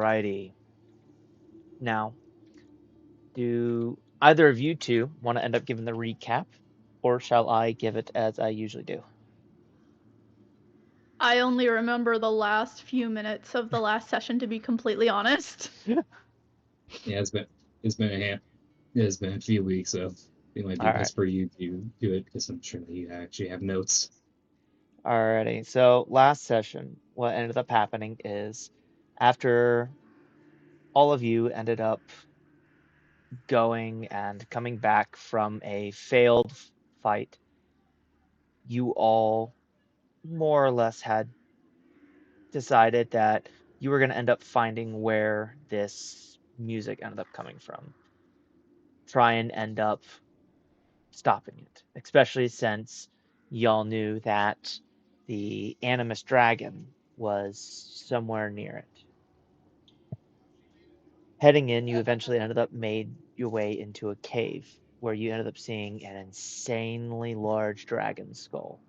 Alrighty. Now, do either of you two want to end up giving the recap, or shall I give it as I usually do? I only remember the last few minutes of the last session, to be completely honest. Yeah, it's been a few weeks, so it might be All right. best for you to do it because I'm sure you actually have notes. Alrighty. So last session, what ended up happening is after all of you ended up going and coming back from a failed fight, you all more or less had decided that you were going to end up finding where this music ended up coming from. Try and end up stopping it, especially since y'all knew that the animus dragon was somewhere near it. Heading in, you eventually ended up made your way into a cave where you ended up seeing an insanely large dragon skull.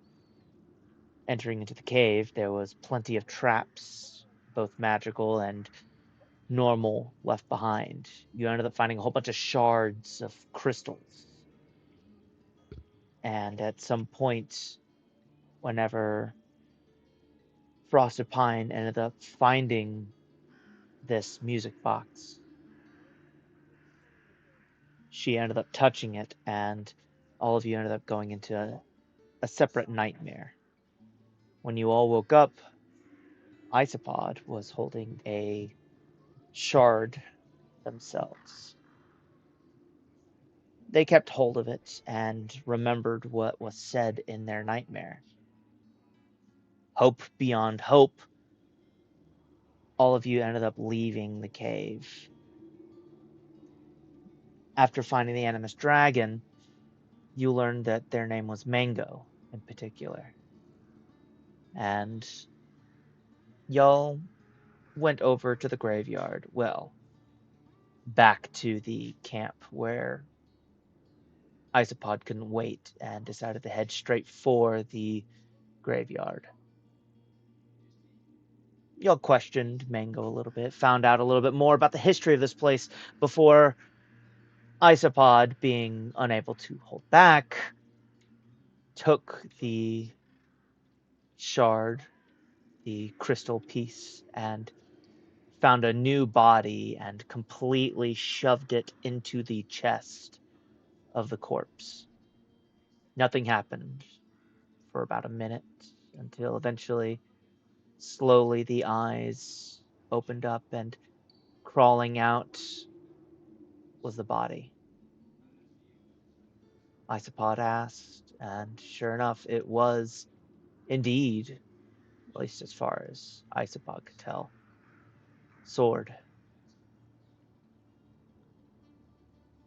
Entering into the cave, there was plenty of traps, both magical and normal, left behind. You ended up finding a whole bunch of shards of crystals. And at some point, whenever Frosted Pine ended up finding this music box, she ended up touching it, and all of you ended up going into a separate nightmare. When you all woke up, Isopod was holding a shard themselves. They kept hold of it and remembered what was said in their nightmare. Hope beyond hope, all of you ended up leaving the cave. After finding the animus dragon, you learned that their name was Mango in particular. And y'all went over to the graveyard. Well, back to the camp where Isopod couldn't wait and decided to head straight for the graveyard. Y'all questioned Mango a little bit, found out a little bit more about the history of this place before Isopod, being unable to hold back, took the shard, the crystal piece, and found a new body and completely shoved it into the chest of the corpse. Nothing happened for about a minute until eventually, slowly, the eyes opened up and crawling out was the body. Isopod asked, and sure enough, it was indeed, at least as far as Isopod could tell, Sword.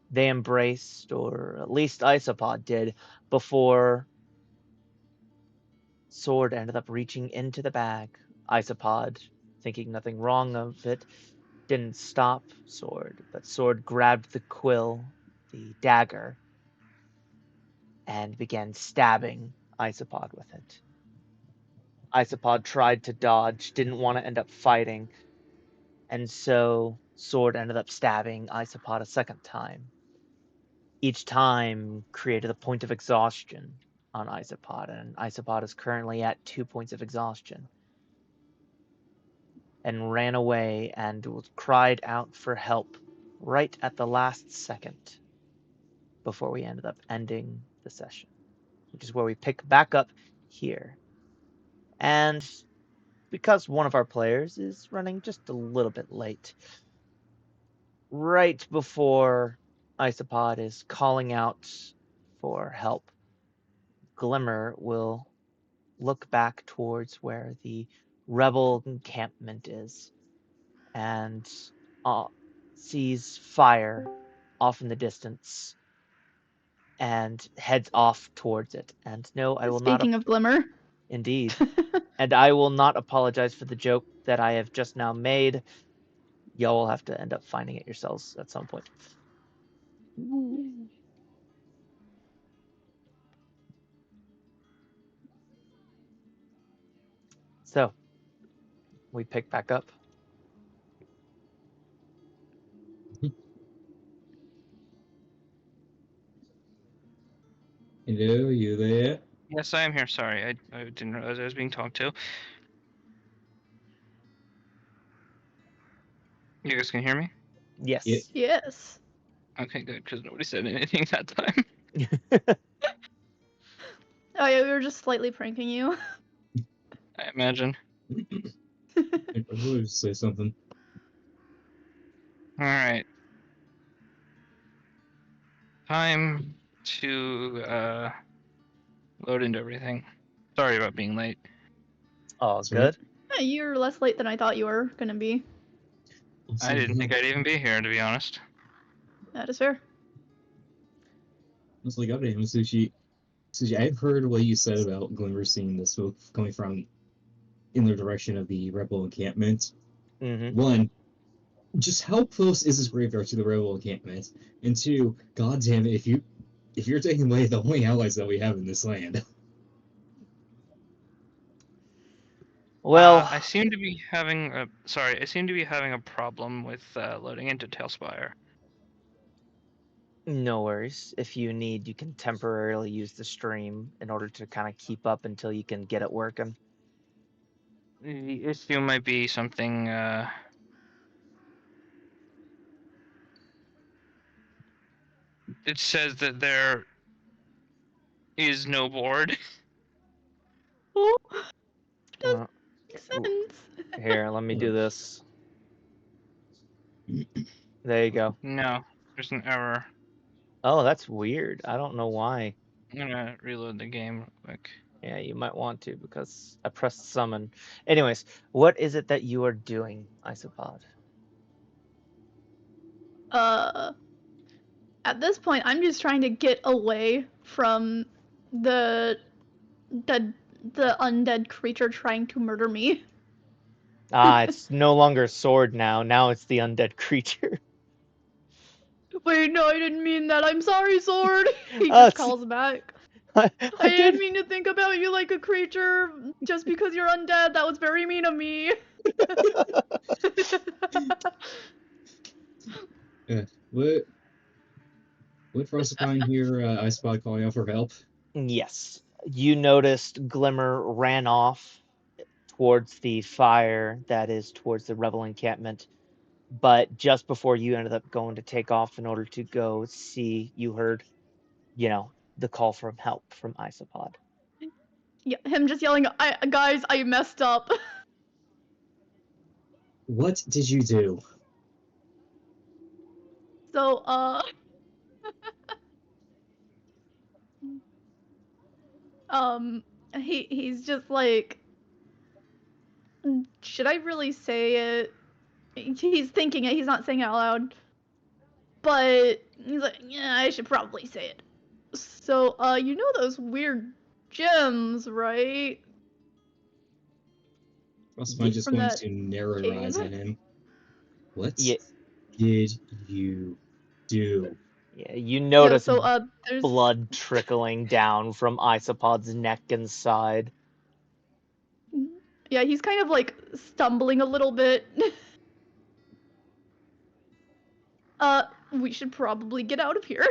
They embraced, or at least Isopod did, before Sword ended up reaching into the bag. Isopod, thinking nothing wrong of it, didn't stop Sword, but Sword grabbed the quill, the dagger, and began stabbing Isopod with it. Isopod tried to dodge, didn't want to end up fighting, and so Sword ended up stabbing Isopod a second time. Each time created a point of exhaustion on Isopod, and Isopod is currently at 2 points of exhaustion. And ran away and cried out for help right at the last second before we ended up ending the session, which is where we pick back up here. And because one of our players is running just a little bit late, right before Isopod is calling out for help, Glimmer will look back towards where the rebel encampment is and sees fire off in the distance and heads off towards it. And no, I will not. Speaking of Glimmer. Indeed. And I will not apologize for the joke that I have just now made. Y'all will have to end up finding it yourselves at some point. So, we pick back up. Hello, you there? Yes, I am here. Sorry, I didn't realize I was being talked to. You guys can hear me? Yes. Yeah. Yes. Okay, good, because nobody said anything that time. Oh yeah, we were just slightly pranking you. I imagine. I would say something. All right. Time to load into everything. Sorry about being late. All That's good. Yeah, you're less late than I thought you were gonna be. I didn't think I'd even be here, to be honest. That is fair. It's like, okay, Sushi. Sushi, I've heard what you said about Glimmer seeing the smoke coming from in the direction of the rebel encampment. Mm-hmm. One, just how close is this graveyard to the rebel encampment? And two, goddamn it, if you're taking away the only allies that we have in this land. Well, I seem to be having a I seem to be having a problem with loading into Tailspire. no worries. If you need, you can temporarily use the stream in order to kind of keep up until you can get it working. The issue might be something. It says that there is no board. Oh, that Uh, makes sense. Here, let me do this. There you go. No, there's an error. Oh, that's weird. I don't know why. I'm gonna reload the game real quick. Yeah, you might want to because I pressed summon. Anyways, what is it that you are doing, Isopod? At this point, I'm just trying to get away from the the the undead creature trying to murder me. It's no longer sword now. Now it's the undead creature. Wait, no, I didn't mean that. I'm sorry, sword. He Oh, just calls back. I I did. didn't mean to think about you like a creature just because you're undead. That was very mean of me. What Frostipine here, I spot calling out for help? Yes. You noticed Glimmer ran off towards the fire that is towards the rebel encampment, but just before you ended up going to take off in order to go see, you heard, the call for help from Isopod. Yeah, him just yelling, guys, I messed up. What did you do? So, he's just like, should I really say it? He's thinking it, he's not saying it out loud. But he's like, yeah, I should probably say it. So, you know those weird gems, right? Frostipine just From going that to narrow her eyes cave? at him. What Yeah, did you do? yeah, you Yeah, notice so, there's... blood trickling down from Isopod's neck and side. Yeah, he's kind of, like, stumbling a little bit. We should probably get out of here.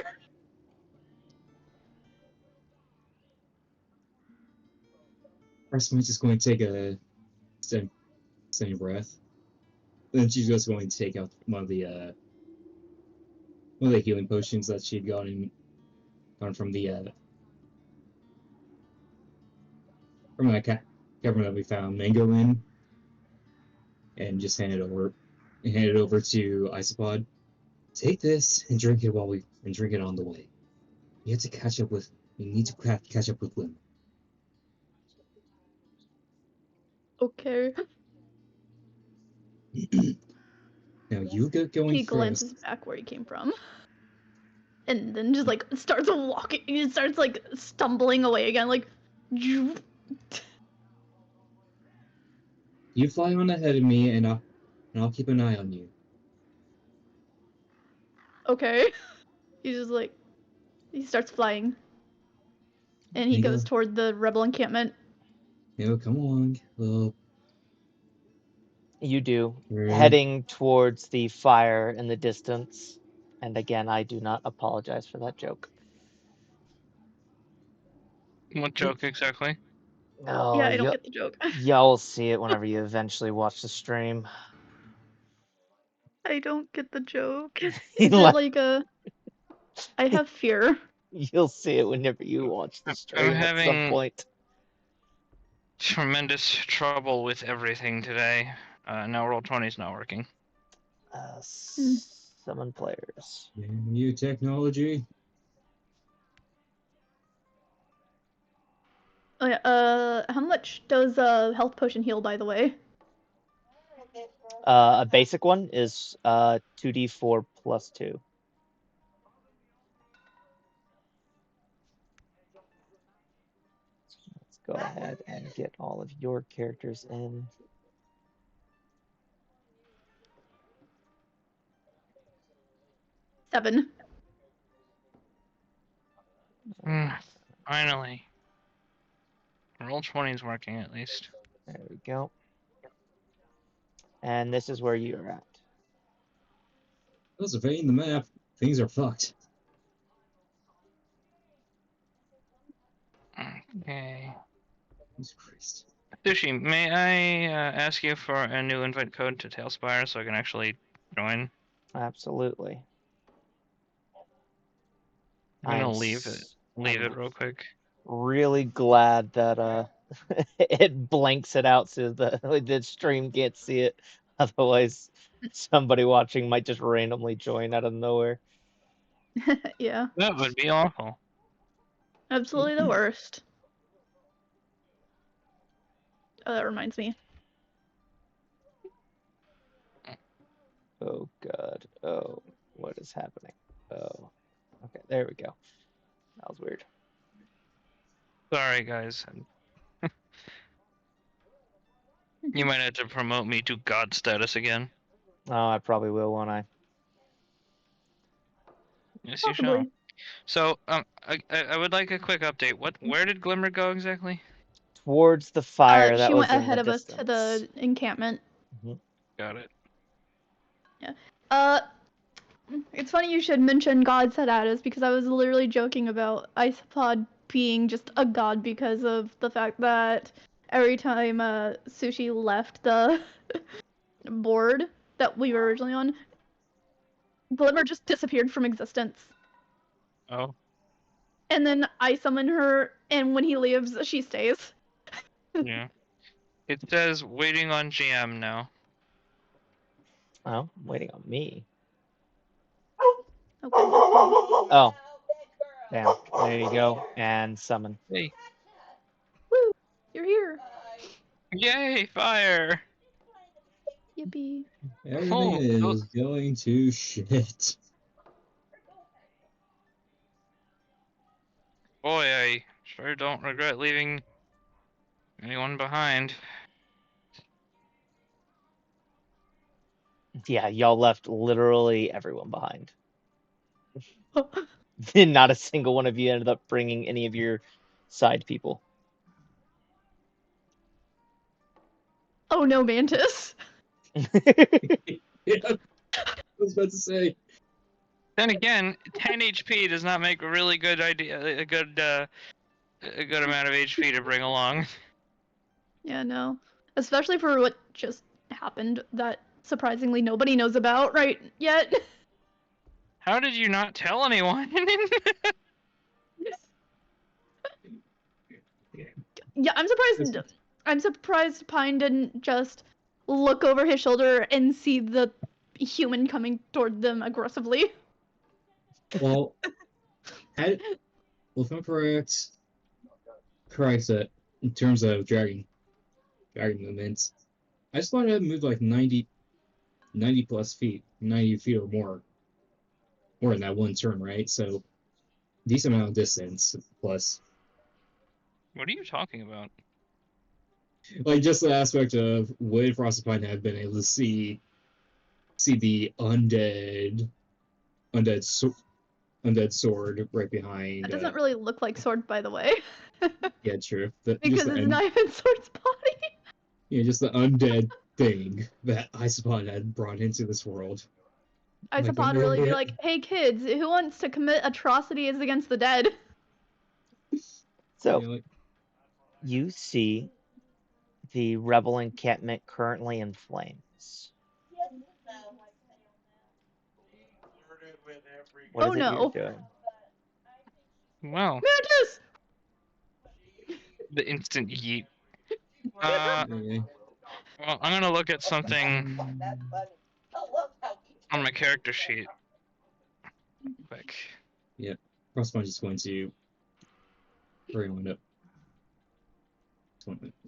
Frostipine just going to take a steady breath. Then she's just going to take out one of the healing potions that she'd gotten from the cavern that we found Mango in, and just hand it over to Isopod. Take this and drink it drink it on the way. You have to catch up with. You need to catch up with Lim. Okay. Now you get going He first. glances back where he came from. And then just, like, starts walking. He starts, like, stumbling away again, like... You fly on ahead of me, and I'll keep an eye on you. Okay. He's just, like... He starts flying. And he goes toward the rebel encampment. Come along. Well, You do, heading towards the fire in the distance. And again, I do not apologize for that joke. What joke exactly? Oh, Yeah, I don't get the joke. y'all see it whenever you eventually watch the stream. I don't get the joke. He Is it left- like a... I have fear. You'll see it whenever you watch the I'm stream at some having- point. Tremendous trouble with everything today. Now Roll20's not working. Summon players. New technology. Oh yeah, how much does a health potion heal, by the way? A basic one is 2d4 plus 2. Let's go ahead and get all of your characters in. Seven. Finally. Roll20's working at least. There we go. And this is where you're at. Those evading the map. Things are fucked. Okay. Jesus Christ. Sushi, may I ask you for a new invite code to Tailspire so I can actually join? Absolutely. I'm gonna I'm leave it real quick. really glad that it blanks it out so the stream can't see it. Otherwise, somebody watching might just randomly join out of nowhere. Yeah, That would be awful. absolutely the worst. Oh, that reminds me. Oh god. Oh, what is happening? Oh. Okay, there we go. That was weird. Sorry, guys. You might have to promote me to God status again. Oh, I probably will, won't I? Yes, you shall. Possibly. So, I would like a quick update. Where did Glimmer go exactly? Towards the fire that She was went in ahead the of us distance. to the encampment. Got it. It's funny you should mention God status because I was literally joking about Isopod being just a god because of the fact that every time Sushi left the board that we were originally on, Glimmer just disappeared from existence. Oh. And then I summon her, and when he leaves, she stays. Yeah. It says waiting on GM now. Oh, waiting on me. Okay. Oh. Damn. There you go. And summon. Hey. Woo! You're here. Yay, fire! Yippee. Everything is going to shit. Boy, I sure don't regret leaving anyone behind. Yeah, y'all left literally everyone behind. Not a single one of you ended up bringing any of your side people. Oh no, Mantis. Yeah, I was about to say. Then again, 10 HP does not make a really good idea. A good amount of HP to bring along. Yeah, no. Especially for what just happened that surprisingly nobody knows about right yet. How did you not tell anyone? Yeah, I'm surprised Pine didn't just look over his shoulder and see the human coming toward them aggressively. Well, if I'm correct, in terms of dragon movements, I just wanted to move like 90 plus feet, 90 feet or more in that one turn, right? So, decent amount of distance plus. What are you talking about? Like just the aspect of would Frostpine have been able to see the undead sword right behind. That doesn't really look like Sword, by the way. Yeah, true. Because it's not even Sword's body. Yeah, just the undead thing that Isopod had brought into this world. Isopod really be like, hey kids, who wants to commit atrocities against the dead? So You know, like, you see the rebel encampment currently in flames. What is Oh, it you're no. doing? Well, Mantis! the instant yeet. okay. Well, I'm gonna look at something on my character sheet. Quick. Yeah. Crossbone is going to bring one up.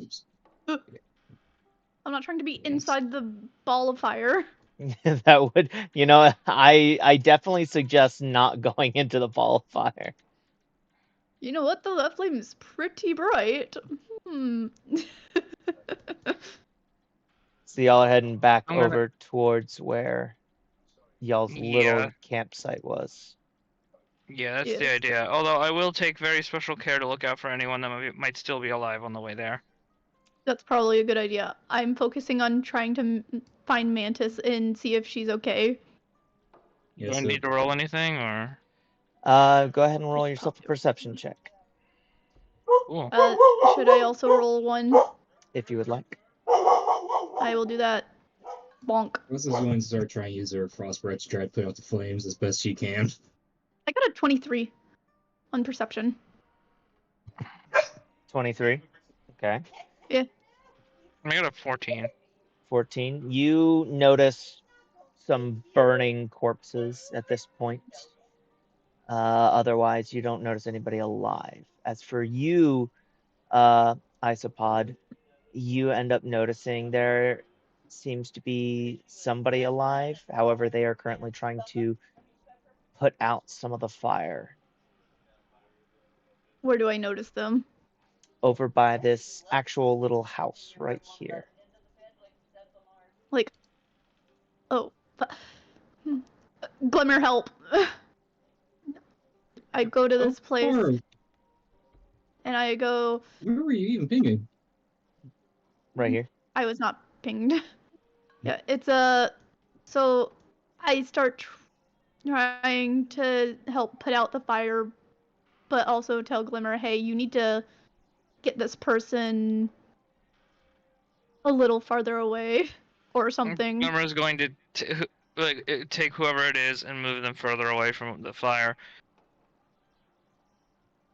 Oops. I'm not trying to be Yes. inside the ball of fire. That would, I definitely suggest not going into the ball of fire. You know what, though? That flame is pretty bright. Hmm. So y'all are heading back I'm gonna- over towards where y'all's little Yeah. campsite was. Yeah, that's the Yes. idea. Although I will take very special care to look out for anyone that might still be alive on the way there. That's probably a good idea. I'm focusing on trying to find Mantis and see if she's okay. Yeah, Do I so need to roll anything, or? Go ahead and roll yourself a perception check, Cool. Should I also roll one? if you would like. I will do that. Bonk. Russ is going to start trying to use her frost breath to try to put out the flames as best she can. I got a 23 on perception. 23. Okay. Yeah. I got a 14. 14. You notice some burning corpses at this point. Otherwise, you don't notice anybody alive. As for you, Isopod, you end up noticing there seems to be somebody alive. However, they are currently trying to put out some of the fire Where do I notice them? over by this actual little house right here. Like, oh. Hmm. Glimmer, help. I go to this place Or, and I go, where were you even pinging? Right here. I was not pinged. Yeah, it's a. So I start trying to help put out the fire, but also tell Glimmer, hey, you need to get this person a little farther away or something. Glimmer's going to take whoever it is and move them further away from the fire.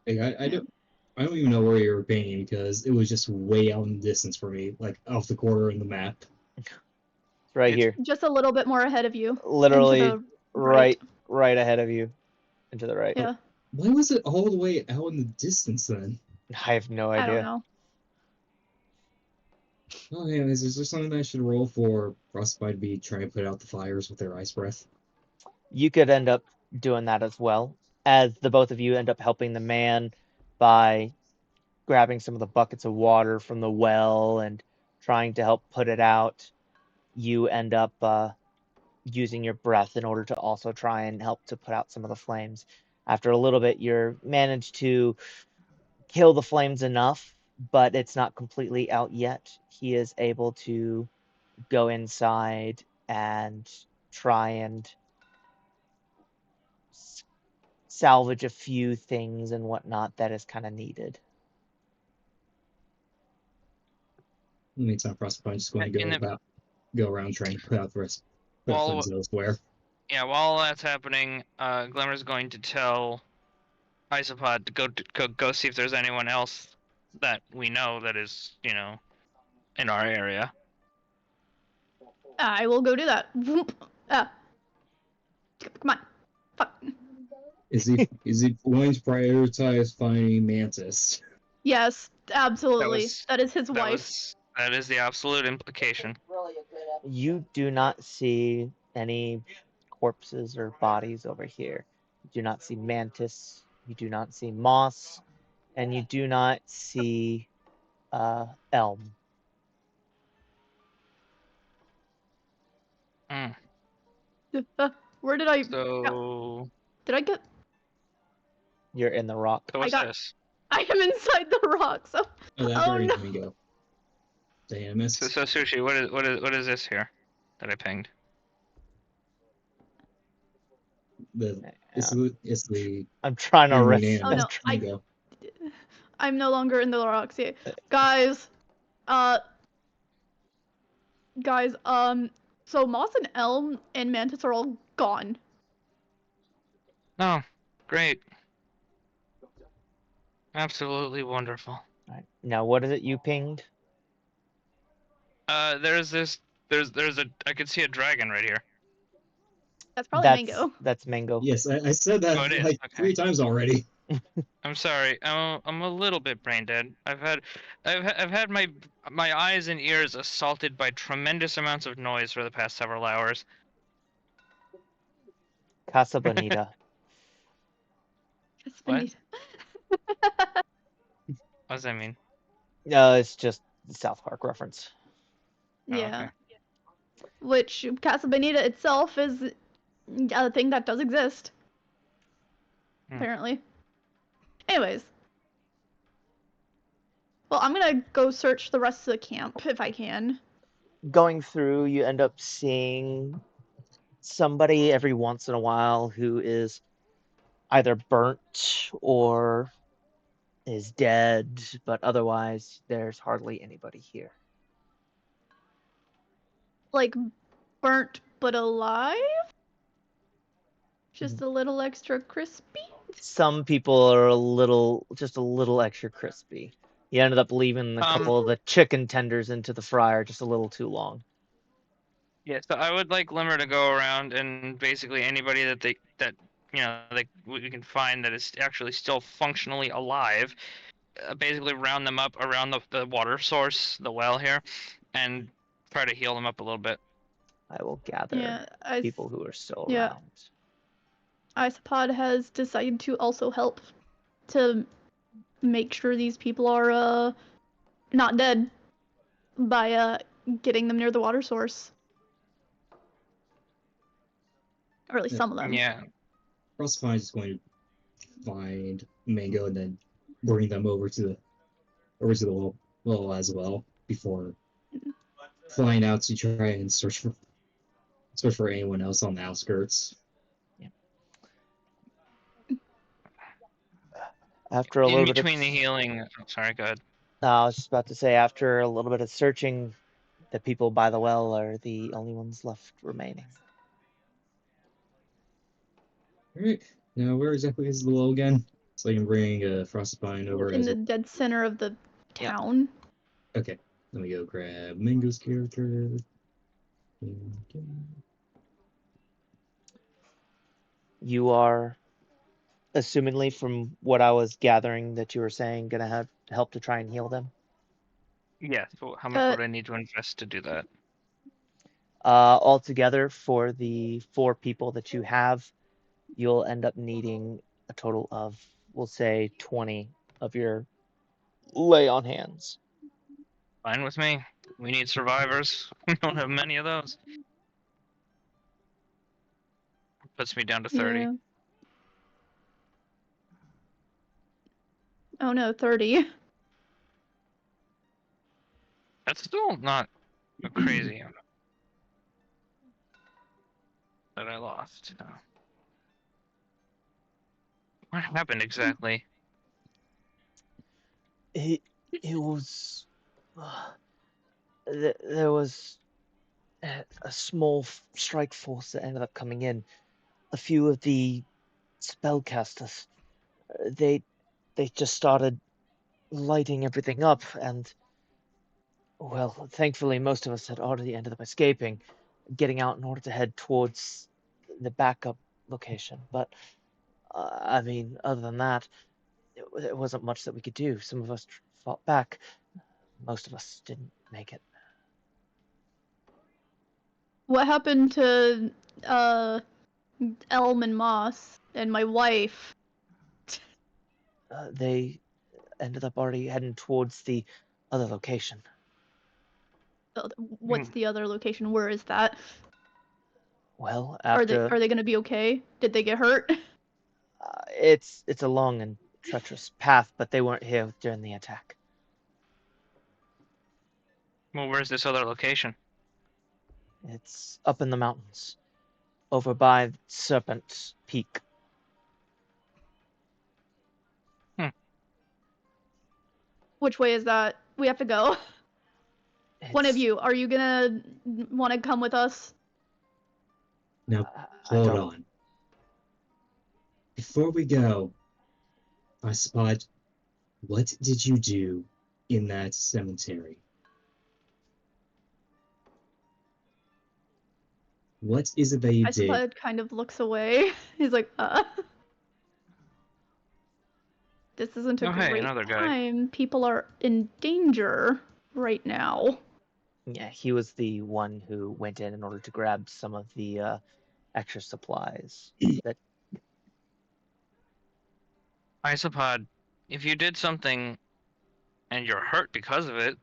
Like, I don't even know where you were pinging because it was just way out in the distance for me, like off the corner in the map. It's right It's- here. Just a little bit more ahead of you. Literally Into the right ahead of you. And to the right. Yeah, Why was it all the way out in the distance then? I have no I don't idea. know. Oh, anyways, is there something I should roll for Frostbite to be trying to put out the fires with their ice breath? You could end up doing that as well, as the both of you end up helping the man by grabbing some of the buckets of water from the well and trying to help put it out. You end up using your breath in order to also try and help to put out some of the flames. After a little bit, you're managed to kill the flames enough, but it's not completely out yet. He is able to go inside and try and salvage a few things and whatnot that is kind of needed. In the meantime, Frostbite's just going to go around trying to put out the rest put Well, flames elsewhere. Yeah, while that's happening, Glimmer's going to tell Isopod to go see if there's anyone else that we know that is, in our area. I will go do that. Whoop. Come on. Fuck. Is he going to prioritize finding Mantis? Yes, absolutely. That is his That wife. that is the absolute implication. You do not see any corpses or bodies over here. You do not see mantis. You do not see moss, and you do not see elm. Mm. Where did I? So, Did I get? You're in the rock. so what's got- this? I am inside the rock. So. Oh, that's Oh where no. he's going to go. The animus. So Sushi, what is this here that I pinged? It's the I'm trying to human rest. animus Oh no, trying to go. I'm no longer in the Roxy. Guys, so Moss and Elm and Mantis are all gone. Oh, great. Absolutely wonderful. All right. Now, what is it you pinged? There's I could see a dragon right here. That's probably Mango. That's Mango. Yes, I said Oh, that it is. like Okay. 3 times already. I'm sorry. I'm a little bit brain dead. I've had my eyes and ears assaulted by tremendous amounts of noise for the past several hours. Casa Bonita. What? What does that mean? No, it's just the South Park reference. Oh, Yeah. okay. Which Casa Bonita itself is a thing that does exist. Apparently. Anyways. Well, I'm gonna go search the rest of the camp if I can. Going through, you end up seeing somebody every once in a while who is either burnt or is dead, but otherwise there's hardly anybody here. Like, burnt but alive? Just a little extra crispy? Some people are just a little extra crispy. You ended up leaving a couple of the chicken tenders into the fryer just a little too long. Yeah, so I would like Glimmer to go around and basically anybody that we can find that is actually still functionally alive, basically round them up around the water source, the well here, and try to heal them up a little bit. I will gather people who are still around. Isopod has decided to also help to make sure these people are not dead by getting them near the water source. Or at least some of them. Yeah. Frostpine is going to find Mango and then bring them over to the well as well before flying out to try and search for anyone else on the outskirts. Yeah. After a In little bit between of the healing, sorry, go ahead. I was just about to say, after a little bit of searching, the people by the well are the only ones left remaining. Alright, now where exactly is the well again? So I can bring Frostpine over In as the well. dead center of the town. Okay, let me go grab Mango's character. You are, assumingly from what I was gathering that you were saying, gonna have help to try and heal them? Yeah, so how much would I need to invest to do that? Altogether, for the 4 people that you have, you'll end up needing a total of, we'll say, 20 of your lay on hands. Fine with me. We need survivors. We don't have many of those. Puts me down to 30. Yeah. Oh no, 30. That's still not a crazy amount that I lost. What happened exactly? It was there was a small strike force that ended up coming in. A few of the spellcasters, they just started lighting everything up, and well, thankfully most of us had already ended up escaping, getting out in order to head towards the backup location. But I mean, other than that, there wasn't much that we could do. Some of us fought back. Most of us didn't make it. What happened to Elm and Moss and my wife? They ended up already heading towards the other location. What's the other location? Where is that? Well, Are they going to be okay? Did they get hurt? It's a long and treacherous path, but they weren't here during the attack. Well, where's this other location? It's up in the mountains, over by Serpent Peak. Which way is that? We have to go. One of It's- you, are you gonna want to come with us? Now, I hold don't- on. Before we go, Isopod, what did you do in that cemetery? What is it that you did? Isopod kind of looks away. He's like, This isn't a Oh, hey, great another guy. time. People are in danger right now. Yeah, he was the one who went in order to grab some of the extra supplies. That Isopod, if you did something and you're hurt because of it,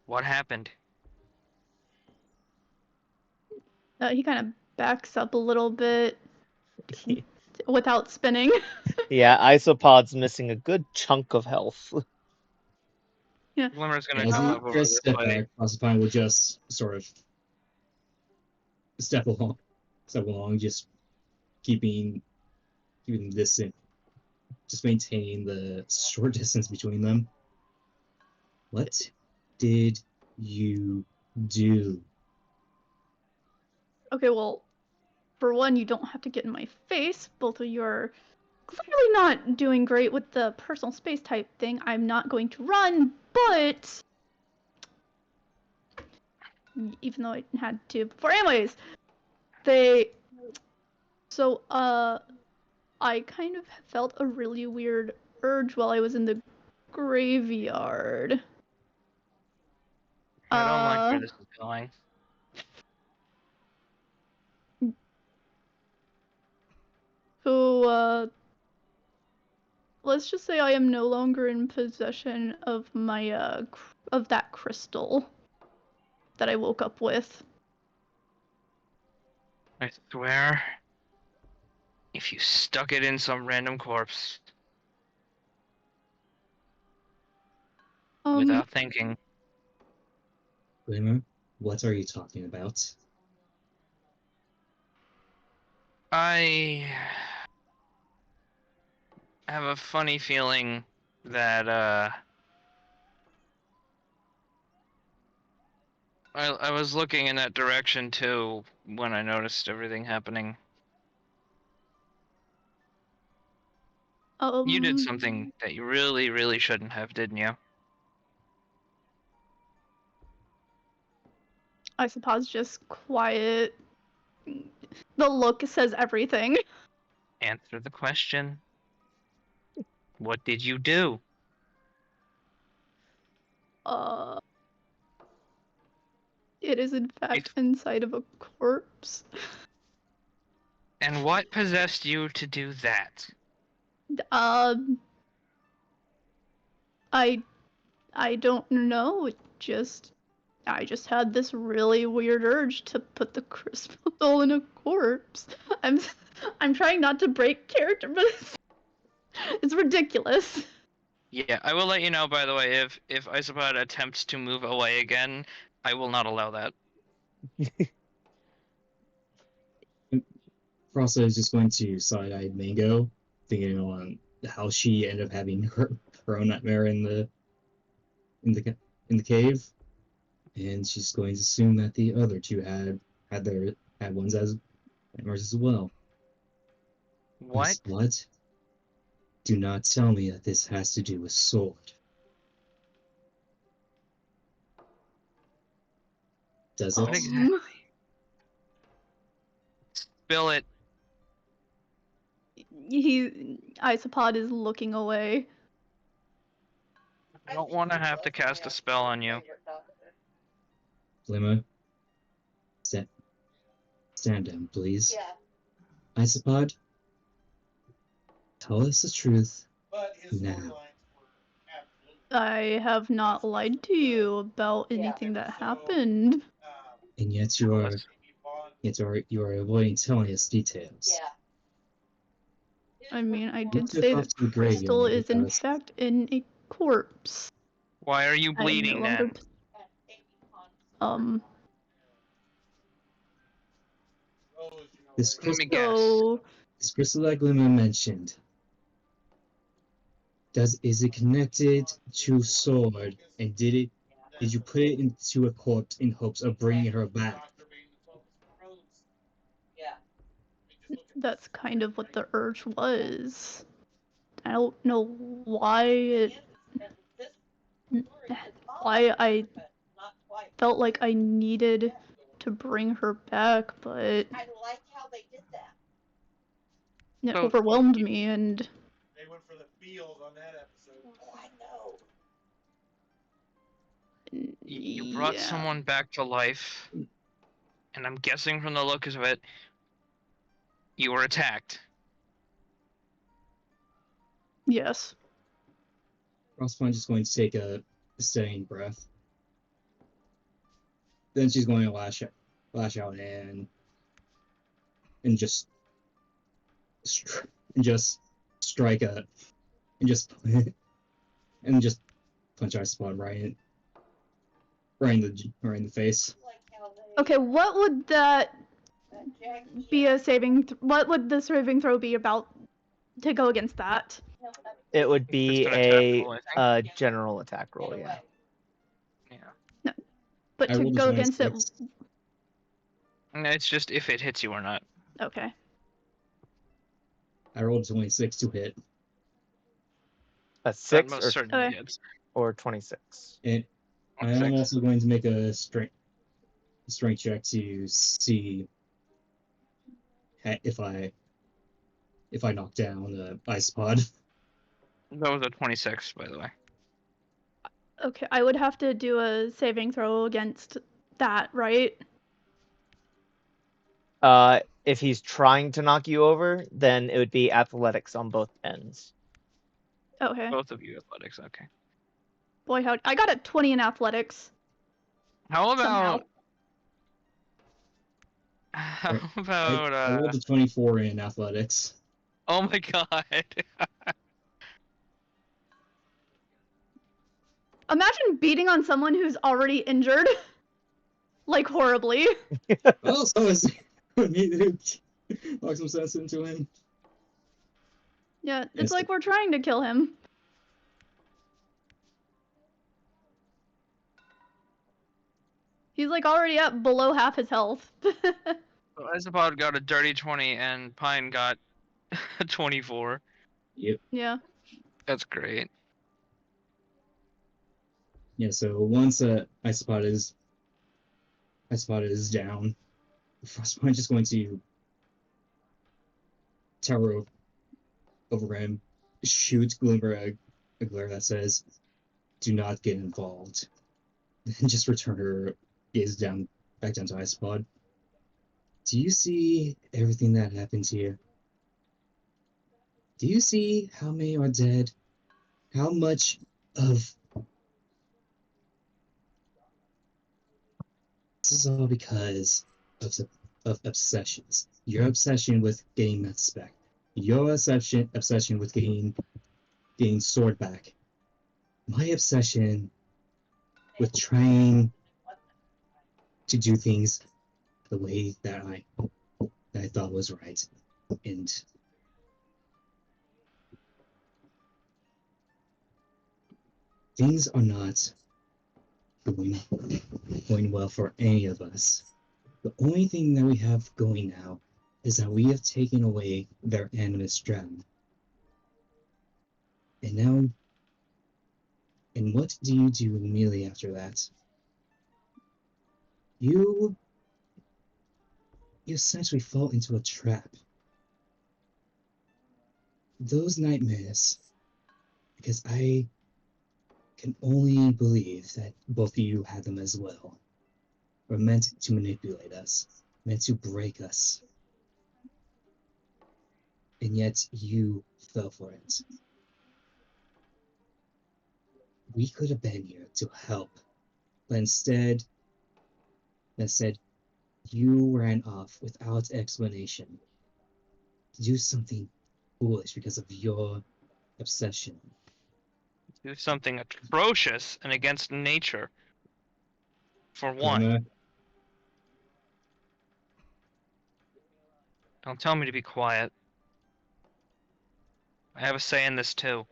what happened? He kind of backs up a little bit without spinning. yeah, Isopod's missing a good chunk of health. Glimmer's gonna As come he up over does this step way. back, Proserpine will just sort of step along, just keeping distant, just maintaining the short distance between them. What did you do? Okay, well, for one, you don't have to get in my face. Both of you are clearly not doing great with the personal space type thing. I'm not going to run, but even though I had to before. Anyways, I kind of felt a really weird urge while I was in the graveyard. I don't like where this is going. So, let's just say I am no longer in possession of my, of that crystal that I woke up with. I swear, if you stuck it in some random corpse without thinking, Glimmer, what are you talking about? I have a funny feeling that I was looking in that direction too when I noticed everything happening. You did something that you really, really shouldn't have, didn't you? I suppose just quiet. The look says everything. Answer the question. What did you do? It is in fact inside of a corpse. And what possessed you to do that? I don't know. I just had this really weird urge to put the crystal in a corpse. I'm trying not to break character, but it's ridiculous. Yeah, I will let you know, by the way, if Isopod attempts to move away again, I will not allow that. Frosta is just going to side-eye Mango, thinking on how she ended up having her own nightmare in the cave, and she's going to assume that the other two had ones as nightmares as well. What? What? Do not tell me that this has to do with sword. Does What it? exactly? Spill it. Isopod is looking away. I don't want to have to cast a spell on you. Glimmer, stand down, please. Isopod, tell us the truth now. I have not lied to you about anything that happened. And yet you are avoiding telling us details. I mean, I did took say off the to the graveyard crystal is in without us. fact in a corpse. Why are you I am no bleeding longer. then? This Let me crystal, guess. So this crystal that Glimmer mentioned, Is it connected to sword? And did you put it into a corpse in hopes of bringing her back? That's kind of what the urge was. I don't know why I felt like I needed to bring her back, but it So, overwhelmed me, and They went for the feels on that episode. Oh, I know. you brought yeah. someone back to life, and I'm guessing from the looks of it, you were attacked. Yes. Frostpoint just going to take a steadying breath. Then she's going to lash out and just strike a and just punch our spot right in the face. Okay, what would that be a saving? What would the saving throw be about to go against that? It would be Just an attack roll, I think. general attack roll, yeah. Yeah. But I to rolled a go against it, 26. And it's just if it hits you or not. okay. I rolled a 26 to hit, A That 6 most or, certainly Okay. hits. or 26. and I am 26. also going to make a strength check to see if I knock down the ice pod. That was a 26, by the way. Okay, I would have to do a saving throw against that, right? If he's trying to knock you over, then it would be athletics on both ends. Okay. Both of you athletics, okay. Boy, how I got a 20 in athletics. How Somehow. about... How I about, rolled a 24 in athletics. Oh my god. Imagine beating on someone who's already injured. Like, horribly. Oh, so is we need to knock some sense into him. Yeah, it's Yes. like we're trying to kill him. He's like already at below half his health. Isopod got a dirty 20 and Pine got a 24. Yep. Yeah. That's great. Yeah. So once Isopod is down, Frostpoint is going to tower over him, shoot Glimmer a glare that says, "Do not get involved," and just return her gaze back down to Isopod. Do you see everything that happened here? Do you see how many are dead? How much of this is all because of obsessions. Your obsession with getting that spec. Your obsession with getting sword back. My obsession with trying to do things the way that I thought was right. And things are not going well for any of us. The only thing that we have going now is that we have taken away their animus gem. And now, and what do you do immediately after that? You essentially fall into a trap. Those nightmares, because I can only believe that both of you had them as well, were meant to manipulate us, meant to break us. And yet you fell for it. We could have been here to help, but instead you ran off without explanation to do something foolish because of your obsession. Do something atrocious and against nature. For one. Glimmer, Don't tell me to be quiet. I have a say in this too.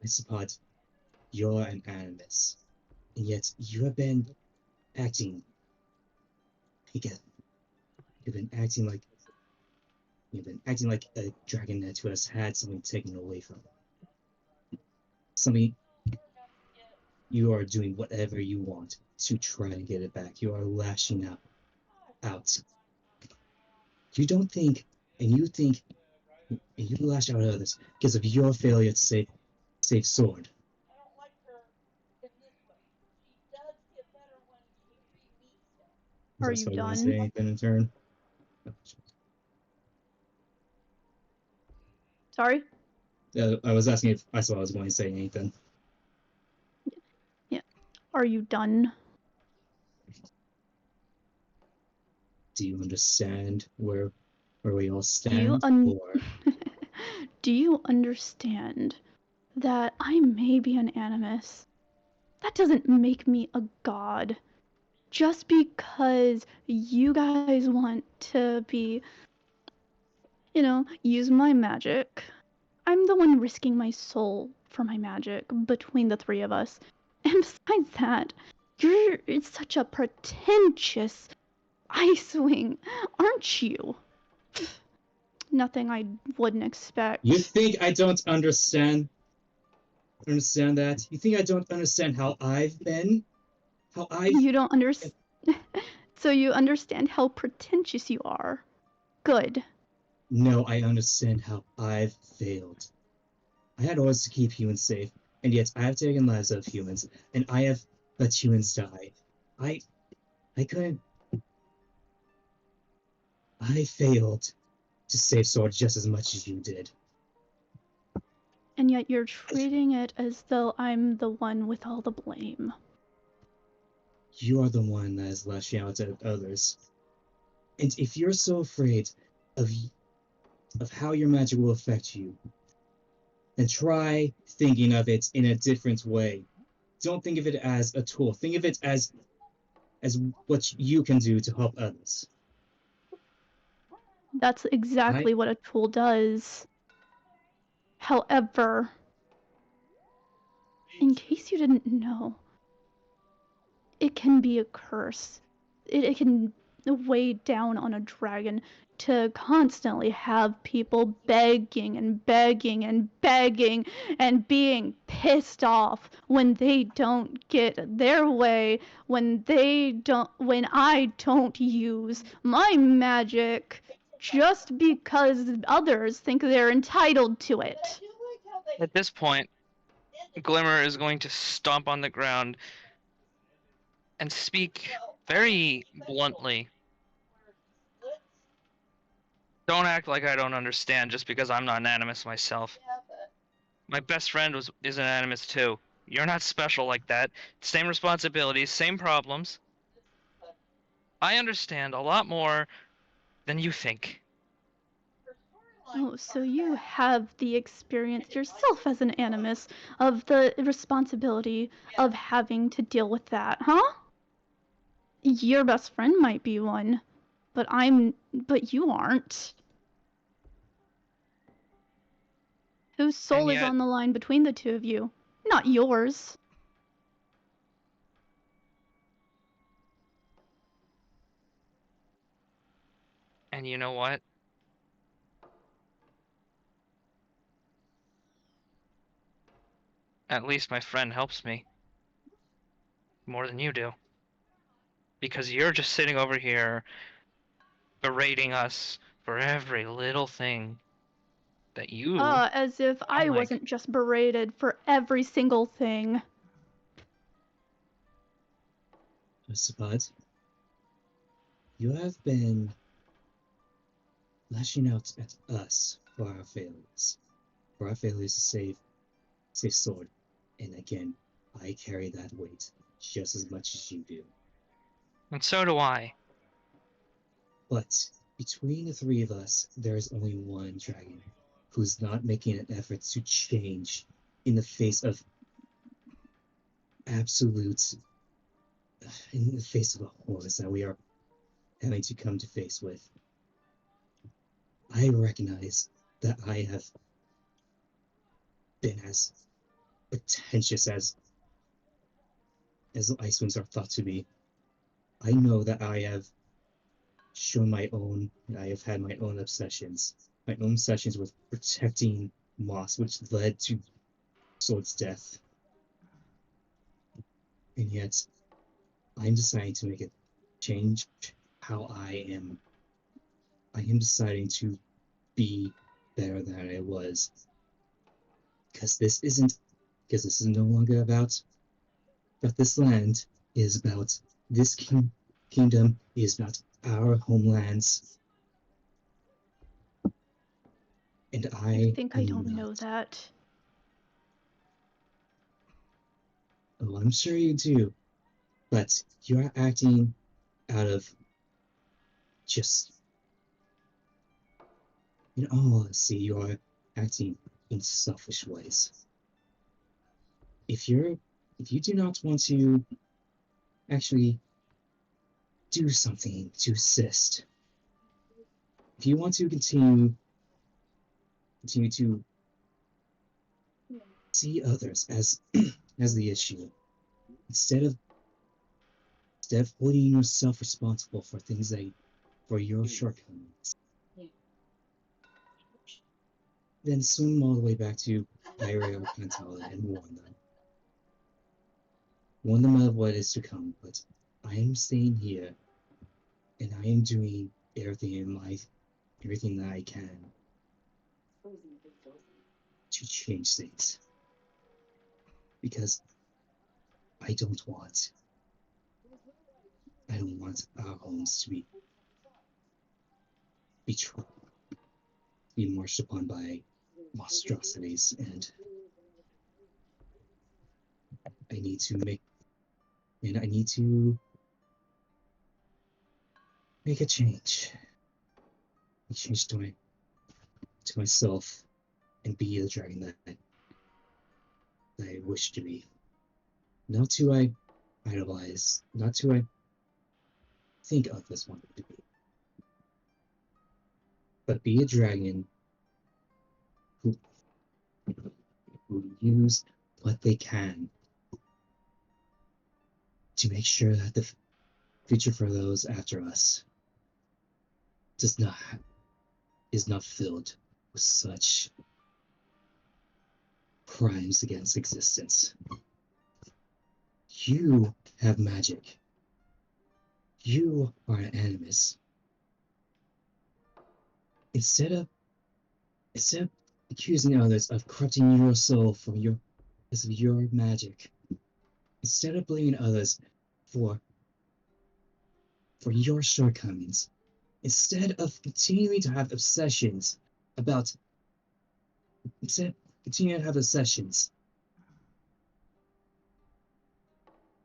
Isopod, you're an animus, and yet you have been acting again. You've been acting like a dragonet who has had something taken away from him. Something you are doing whatever you want to try and get it back. You are lashing out. You don't think, and you think, and you lash out at others because of your failure to save Sword. Are you Want to done? say anything in turn? Sorry? I was asking if I was going to say anything. Yeah. Are you done? Do you understand where we all Do you stand? Or Do you understand that I may be an animus? That doesn't make me a god. Just because you guys want to be, use my magic, I'm the one risking my soul for my magic between the three of us. And besides that, you're such a pretentious Icewing, aren't you? Nothing I wouldn't expect. you think I don't understand that? You think I don't understand how I've been? You don't understand. So you understand how pretentious you are. Good. No, I understand how I've failed. I had orders to keep humans safe, and yet I have taken lives of humans, and I have let humans die. I couldn't. I failed to save Sword just as much as you did. And yet you're treating it as though I'm the one with all the blame. You are the one that is lashing out at others. And if you're so afraid of how your magic will affect you, then try thinking of it in a different way. Don't think of it as a tool. Think of it as what you can do to help others. That's exactly what a tool does. However, in case you didn't know, it can be a curse. It can weigh down on a dragon to constantly have people begging and begging and begging and being pissed off when they don't get their way, when I don't use my magic just because others think they're entitled to it. At this point, Glimmer is going to stomp on the ground and speak very bluntly. Don't act like I don't understand just because I'm not an animus myself. My best friend is an animus too. You're not special like that. Same responsibilities, same problems. I understand a lot more than you think. Oh, so you have the experience yourself as an animus of the responsibility of having to deal with that, huh? Your best friend might be one, but you aren't. Whose soul is on the line between the two of you? Not yours. And you know what? At least my friend helps me. More than you do. Because you're just sitting over here berating us for every little thing that you... As if I wasn't just berated for every single thing. I suppose you have been lashing out at us for our failures. For our failures to save Sword. And again, I carry that weight just as much as you do. And so do I. But between the three of us, there is only one dragon who's not making an effort to change in the face of in the face of a horrors that we are having to come to face with. I recognize that I have been as pretentious as ice wings are thought to be. I know that I have had my own obsessions, my own obsessions with protecting moss, which led to Sword's death. And yet, I'm deciding to make a change how I am. I am deciding to be better than I was. Because this is no longer about this land. It is about this kingdom. It is about our homelands. And I think I don't know that. Oh, I'm sure you do. But you're acting out of just, in all honesty, you are acting in selfish ways. If you do not want to actually do something to assist, if you want to continue to see others as as the issue, instead of holding yourself responsible for things for your shortcomings, then swim all the way back to Iria or Pantala and warn them. Warn them of what is to come, but I am staying here, and I am doing everything that I can to change things. Because I don't want our homes to be betrayed, be marched upon by monstrosities, and I need to make a change. A change to myself and be the dragon that I wish to be. Not who I idolize, not who I think others want to be. But be a dragon who use what they can to make sure that the future for those after us is not filled with such crimes against existence. You have magic. You are an animus. Instead of accusing others of corrupting your soul because of your magic, instead of blaming others for your shortcomings, instead of continuing to have obsessions,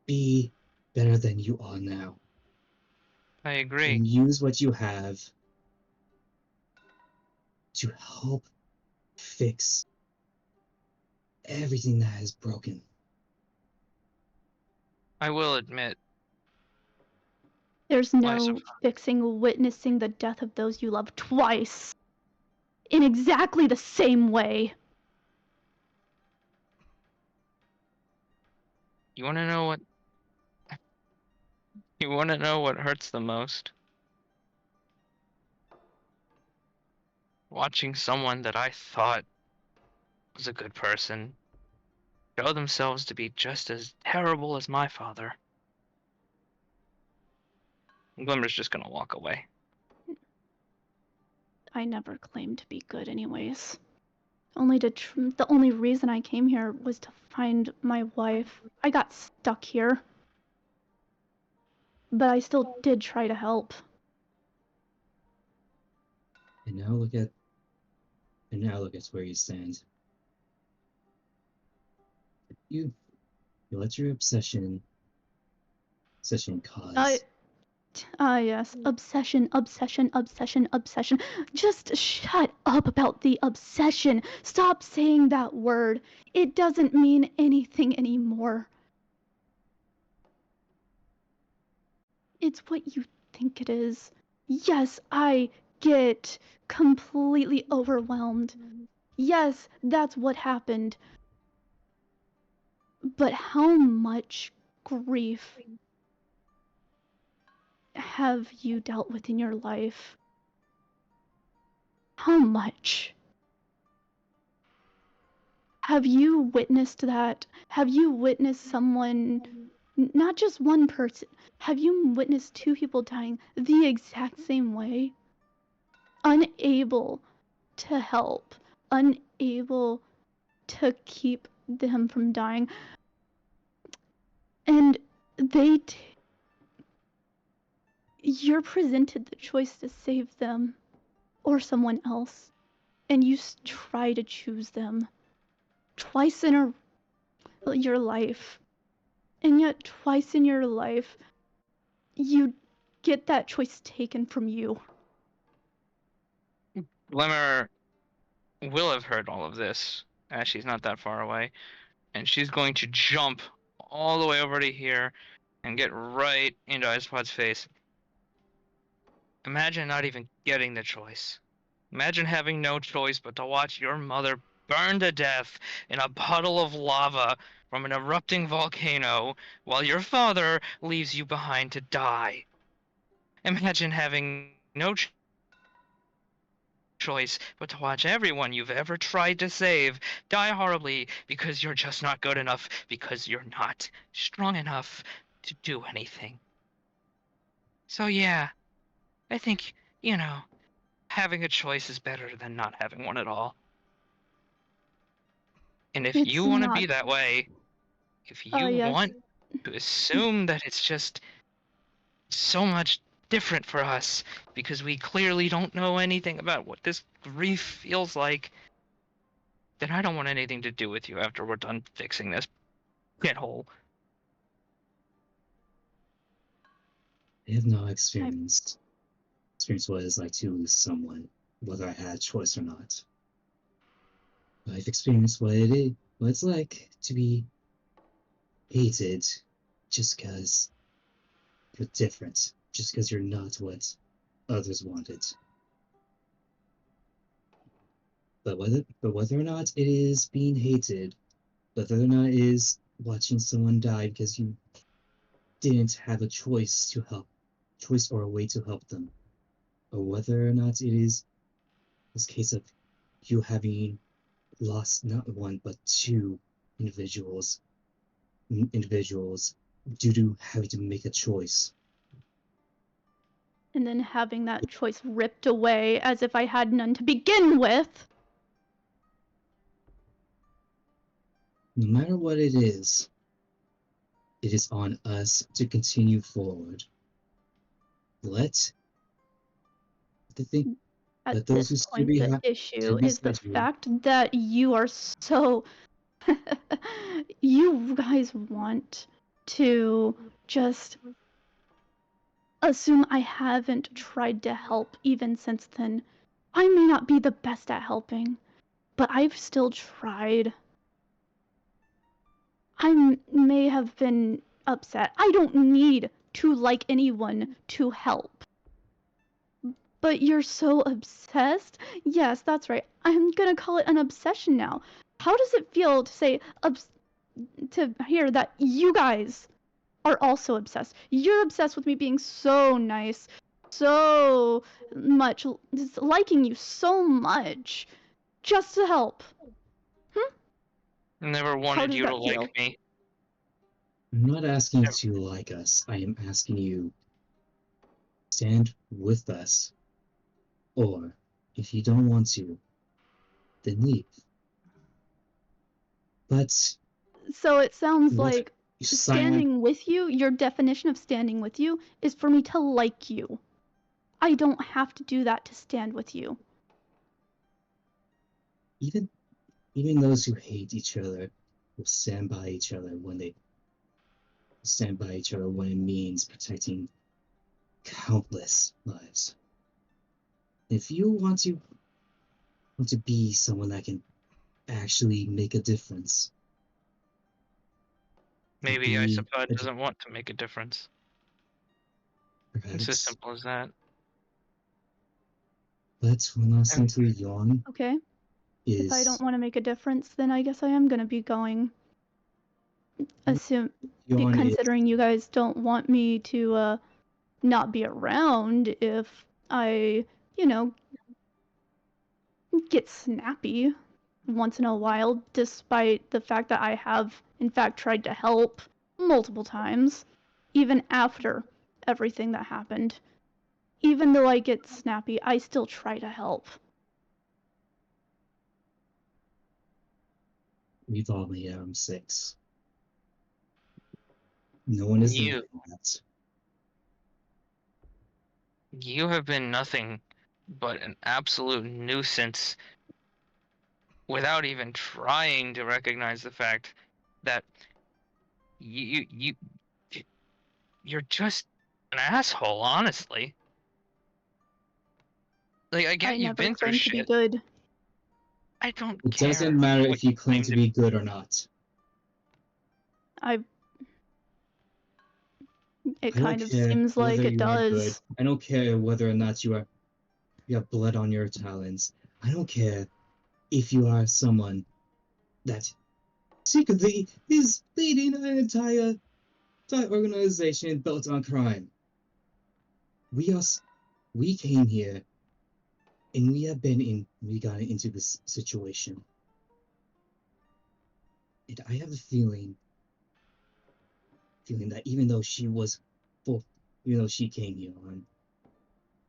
be better than you are now. I agree. And use what you have to help fix everything that is broken. I will admit, There's no fixing witnessing the death of those you love twice. In exactly the same way. you want to know what hurts the most? Watching someone that I thought was a good person show themselves to be just as terrible as my father. Glimmer's just gonna walk away. I never claimed to be good anyways. The only reason I came here was to find my wife. I got stuck here. But I still did try to help. And now look at where you stand. You let your obsession cause. Yes. Obsession. Just shut up about the obsession. Stop saying that word. It doesn't mean anything anymore. It's what you think it is. Yes, I get completely overwhelmed. Yes, that's what happened. But how much grief have you dealt with in your life? How much? Have you witnessed that? Have you witnessed someone, not just one person, have you witnessed two people dying the exact same way? Unable to help, unable to keep them from dying. And you're presented the choice to save them or someone else, and you try to choose them twice in your life. And yet twice in your life, you get that choice taken from you. Glimmer will have heard all of this, as she's not that far away, and she's going to jump all the way over to here and get right into Icepod's face. Imagine not even getting the choice. Imagine having no choice but to watch your mother burn to death in a puddle of lava from an erupting volcano while your father leaves you behind to die. Imagine having no choice but to watch everyone you've ever tried to save die horribly because you're just not good enough, because you're not strong enough to do anything. So yeah, I think, having a choice is better than not having one at all. And if you want to be that way, if you Yes. want to assume that it's just so much different for us because we clearly don't know anything about what this grief feels like, then I don't want anything to do with you after we're done fixing this shithole. I have not experienced what it's like to lose someone, whether I had a choice or not. But I've experienced what it's like to be hated just because you're different, just because you're not what others wanted. But whether or not it is being hated, whether or not it is watching someone die because you didn't have a choice or a way to help them, or whether or not it is this case of you having lost not one but two individuals due to having to make a choice. And then having that choice ripped away as if I had none to begin with. No matter what it is on us to continue forward. Let At those who this still point, the issue is the fact that you are so... you guys want to just assume I haven't tried to help even since then. I may not be the best at helping, but I've still tried. I may have been upset. I don't need to like anyone to help. But you're so obsessed? Yes, that's right. I'm gonna call it an obsession now. How does it feel to say, to hear that you guys are also obsessed? You're obsessed with me being so nice, so much, just liking you so much, just to help. Never wanted you to like me. I'm not asking you to like us. I am asking you stand with us. Or, if you don't want to, then leave. But... So it sounds like standing with you, your definition of standing with you, is for me to like you. I don't have to do that to stand with you. Even those who hate each other will stand by each other when it means protecting countless lives. If you want to be someone that can actually make a difference. Maybe Isopod doesn't want to make a difference. Perhaps. It's as simple as that. But one last thing to yawn. Okay. If I don't want to make a difference, then I guess I am going to be going. assume, Yawn is considering you guys don't want me to not be around if I, you know, get snappy once in a while, despite the fact that I have, in fact, tried to help multiple times, even after everything that happened. Even though I get snappy, I still try to help. we've only 6. No one is You- denying that. You have been nothing but an absolute nuisance without even trying to recognize the fact that you're just an asshole, honestly. Like, I get I you've never been through claimed to be shit. good. I don't It care doesn't matter what if you claim to to be good or not. It I don't kind of care seems like whether it you are good. does. I don't care whether or not you have blood on your talons. I don't care if you are someone that secretly is leading an entire organization built on crime. We came here and we got into this situation. And I have a feeling that even though she came here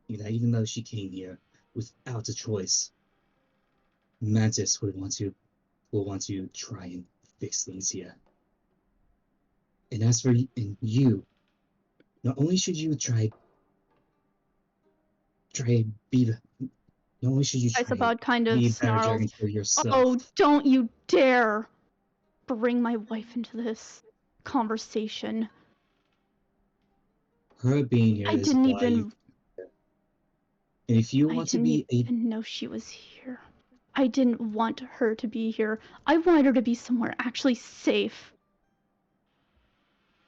even though she came here without a choice, Mantis will want to try and fix things here. And as for you, not only should you try be not only should you try Isabod kind of be better snarls. dragon for yourself. Oh, don't you dare bring my wife into this conversation. Her being here I is didn't why even. you. And if you I want to didn't be a even know she was here. I didn't want her to be here. I wanted her to be somewhere actually safe.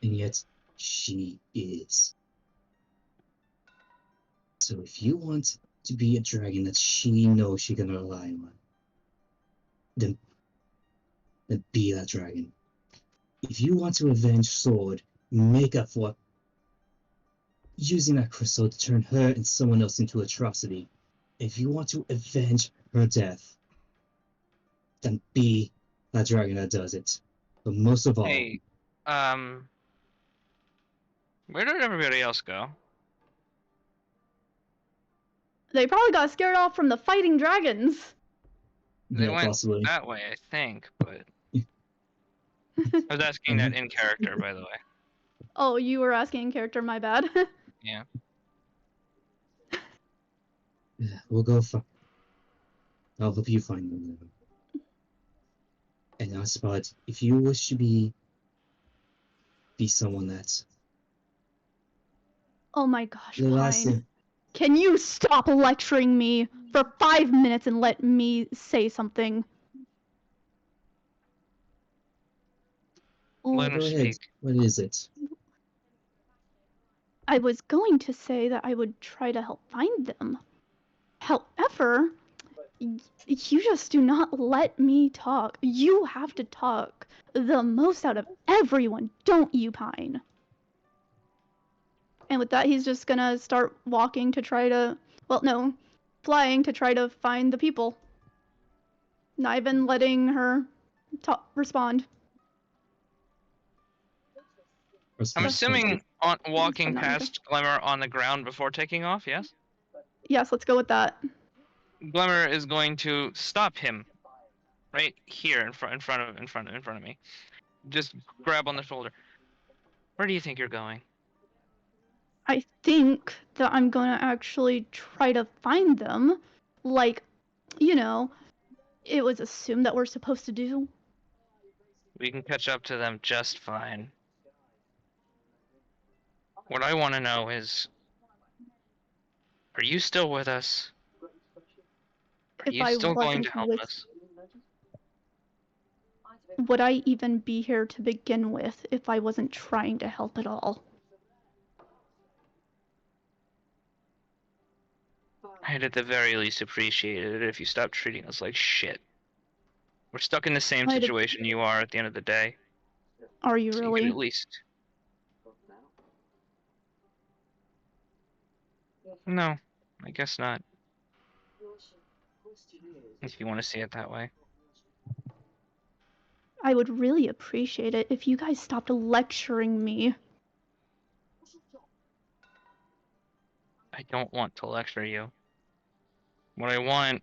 and yet she is. So if you want to be a dragon that she knows she can rely on, then be that dragon. If you want to avenge Sword, make up for using that crystal to turn her and someone else into atrocity. If you want to avenge her death, then be that dragon that does it. But most of all, Hey, where did everybody else go? They probably got scared off from the fighting dragons. They yeah, went possibly. that way, I think, but I was asking that in character, by the way. Oh, you were asking in character, my bad. Yeah. We'll go. I'll help you find them. And Aspad, if you wish to be someone that's Oh my gosh, the last Pine. thing. Can you stop lecturing me for 5 minutes and let me say something? Let him Go ahead. speak. What is it? I was going to say that I would try to help find them. However, you just do not let me talk. You have to talk the most out of everyone, don't you, Pine? And with that, he's just gonna start walking to try to, well, no, flying to try to find the people. Not even letting her respond. I'm That's assuming walking not either. past Glimmer on the ground before taking off, yes? Yes, let's go with that. Glimmer is going to stop him right here in front of me. Just grab on the shoulder. Where do you think you're going? I think that I'm gonna actually try to find them. Like, you know, it was assumed that we're supposed to do. We can catch up to them just fine. What I want to know is, are you still with us? Are If you I still going wasn't to help with, us? would I even be here to begin with if I wasn't trying to help at all? I'd at the very least appreciate it if you stopped treating us like shit. We're stuck in the same I'd- situation you are at the end of the day. Are you So you really? could at least. No, I guess not. If you want to see it that way. I would really appreciate it if you guys stopped lecturing me. I don't want to lecture you. What I want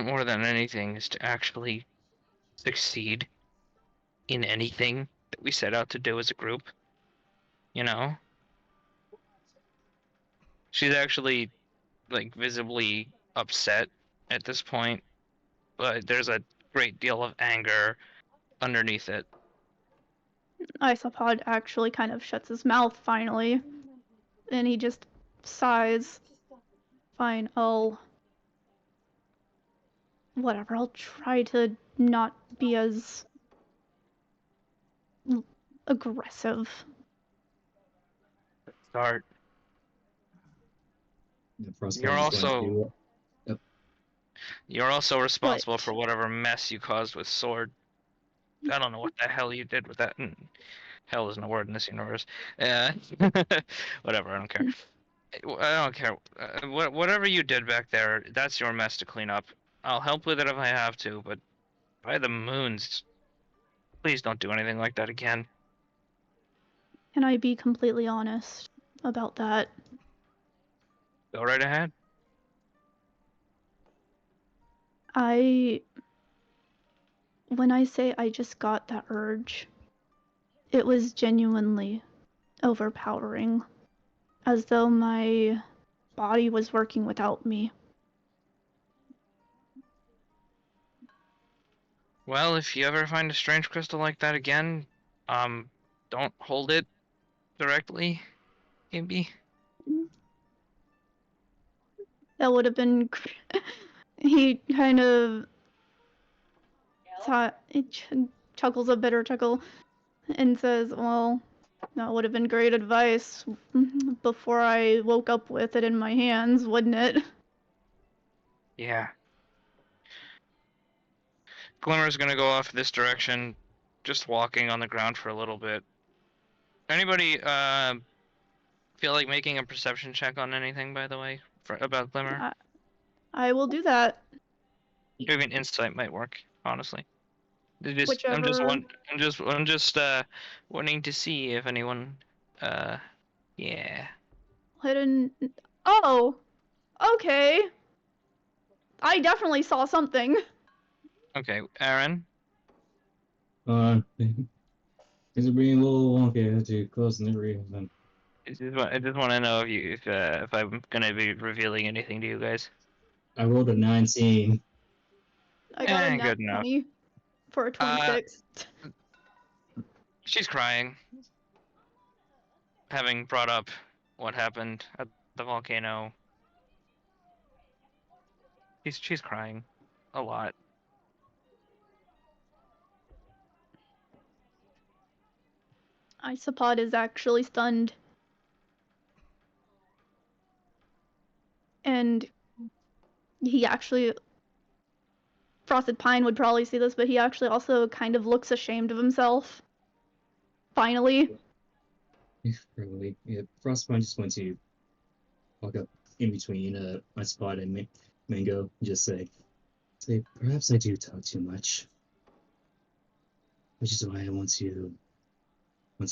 more than anything is to actually succeed in anything that we set out to do as a group. You know? She's actually, like, visibly upset at this point, but there's a great deal of anger underneath it. Isopod actually kind of shuts his mouth finally, and he just sighs. Fine, whatever, I'll try to not be as aggressive. Start. The Frostbite You're is going also to. you're also responsible What? for whatever mess you caused with Sword. I don't know what the hell you did with that. Hell isn't a word in this universe. Whatever, I don't care. I don't care. Whatever you did back there, that's your mess to clean up. I'll help with it if I have to, but by the moons, please don't do anything like that again. Can I be completely honest about that? Go right ahead. When I say I just got that urge, it was genuinely overpowering, as though my body was working without me. Well, if you ever find a strange crystal like that again, don't hold it directly, maybe. That would have been. He kind of chuckles a bitter chuckle and says, "Well, that would have been great advice before I woke up with it in my hands, wouldn't it?" Yeah. Glimmer's gonna go off this direction, just walking on the ground for a little bit. Anybody, feel like making a perception check on anything, by the way, about Glimmer? I will do that. Maybe an insight might work, honestly. Whichever. I'm just wanting to see if anyone, yeah. Hidden. Oh! Okay! I definitely saw something. Okay, Aaron? Is it being a little wonky? I had to close the reason. I just want to know if I'm gonna be revealing anything to you guys. I rolled a 19. I got a nat Good enough. 20 for a 26. She's crying, having brought up what happened at the volcano. She's crying a lot. Isopod is actually stunned. And he actually. Frosted Pine would probably see this, but he actually also kind of looks ashamed of himself. Finally. Probably. Yeah, Frostbite just went to walk up in between my spot and Mango and just say, perhaps I do talk too much. Which is why I want to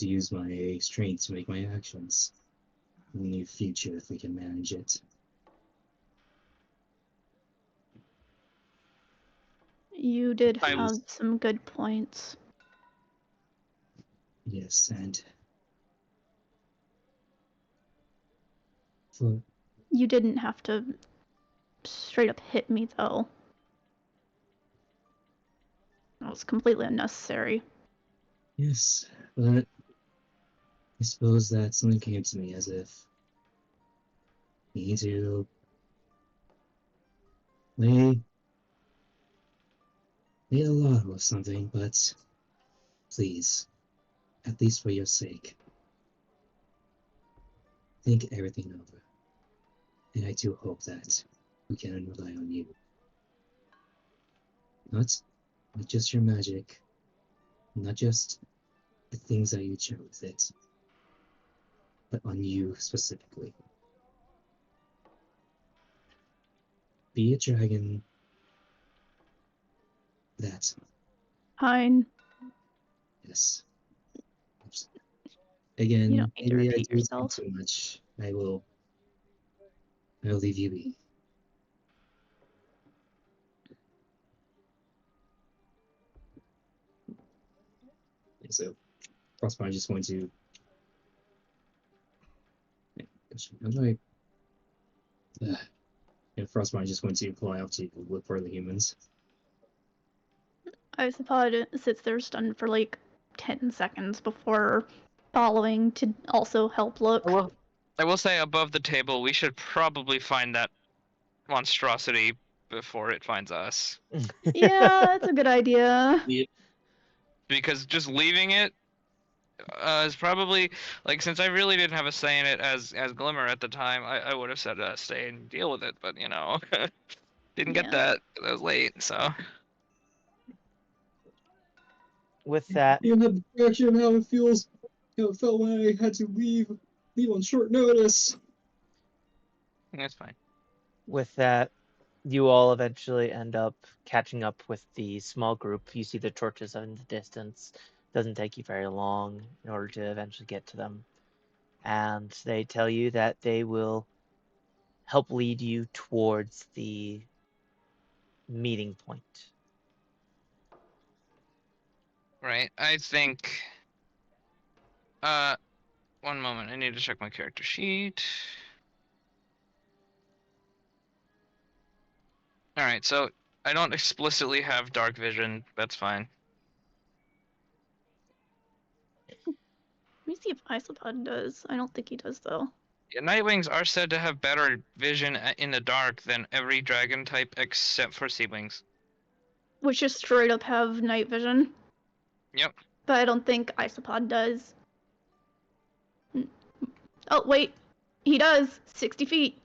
use my strength to make my actions in the near future if we can manage it. You did have some good points. Yes, and you didn't have to straight up hit me, though. That was completely unnecessary. Yes, but I suppose that something came to me as if you need to lay a lot of something, but please, at least for your sake, think everything over. And I do hope that we can rely on you. Not just your magic, not just the things that you share with it, but on you specifically. Be a dragon that, Fine. yes. You Again, don't need to maybe I repeat do speak yourself. too much. I'll leave you be. And so, Frostbite is just going to. How do I? And Frostbite is just going to fly off to look for the humans. Isopod sits there stunned for like 10 seconds before following to also help look. I will say above the table, we should probably find that monstrosity before it finds us. Yeah, that's a good idea. Because just leaving it is probably like, since I really didn't have a say in it as Glimmer at the time, I would have said stay and deal with it, but you know, didn't get Yeah. that. That was late, so. With that, You have the fraction of how it feels, how it felt when I had to leave on short notice. That's fine. with that, you all eventually end up catching up with the small group. You see the torches in the distance. Doesn't take you very long in order to eventually get to them. And they tell you that they will help lead you towards the meeting point. Right. I think. One moment. I need to check my character sheet. All right. So I don't explicitly have dark vision. That's fine. Let me see if Isopod does. I don't think he does though. Yeah, Nightwings are said to have better vision in the dark than every dragon type except for Seawings. Which just straight up have night vision. Yep. But I don't think Isopod does. Oh, wait. He does. 60 feet.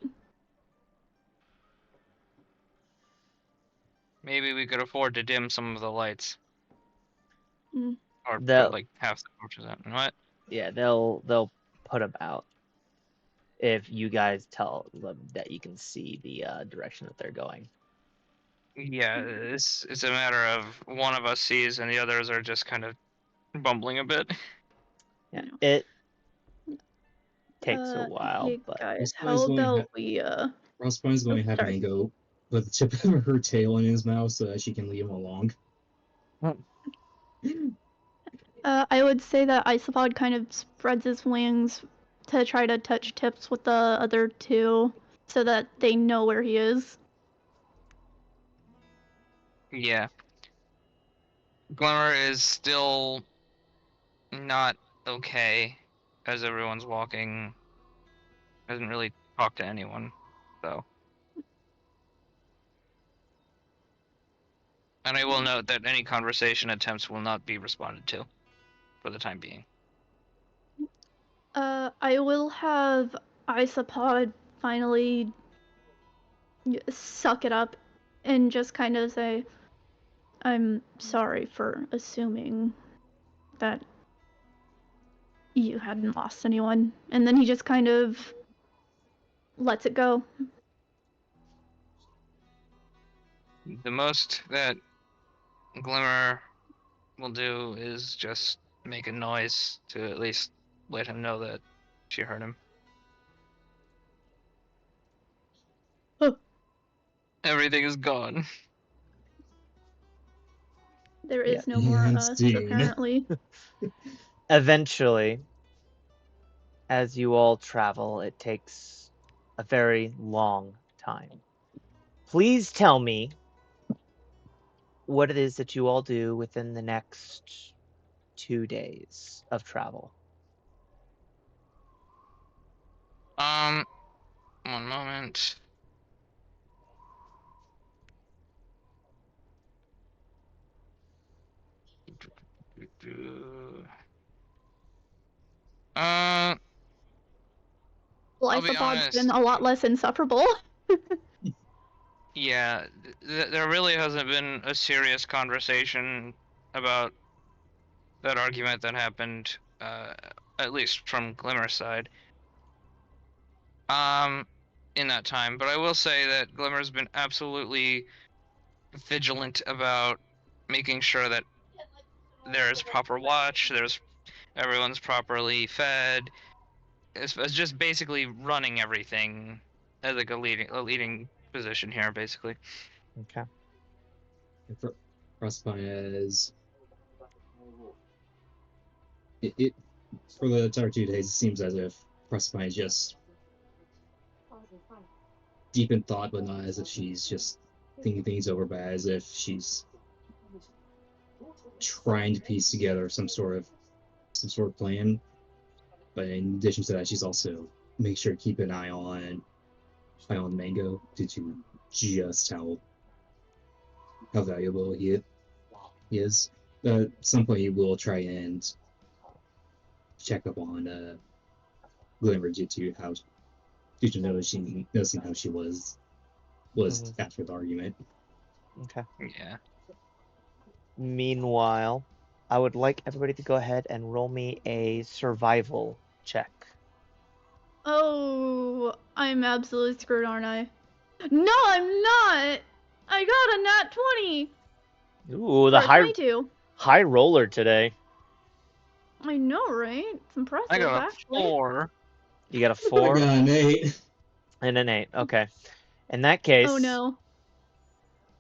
Maybe we could afford to dim some of the lights. Mm. Or The- put like half the torches out. What? Yeah, they'll put them out if you guys tell them that you can see the direction that they're going. Yeah, it's a matter of one of us sees and the others are just kind of bumbling a bit. Yeah, Yeah. it takes a while, Hey but guys, Frostbite's how going to about we Frostbine's going to have sorry. Mango put the tip of her tail in his mouth so that she can lead him along. I would say that Isopod kind of spreads his wings to try to touch tips with the other two so that they know where he is. Yeah. Glimmer is still not okay as everyone's walking. Hasn't really talked to anyone, so. And I will note that any conversation attempts will not be responded to for the time being. I will have Isopod finally suck it up and just kind of say, I'm sorry for assuming that you hadn't lost anyone. And then he just kind of lets it go. The most that Glimmer will do is just make a noise to at least let him know that she heard him. Oh. Everything is gone. There is Yeah. no more And us, Sting. apparently. Eventually, as you all travel, it takes a very long time. Please tell me what it is that you all do within the next 2 days of travel. One moment. Uh, Well, I'll be Isopod's been honest. a lot less insufferable. Yeah, there really hasn't been a serious conversation about that argument that happened, at least from Glimmer's side, in that time. But I will say that Glimmer's been absolutely vigilant about making sure that there's proper watch, everyone's properly fed. It's just basically running everything as like a leading position here, basically. Okay. Proserpine as it for the entire 2 days, it seems as if Proserpine is just deep in thought, but not as if she's just thinking things over, but as if she's trying to piece together some sort of plan. But in addition to that, she's also making sure to keep an eye on Mango due to just how valuable he is. At some point, he will try and check up on Glimmer due to noticing how she was after the argument. Okay. Yeah. Meanwhile, I would like everybody to go ahead and roll me a survival check. Oh, I'm absolutely screwed, aren't I? No, I'm not! I got a nat 20! Ooh, the Or 22. high roller today. I know, right? It's impressive, I got a actually. 4. You got a I 4 got an 8. and an 8. Okay. In that case, Oh no.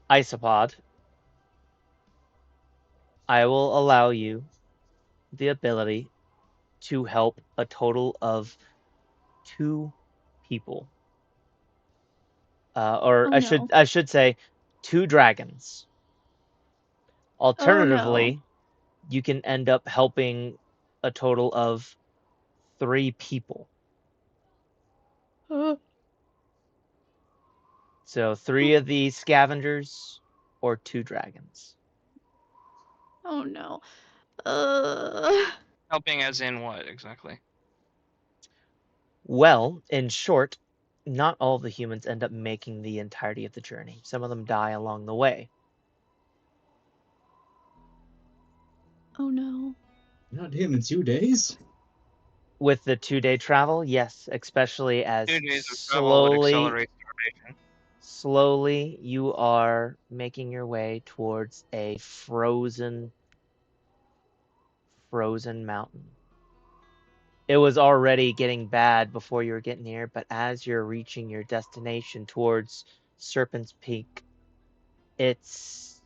Isopod, I will allow you the ability to help a total of 2 people. Or Oh I no. should say 2 dragons. Alternatively, you can end up helping a total of 3 people. Oh So 3 of the scavengers or 2 dragons. oh no. Helping as in what exactly? Well, in short, not all of the humans end up making the entirety of the journey. Some of them die along the way. Oh no. Not him in 2 days. With the 2-day travel, yes, especially as 2 days of travel would accelerate starvation. slowly you are making your way towards a frozen mountain. It was already getting bad before you were getting here, but as you're reaching your destination towards Serpent's Peak, it's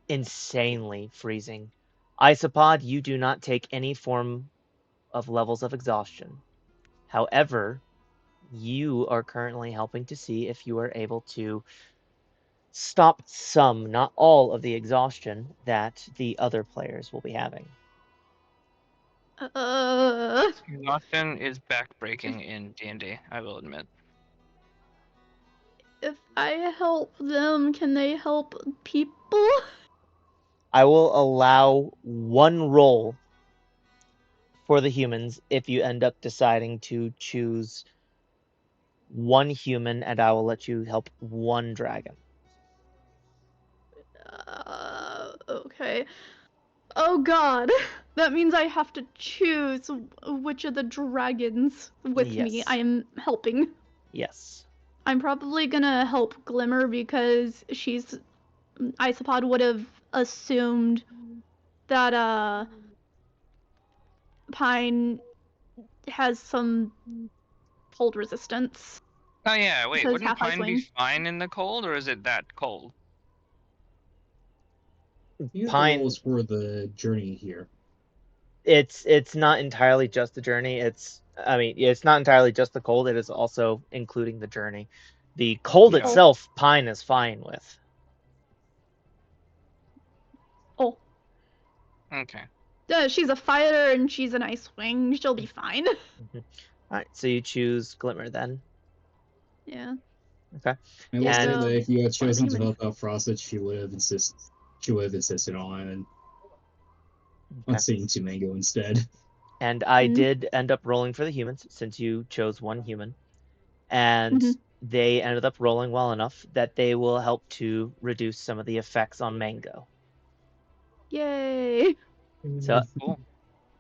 insanely freezing. Isopod, you do not take any form of levels of exhaustion. However, you are currently helping to see if you are able to stop some, not all, of the exhaustion that the other players will be having. Exhaustion is backbreaking in D&D, I will admit. If I help them, can they help people? I will allow 1 roll for the humans if you end up deciding to choose 1 human, and I will let you help 1 dragon. Okay. Oh god. That means I have to choose which of the dragons with me Yes. I am helping. Yes. I'm probably gonna help Glimmer because Isopod would have assumed that, Pine has some cold resistance. Oh yeah, wait, Because wouldn't half ice Pine be wing. fine in the cold, or is it that cold? You have the Pine, rolls for the journey here. it's not entirely just the journey. It's not entirely just the cold. It is also including the journey. The cold Yeah. itself, Pine is fine with. Oh. Okay. She's a fighter and she's an ice wing. She'll be fine. All right, so you choose Glimmer then. Yeah. Okay. I will Yeah, say And that if you had one of the chosen to humans. help out Frosted, she would have insisted on okay. seeing to Mango instead. And I Mhm. did end up rolling for the humans since you chose 1 human. And Mhm. they ended up rolling well enough that they will help to reduce some of the effects on Mango. Yay! So Cool.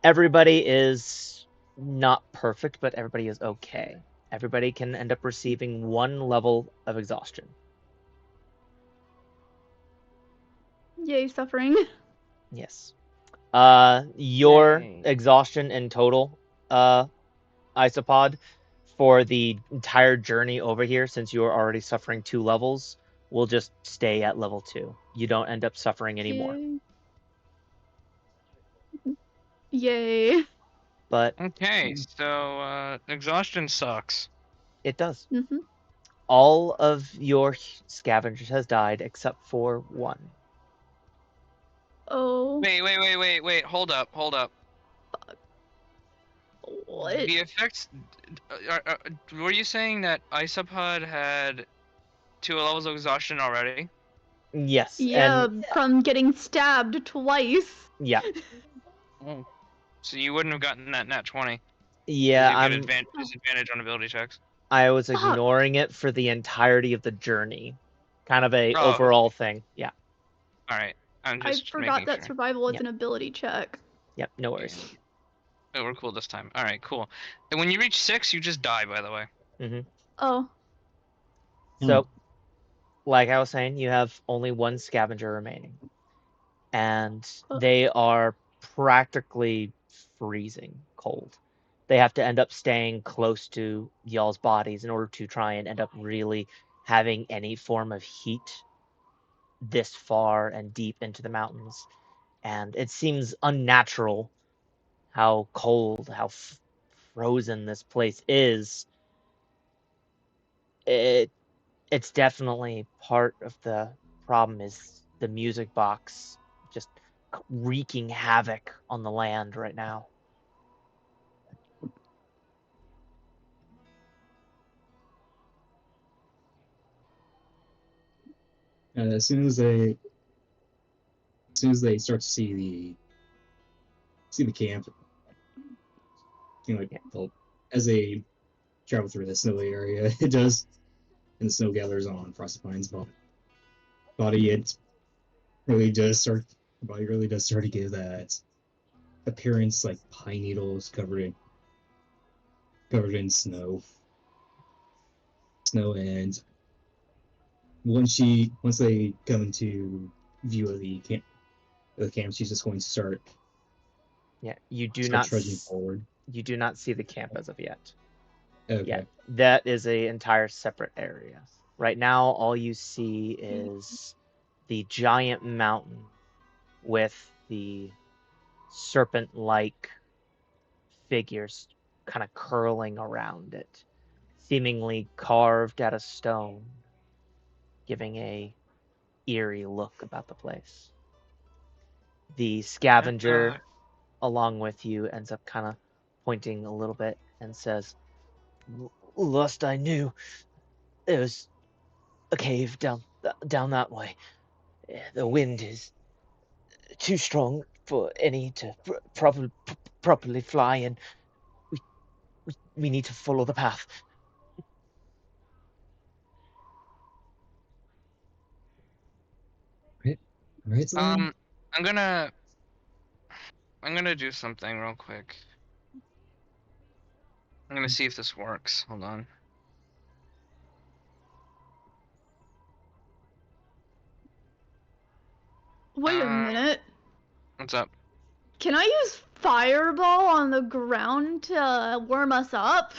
everybody is not perfect, but everybody is okay. Everybody can end up receiving 1 level of exhaustion. Yay, suffering. Yes. Your Yay. exhaustion in total, Isopod, for the entire journey over here, since you are already suffering 2 levels, will just stay at level 2. You don't end up suffering anymore. Yay. But Okay, so exhaustion sucks. it does. Mm-hmm. All of your scavengers has died except for 1. Oh. Wait. Hold up. What? The effects. Were you saying that Isopod had 2 levels of exhaustion already? Yes, Yeah, and from getting stabbed twice. yeah. Oh. So you wouldn't have gotten that nat 20. Yeah, You get disadvantage on ability checks. I was Fuck. ignoring it for the entirety of the journey. Kind of a Oh. overall thing. Yeah. All right. I'm I just forgot making that sure. survival is Yeah. an ability check. Yep, no worries. Oh, we're cool this time. All right, cool. And when you reach 6, you just die. By the way. Mm-hmm. Oh. So, like I was saying, you have only 1 scavenger remaining. And they are practically freezing cold. They have to end up staying close to y'all's bodies in order to try and end up really having any form of heat this far and deep into the mountains. And it seems unnatural how cold, how frozen this place is. It's definitely part of the problem is the music box just wreaking havoc on the land right now. As soon as they start to see the camp, well, as they travel through the snowy area, it does, and the snow gathers on Frostpine's body. It really does start. The body really does start to give that appearance like pine needles covered in snow. And once they come into view of the camp, she's just going to start You do start not trudging forward. you do not see the camp as of yet. Okay. Yeah, that is a entire separate area. Right now, all you see is the giant mountain with the serpent-like figures kind of curling around it, seemingly carved out of stone, giving a eerie look about the place. The scavenger along with you ends up kind of pointing a little bit and says, "Lust I knew there was a cave down that way. The wind is too strong for any to properly fly, and we need to follow the path." Right. I'm gonna do something real quick. I'm gonna see if this works. Hold on. Wait a minute. What's up? Can I use fireball on the ground to warm us up?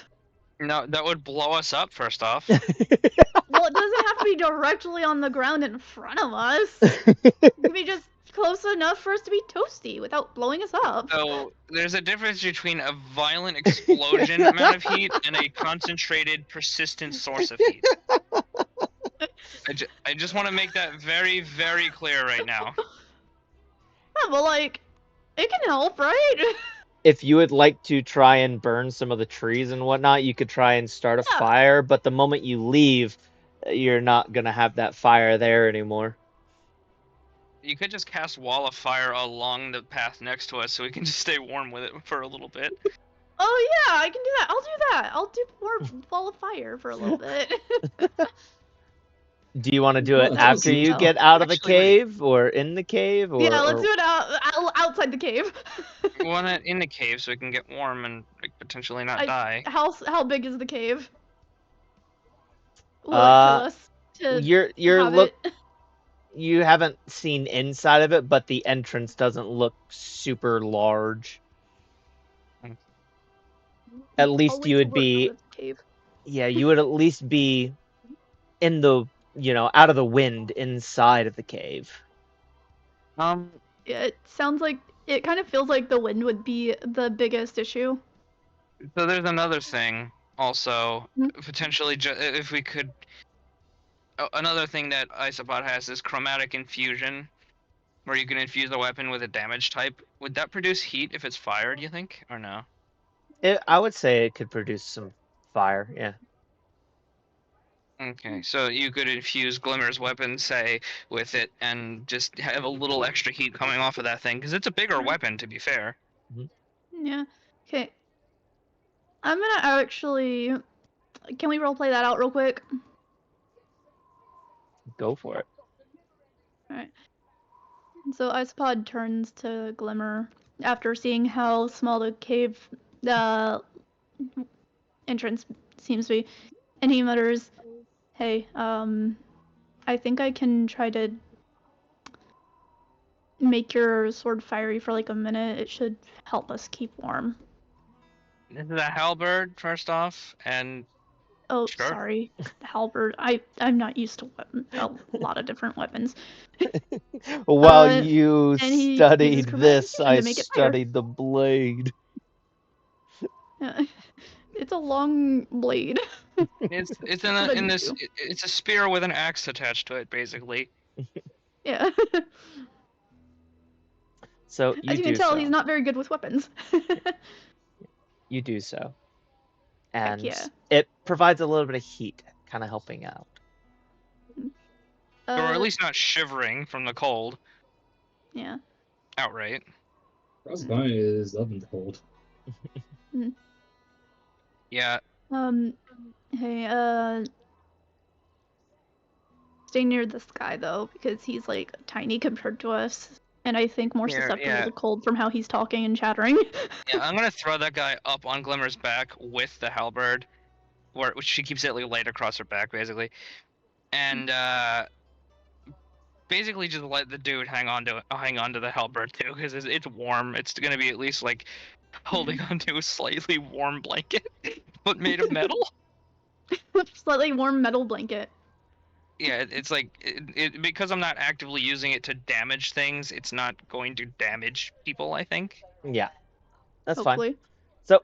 No, that would blow us up. First off. Well, it doesn't have to be directly on the ground in front of us. It can be just close enough for us to be toasty without blowing us up. So there's a difference between a violent explosion amount of heat and a concentrated, persistent source of heat. I just want to make that very, very clear right now. Yeah, but like, it can help, right? If you would like to try and burn some of the trees and whatnot, you could try and start a fire, but the moment you leave, you're not gonna have that fire there anymore. You could just cast wall of fire along the path next to us so we can just stay warm with it for a little bit. Oh yeah, I can do that. I'll do that. I'll do more ball of fire for a little bit. Do you want to do Oh, it that's after awesome. you No. get out of the Actually, wait. cave or in the cave Yeah, let's or do it outside the cave. We want it in the cave so we can get warm and like, potentially not die. How big is the cave? Will it kill us to you're have it? you haven't seen inside of it, but the entrance doesn't look super large. At I'll least wait you till would we're out be, of the cave. yeah, you would at least be in the, out of the wind inside of the cave. Um, Yeah, it sounds like it kind of feels like the wind would be the biggest issue. so there's another thing also, Hmm? potentially if we could. Oh, another thing that Isopod has is chromatic infusion, where you can infuse a weapon with a damage type. Would that produce heat if it's fire, do you think, or no? I would say it could produce some fire, yeah. Okay, so you could infuse Glimmer's weapon, say, with it, and just have a little extra heat coming off of that thing, because it's a bigger weapon, to be fair. Yeah. Okay. I'm gonna actually. Can we roleplay that out real quick? Go for it. Alright. So Isopod turns to Glimmer after seeing how small the cave entrance seems to be, and he mutters, "Hey, I think I can try to make your sword fiery for like a minute. It should help us keep warm." This is a halberd, first off, and Oh, sure. sorry, the halberd. I'm not used to a lot of different weapons. While you and he uses studied chromatic this, infusion I to make it fire. studied the blade. Yeah. It's a long blade. It's That's what I'm used to. it's a spear with an axe attached to it, basically. Yeah. So As you can tell, he's not very good with weapons. You do so. Heck And yeah. it provides a little bit of heat, kind of helping out. Or at least not shivering from the cold Yeah. outright. Frostbite is loving the cold. Yeah, Hey, stay near this guy though, because he's like tiny compared to us, and I think more Here, susceptible yeah. to cold from how he's talking and chattering. Yeah, I'm gonna throw that guy up on Glimmer's back with the halberd, which she keeps it like laid across her back, basically, and basically just let the dude hang on to the halberd too, because it's warm. It's gonna be at least like holding onto a slightly warm blanket, but made of metal. Slightly warm metal blanket. Yeah, it's like because I'm not actively using it to damage things. It's not going to damage people, I think. Yeah, that's Hopefully. fine. So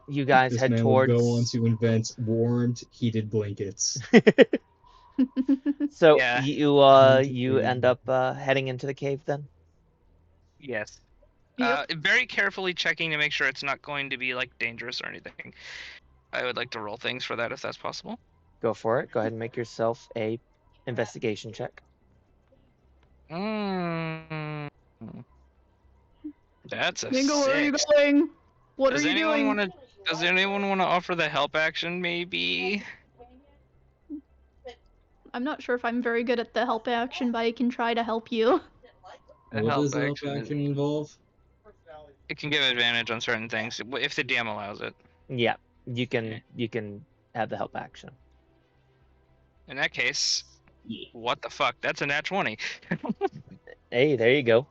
you guys This head man towards. will go on to invent warmed, heated blankets. So Yeah. you end up heading into the cave then. Yes. Yep. Very carefully checking to make sure it's not going to be like dangerous or anything. I would like to roll things for that if that's possible. Go for it. Go ahead and make yourself a investigation check. Mm. That's a Mingo, where are you 6. going? What Does are you anyone doing? want to? Does anyone want to offer the help action? Maybe. I'm not sure if I'm very good at the help action, but I can try to help you. The What help does the help action. action involve? It can give advantage on certain things if the DM allows it. Yeah, you can Okay. you can have the help action. In that case, what the fuck? That's a nat 20. Hey, there you go.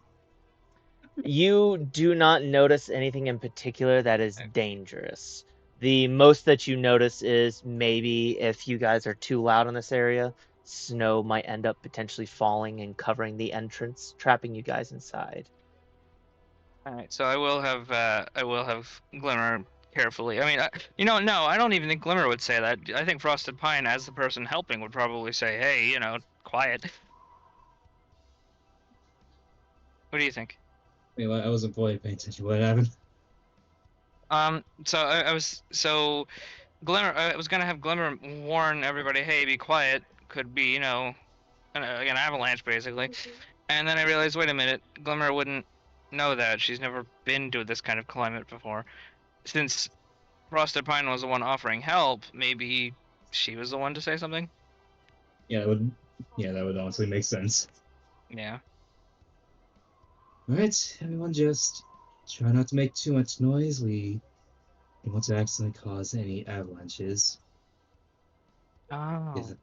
You do not notice anything in particular that is dangerous. The most that you notice is maybe if you guys are too loud in this area, snow might end up potentially falling and covering the entrance, trapping you guys inside. All right, so I will have Glimmer carefully. I mean, no, I don't even think Glimmer would say that. I think Frosted Pine, as the person helping, would probably say, "Hey, quiet." What do you think? Wait, I wasn't fully paying attention. What happened? So Glimmer, I was gonna have Glimmer warn everybody, "Hey, be quiet." Could be, an avalanche basically. And then I realized, wait a minute, Glimmer wouldn't know that. She's never been to this kind of climate before. since Frosted Pine was the one offering help, maybe she was the one to say something? Yeah, that would honestly make sense. Yeah. Alright, everyone just try not to make too much noise. We don't want to accidentally cause any avalanches. Oh. If-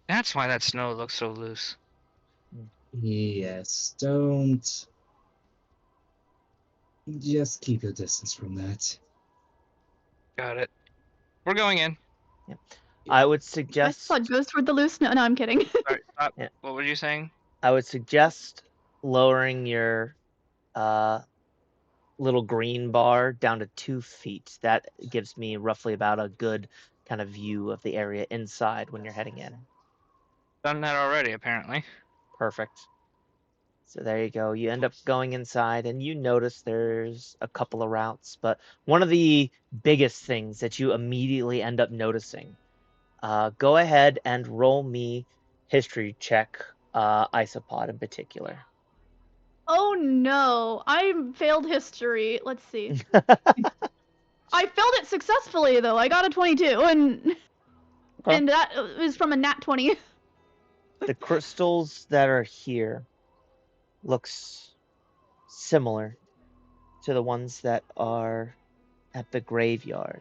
That's why that snow looks so loose. Yes, don't. Just keep your distance from that. Got it. We're going in. I would I suggest. thought goes toward the loose. No, I'm kidding. Sorry, stop. Yeah. What were you saying? I would suggest lowering your little green bar down to 2 feet. That gives me roughly about a good kind of view of the area inside when you're heading in. Done that already, apparently. Perfect. So there you go. You end up going inside and you notice there's a couple of routes, but one of the biggest things that you immediately end up noticing, go ahead and roll me history check, Isopod in particular. Oh no, I failed history. Let's see. I failed it successfully though. I got a 22, Okay. and that was from a nat 20. The crystals that are here looks similar to the ones that are at the graveyard.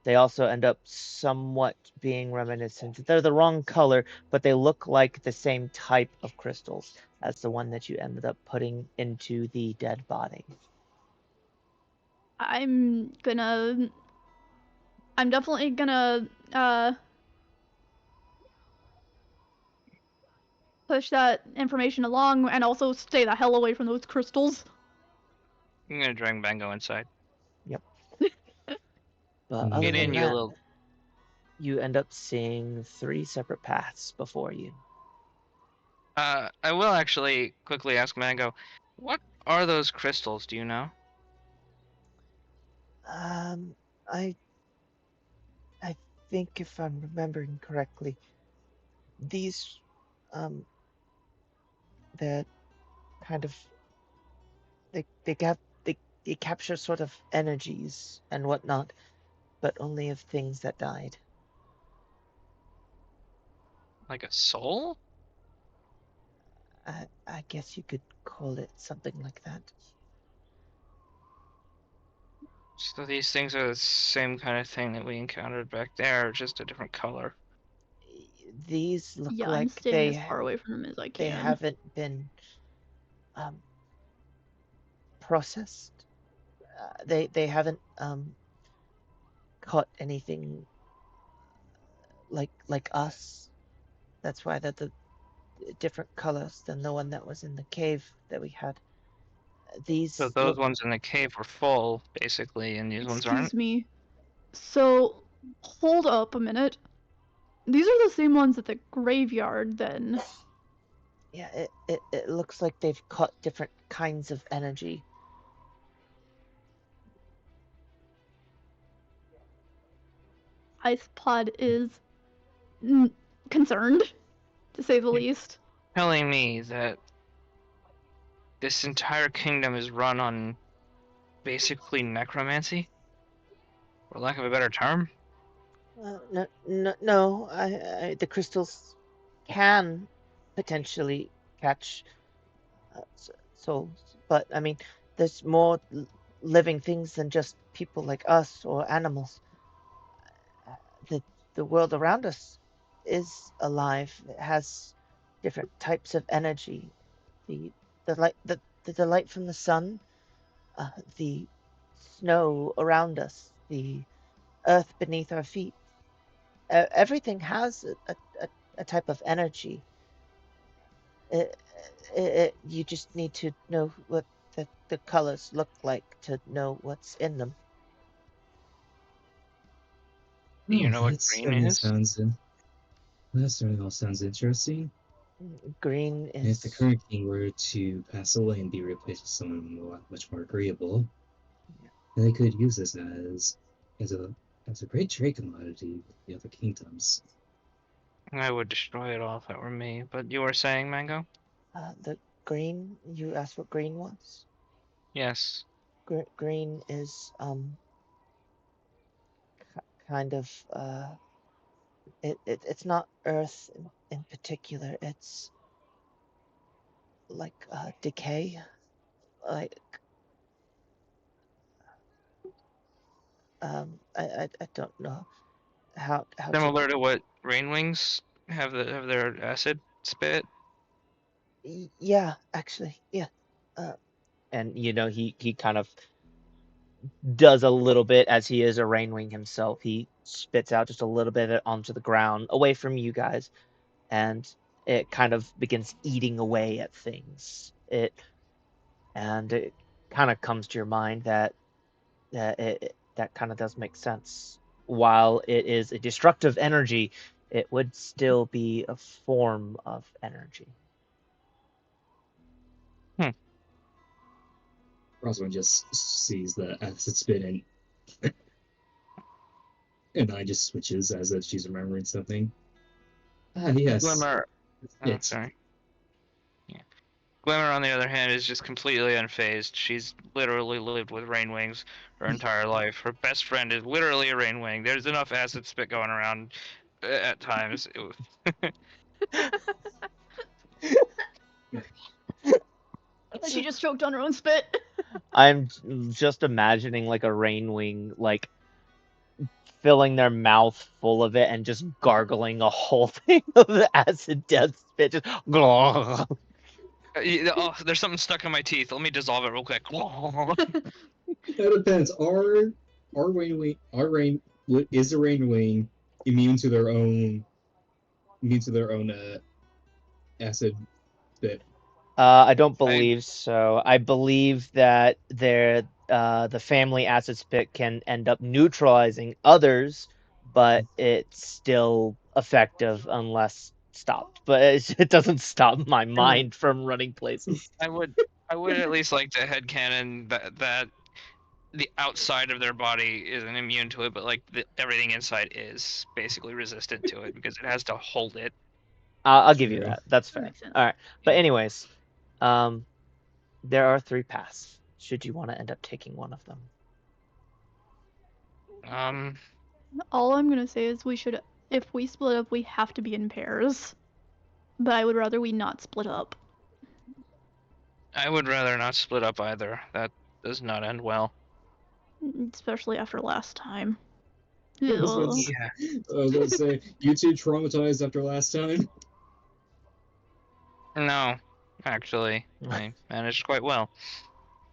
They also end up somewhat being reminiscent. They're the wrong color, but they look like the same type of crystals as the one that you ended up putting into the dead body. I'm definitely gonna push that information along and also stay the hell away from those crystals. I'm gonna drag Bango inside. Yep. But other Get than in, you that, little. you end up seeing 3 separate paths before you. I will actually quickly ask Mango, what are those crystals? Do you know? I think if I'm remembering correctly, these they're kind of they capture sort of energies and whatnot, but only of things that died. Like a soul? I guess you could call it something like that. So these things are the same kind of thing that we encountered back there, just a different color. These look Yeah, I'm like staying as far away from them as I they can. haven't been processed. They haven't caught anything like us. That's why they're the different colors than the one that was in the cave that we had. So These those look. ones in the cave were full, basically, and these ones aren't? Excuse me. So, hold up a minute. These are the same ones at the graveyard, then. Yeah, it looks like they've caught different kinds of energy. Icepod is concerned, to say the least. Telling me that this entire kingdom is run on basically necromancy? For lack of a better term? No. The crystals can potentially catch souls, but I mean, there's more living things than just people like us or animals. The the world around us is alive. It has different types of energy. The the light from the sun, the snow around us, the earth beneath our feet. Everything has a type of energy. It, you just need to know what the colors look like to know what's in them. Do you Oh, know what green is? That certainly all sounds interesting. Green If the is current king were to pass away and be replaced with someone much more agreeable, then they could use this as a as a great trade commodity with the other kingdoms. I would destroy it all if that were me. But you were saying, Mango? the green. You asked what green was. Yes. green is kind of it's not earth in particular. It's like decay, like I don't know how Similar to what rain wings have their acid spit. yeah, actually, yeah. And he kind of does a little bit, as he is a rainwing himself. He spits out just a little bit of it onto the ground, away from you guys, and it kind of begins eating away at things. It kind of comes to your mind that that kind of does make sense. While it is a destructive energy, it would still be a form of energy. Rosalind just sees the acid spit and I just switches as if she's remembering something. Ah, yes. Glimmer. Oh, It. sorry. Yeah. Glimmer, on the other hand, is just completely unfazed. She's literally lived with rain wings her entire life. Her best friend is literally a rain wing. There's enough acid spit going around at times. She just choked on her own spit. I'm just imagining like a rainwing, like filling their mouth full of it and just gargling a whole thing of the acid death spit. Just Oh, there's something stuck in my teeth. Let me dissolve it real quick. That depends. Is the rain wing immune to their own acid spit? I don't believe so. I believe that the family acid spit can end up neutralizing others, but it's still effective unless stopped. But it doesn't stop my mind from running places. I would at least like to headcanon that the outside of their body isn't immune to it, but like everything inside is basically resistant to it because it has to hold it. I'll give you True. that. That's That fair. makes sense. All right. But anyways, there are 3 paths. Should you want to end up taking one of them? All I'm gonna say is if we split up, we have to be in pairs. But I would rather we not split up. I would rather not split up either. That does not end well. Especially after last time. I was about to say, you two traumatized after last time? No, actually, I managed quite well.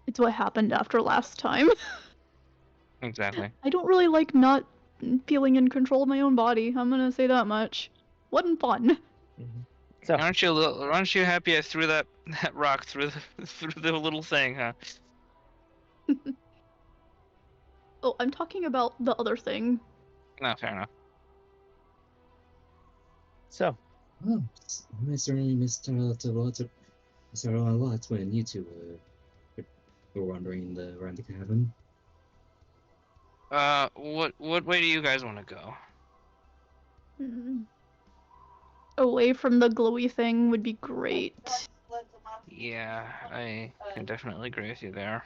It's what happened after last time. Exactly. I don't really like not feeling in control of my own body. I'm gonna say that much. Wasn't fun. So, Aren't you happy I threw that rock through the little thing, huh? Oh, I'm talking about the other thing. No, fair enough. so Oh, I certainly missed out a lot when you two were wandering around the cabin. What way do you guys want to go? Away from the glowy thing would be great. Yeah, I can definitely agree with you there.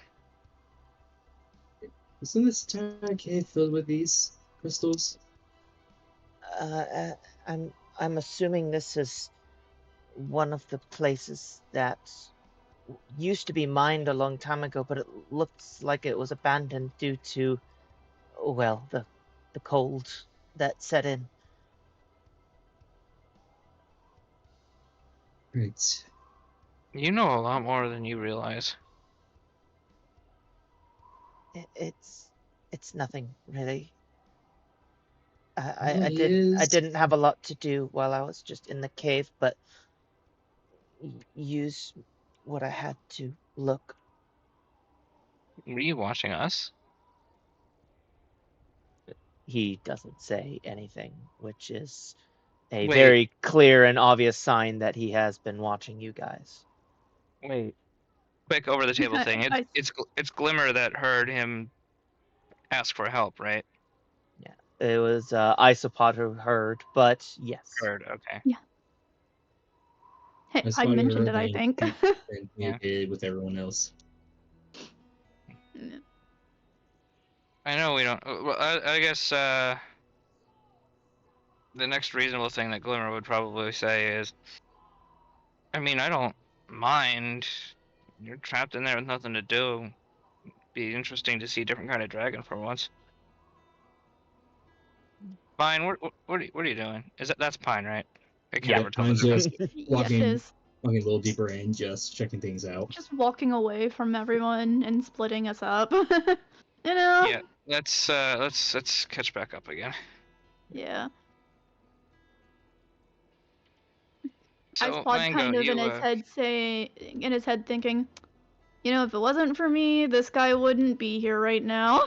Isn't this entire cave filled with these crystals? I'm assuming this is one of the places that used to be mined a long time ago, but it looks like it was abandoned due to, well, the cold that set in. Right. You know a lot more than you realize. It's nothing really. Well, I didn't have a lot to do while I was just in the cave, but use what I had to look. Were you watching us? He doesn't say anything, which is a Wait. very clear and obvious sign that he has been watching you guys. Wait. Quick over the table thing. It's Glimmer that heard him ask for help, right? Yeah, it was Isopod who heard, but yes. Heard. Okay. Hey, That's I why mentioned heard it, I think. and Yeah. did with everyone else. I know we don't. Well, I guess the next reasonable thing that Glimmer would probably say is, I mean, I don't mind. You're trapped in there with nothing to do. Be interesting to see a different kind of dragon for once. Pine, what are you doing? That's Pine, right? I can't Yeah. ever tell the I'm difference. just Yes, walking, is walking a little deeper in, just checking things out. just walking away from everyone and splitting us up. You know? Yeah, let's catch back up again. Yeah. So Icepod Mango, kind of you in his head thinking, you know, if it wasn't for me, this guy wouldn't be here right now.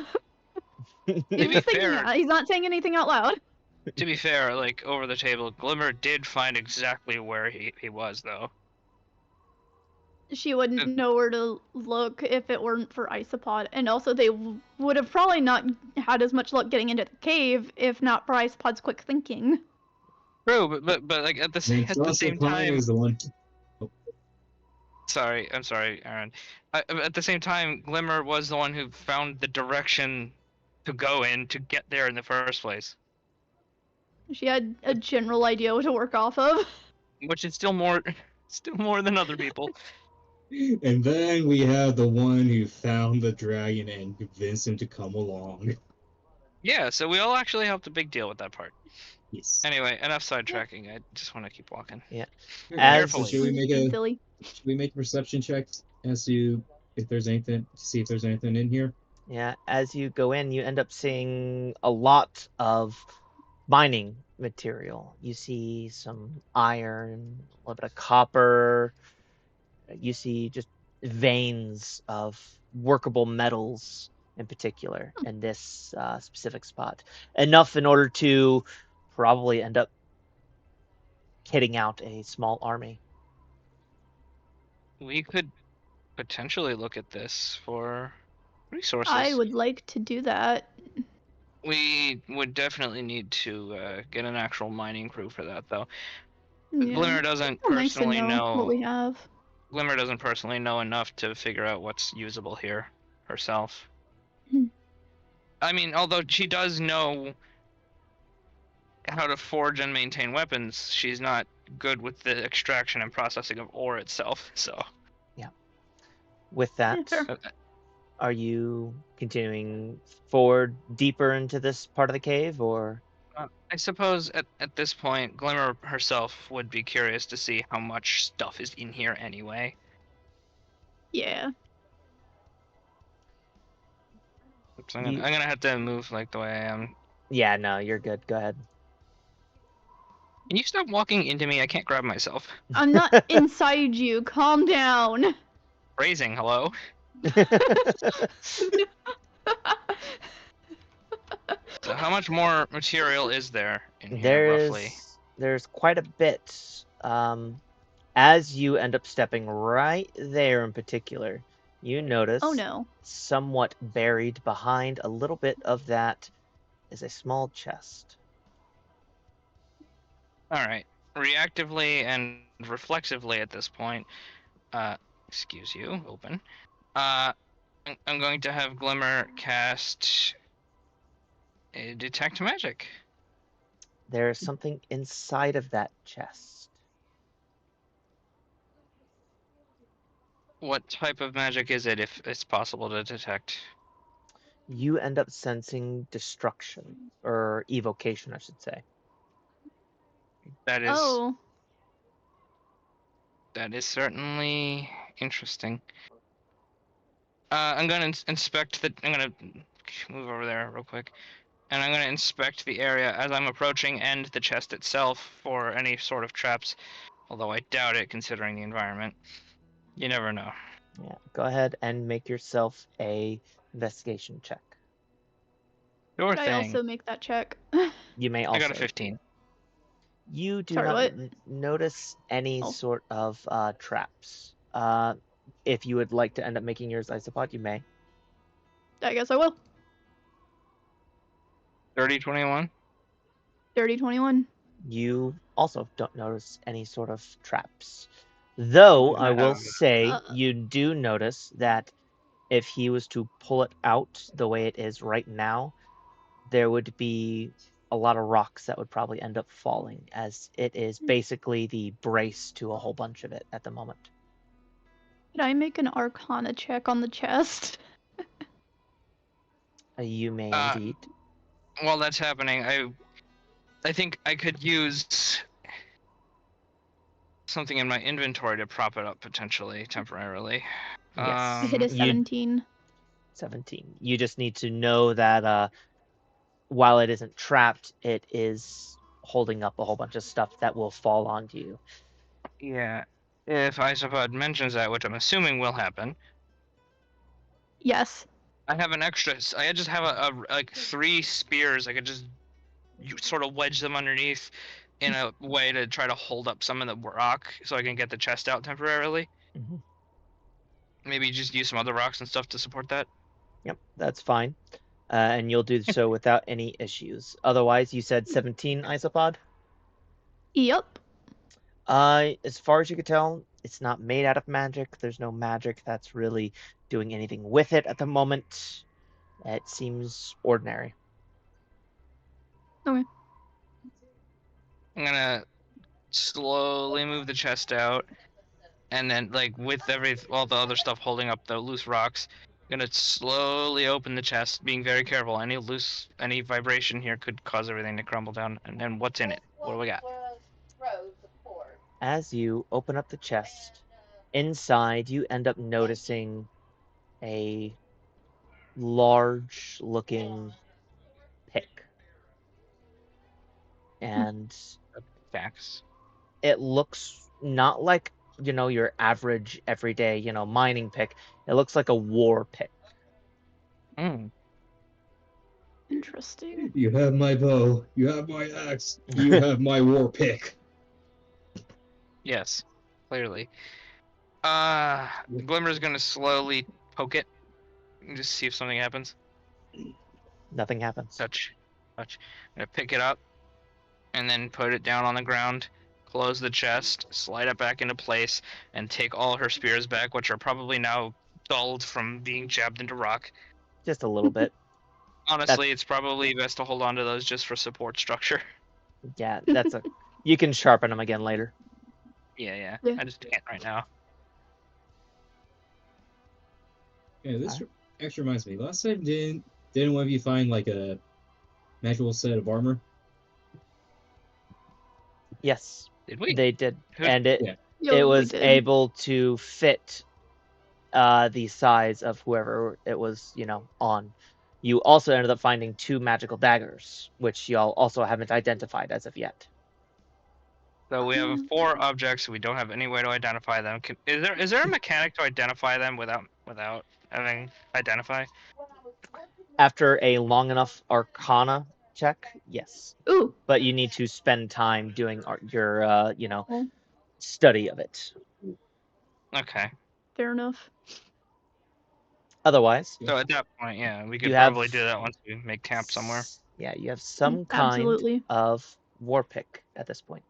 to He's be just thinking fair, that. He's not saying anything out loud. like over the table, Glimmer did find exactly where he was though. She wouldn't know where to look if it weren't for Icepod, and also they would have probably not had as much luck getting into the cave if not for Icepod's quick thinking. True, but like at the And at the Johnson same Pine time, is the one. I'm sorry, Aaron. At the same time, Glimmer was the one who found the direction to go in to get there in the first place, She had a general idea what to work off of. which is still more than other people. And then we have the one who found the dragon and convinced him to come along. Yeah, so we all actually helped a big deal with that part. Yes. Anyway, enough sidetracking. I just want to keep walking. Yeah. Alright, As- so Carefully. Silly. should we make a perception check as to if there's anything, to see if there's anything in here? Yeah, as you go in, you end up seeing a lot of mining material. You see some iron, a little bit of copper. You see just veins of workable metals in particular in this specific spot. Enough in order to probably end up kitting out a small army. We could potentially look at this for resources. I would like to do that. We would definitely need to get an actual mining crew for that, though. Yeah. Glimmer doesn't Well, nice to personally know what we have. Glimmer doesn't personally know enough to figure out what's usable here herself. Hmm. I mean, although she does know how to forge and maintain weapons, she's not good with the extraction and processing of ore itself. So, With that, fair. are you continuing forward deeper into this part of the cave, or? I suppose at this point, Glimmer herself would be curious to see how much stuff is in here anyway. Yeah. So I'm gonna have to move like the way I am. Yeah, no, you're good. Go ahead. Can you stop walking into me? I can't grab myself. I'm not inside you. Calm down. Phrasing, hello? So how much more material is there in here, roughly? There's quite a bit. As you end up stepping right there in particular, you notice Oh no. somewhat buried behind a little bit of that is a small chest. Alright. Reactively and reflexively at this point, excuse you, open. I'm going to have Glimmer cast a detect magic. There's something inside of that chest. What type of magic is it, if it's possible to detect? You end up sensing destruction, or evocation, I should say. That is Oh. certainly interesting. I'm gonna inspect the. I'm gonna move over there real quick, and I'm gonna inspect the area as I'm approaching and the chest itself for any sort of traps. Although I doubt it, considering the environment. You never know. Yeah, go ahead and make yourself a investigation check. Sure Could I thing. also make that check? You may I also. got a 15. You do Sorry, not what? notice any Oh. sort of traps. If you would like to end up making yours isopod, you may. I guess I will. 30-21. 30-21. You also don't notice any sort of traps. Though I will No. say you do notice that if he was to pull it out the way it is right now, there would be a lot of rocks that would probably end up falling, as it is basically the brace to a whole bunch of it at the moment. Could I make an Arcana check on the chest? You may Uh, indeed. While that's happening, I think I could use something in my inventory to prop it up potentially temporarily. Yes. Hit a You- 17. 17. You just need to know that while it isn't trapped, it is holding up a whole bunch of stuff that will fall onto you. Yeah, if Isopod mentions that, which I'm assuming will happen. Yes. I have an extra. I just have like 3 spears. I could just sort of wedge them underneath in a way to try to hold up some of the rock, so I can get the chest out temporarily. Mhm. Maybe just use some other rocks and stuff to support that. Yep, that's fine. And you'll do so without any issues. Otherwise, you said 17 isopod? Yep. As far as you could tell, it's not made out of magic. There's no magic that's really doing anything with it at the moment. It seems ordinary. Okay. I'm gonna slowly move the chest out, and then like with all the other stuff holding up the loose rocks, I'm gonna slowly open the chest, being very careful. Any vibration here could cause everything to crumble down. And then what's in it? What do we got? As you open up the chest, inside you end up noticing a large looking pick. And Facts. it looks not like, your average everyday, mining pick. It looks like a war pick. Mm. Interesting. You have my bow. You have my axe. You have my war pick. Yes, clearly. Glimmer's gonna slowly poke it and just see if something happens. Nothing happens. Touch. I'm gonna pick it up and then put it down on the ground, close the chest, slide it back into place, and take all her spears back, which are probably now dulled from being jabbed into rock. Just a little bit. Honestly, it's probably best to hold on to those just for support structure. Yeah, you can sharpen them again later. Yeah. Yeah. I just can't right now. Yeah, this actually reminds me. Last time, didn't one of you find like a magical set of armor? Yes, Did we? they did. Who- And it Yeah. Yo, it we was did. able to fit the size of whoever it was, on. You also ended up finding 2 magical daggers, which y'all also haven't identified as of yet. So we have 4 objects. We don't have any way to identify them. Is there a mechanic to identify them without having identify? After a long enough Arcana check, yes. Ooh. But you need to spend time doing your, Well, study of it. Okay. fair enough. Otherwise, So at that point, yeah, we could You have- probably do that once we make camp somewhere. Yeah, you have some kind Absolutely. of war pick at this point.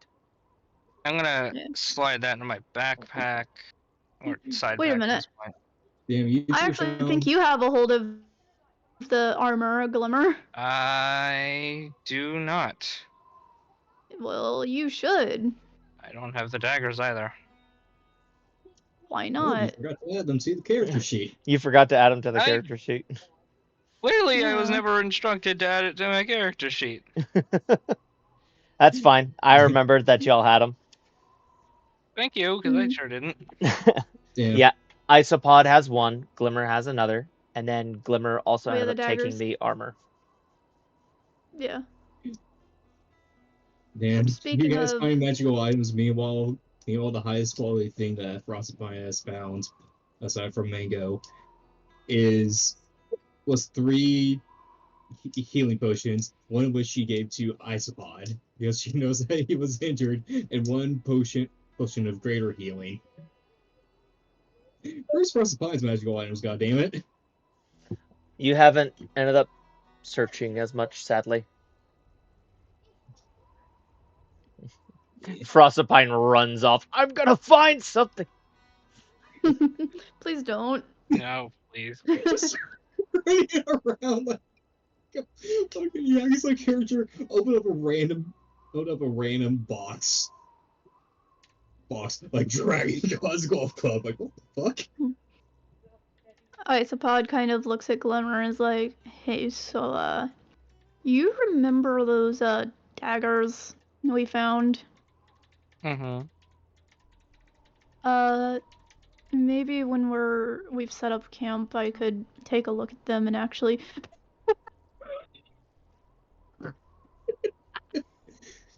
I'm gonna Yeah. slide that into my backpack or side Wait a pack at minute. this point. Damn, you I two actually found- think you have a hold of the armor, Glimmer. I do not. Well, you should. I don't have the daggers either. Why Oh, you not? forgot to add them to the character sheet. You forgot to add them to the I- character sheet. Clearly, I was Yeah. never instructed to add it to my character sheet. That's fine. I remembered that y'all had them. Thank you, because I Mhm. sure didn't. Damn. Yeah, Isopod has one, Glimmer has another, and then Glimmer also Oh, yeah, ended the up taking daggers. the armor. Yeah. Damn. Speaking You guys of- find magical items. Meanwhile, the highest quality thing that Frostify has found, aside from mango, was 3 healing potions, one of which she gave to Isopod because she knows that he was injured, and 1 potion of greater healing. Where's Frostify's magical items? God damn it! You haven't ended up searching as much, sadly. Frostipine runs off. I'm gonna find something. Please don't. No, please. Just running around like fucking Yagi's like character. Open up a random box like Dragon God's Golf Club. Like what the fuck? Isopod kind of looks at Glimmer and is like, hey, so, you remember those, daggers we found? Mm-hmm. Maybe when we've set up camp, I could take a look at them and actually...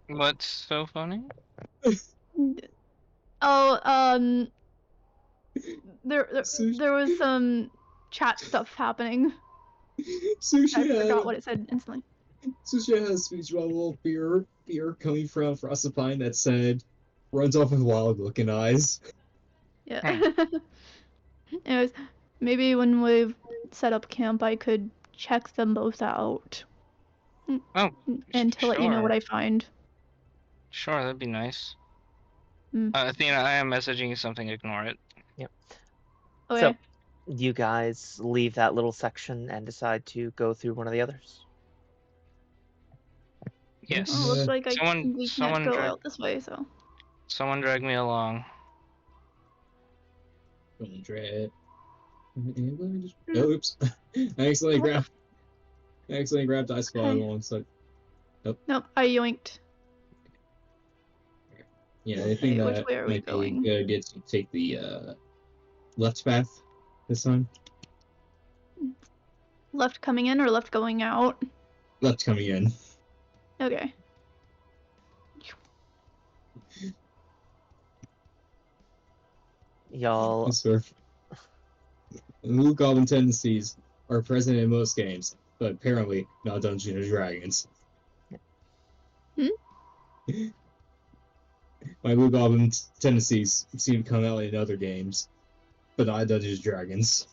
What's so funny? Oh, there Sushi. was some chat stuff happening. I forgot what it said instantly. Sushi had a speech about a little beer coming from Frostapine that said, runs off with wild looking eyes. Yeah. Anyways, maybe when we've set up camp, I could check them both out. Oh, And to let you know what I find. Sure, that'd be nice. Hmm. Athena, I am messaging you something. Ignore it. Okay. So, you guys leave that little section and decide to go through one of the others. Yes. Oh, looks like someone we someone can't go drag out this way, so. someone drag me along. Dread. Oops. I accidentally grabbed Ice Ball Okay. alongside. Nope, I yoinked. Yeah, I think Okay, which that way are we might be a going? good idea to take the left path this time. Left coming in or left going out? Left coming in. Okay. Y'all, I swear. Blue Goblin tendencies are present in most games, but apparently not Dungeons and Dragons. My Blue Goblin tendencies seem to come out in other games, but not Dungeons and Dragons.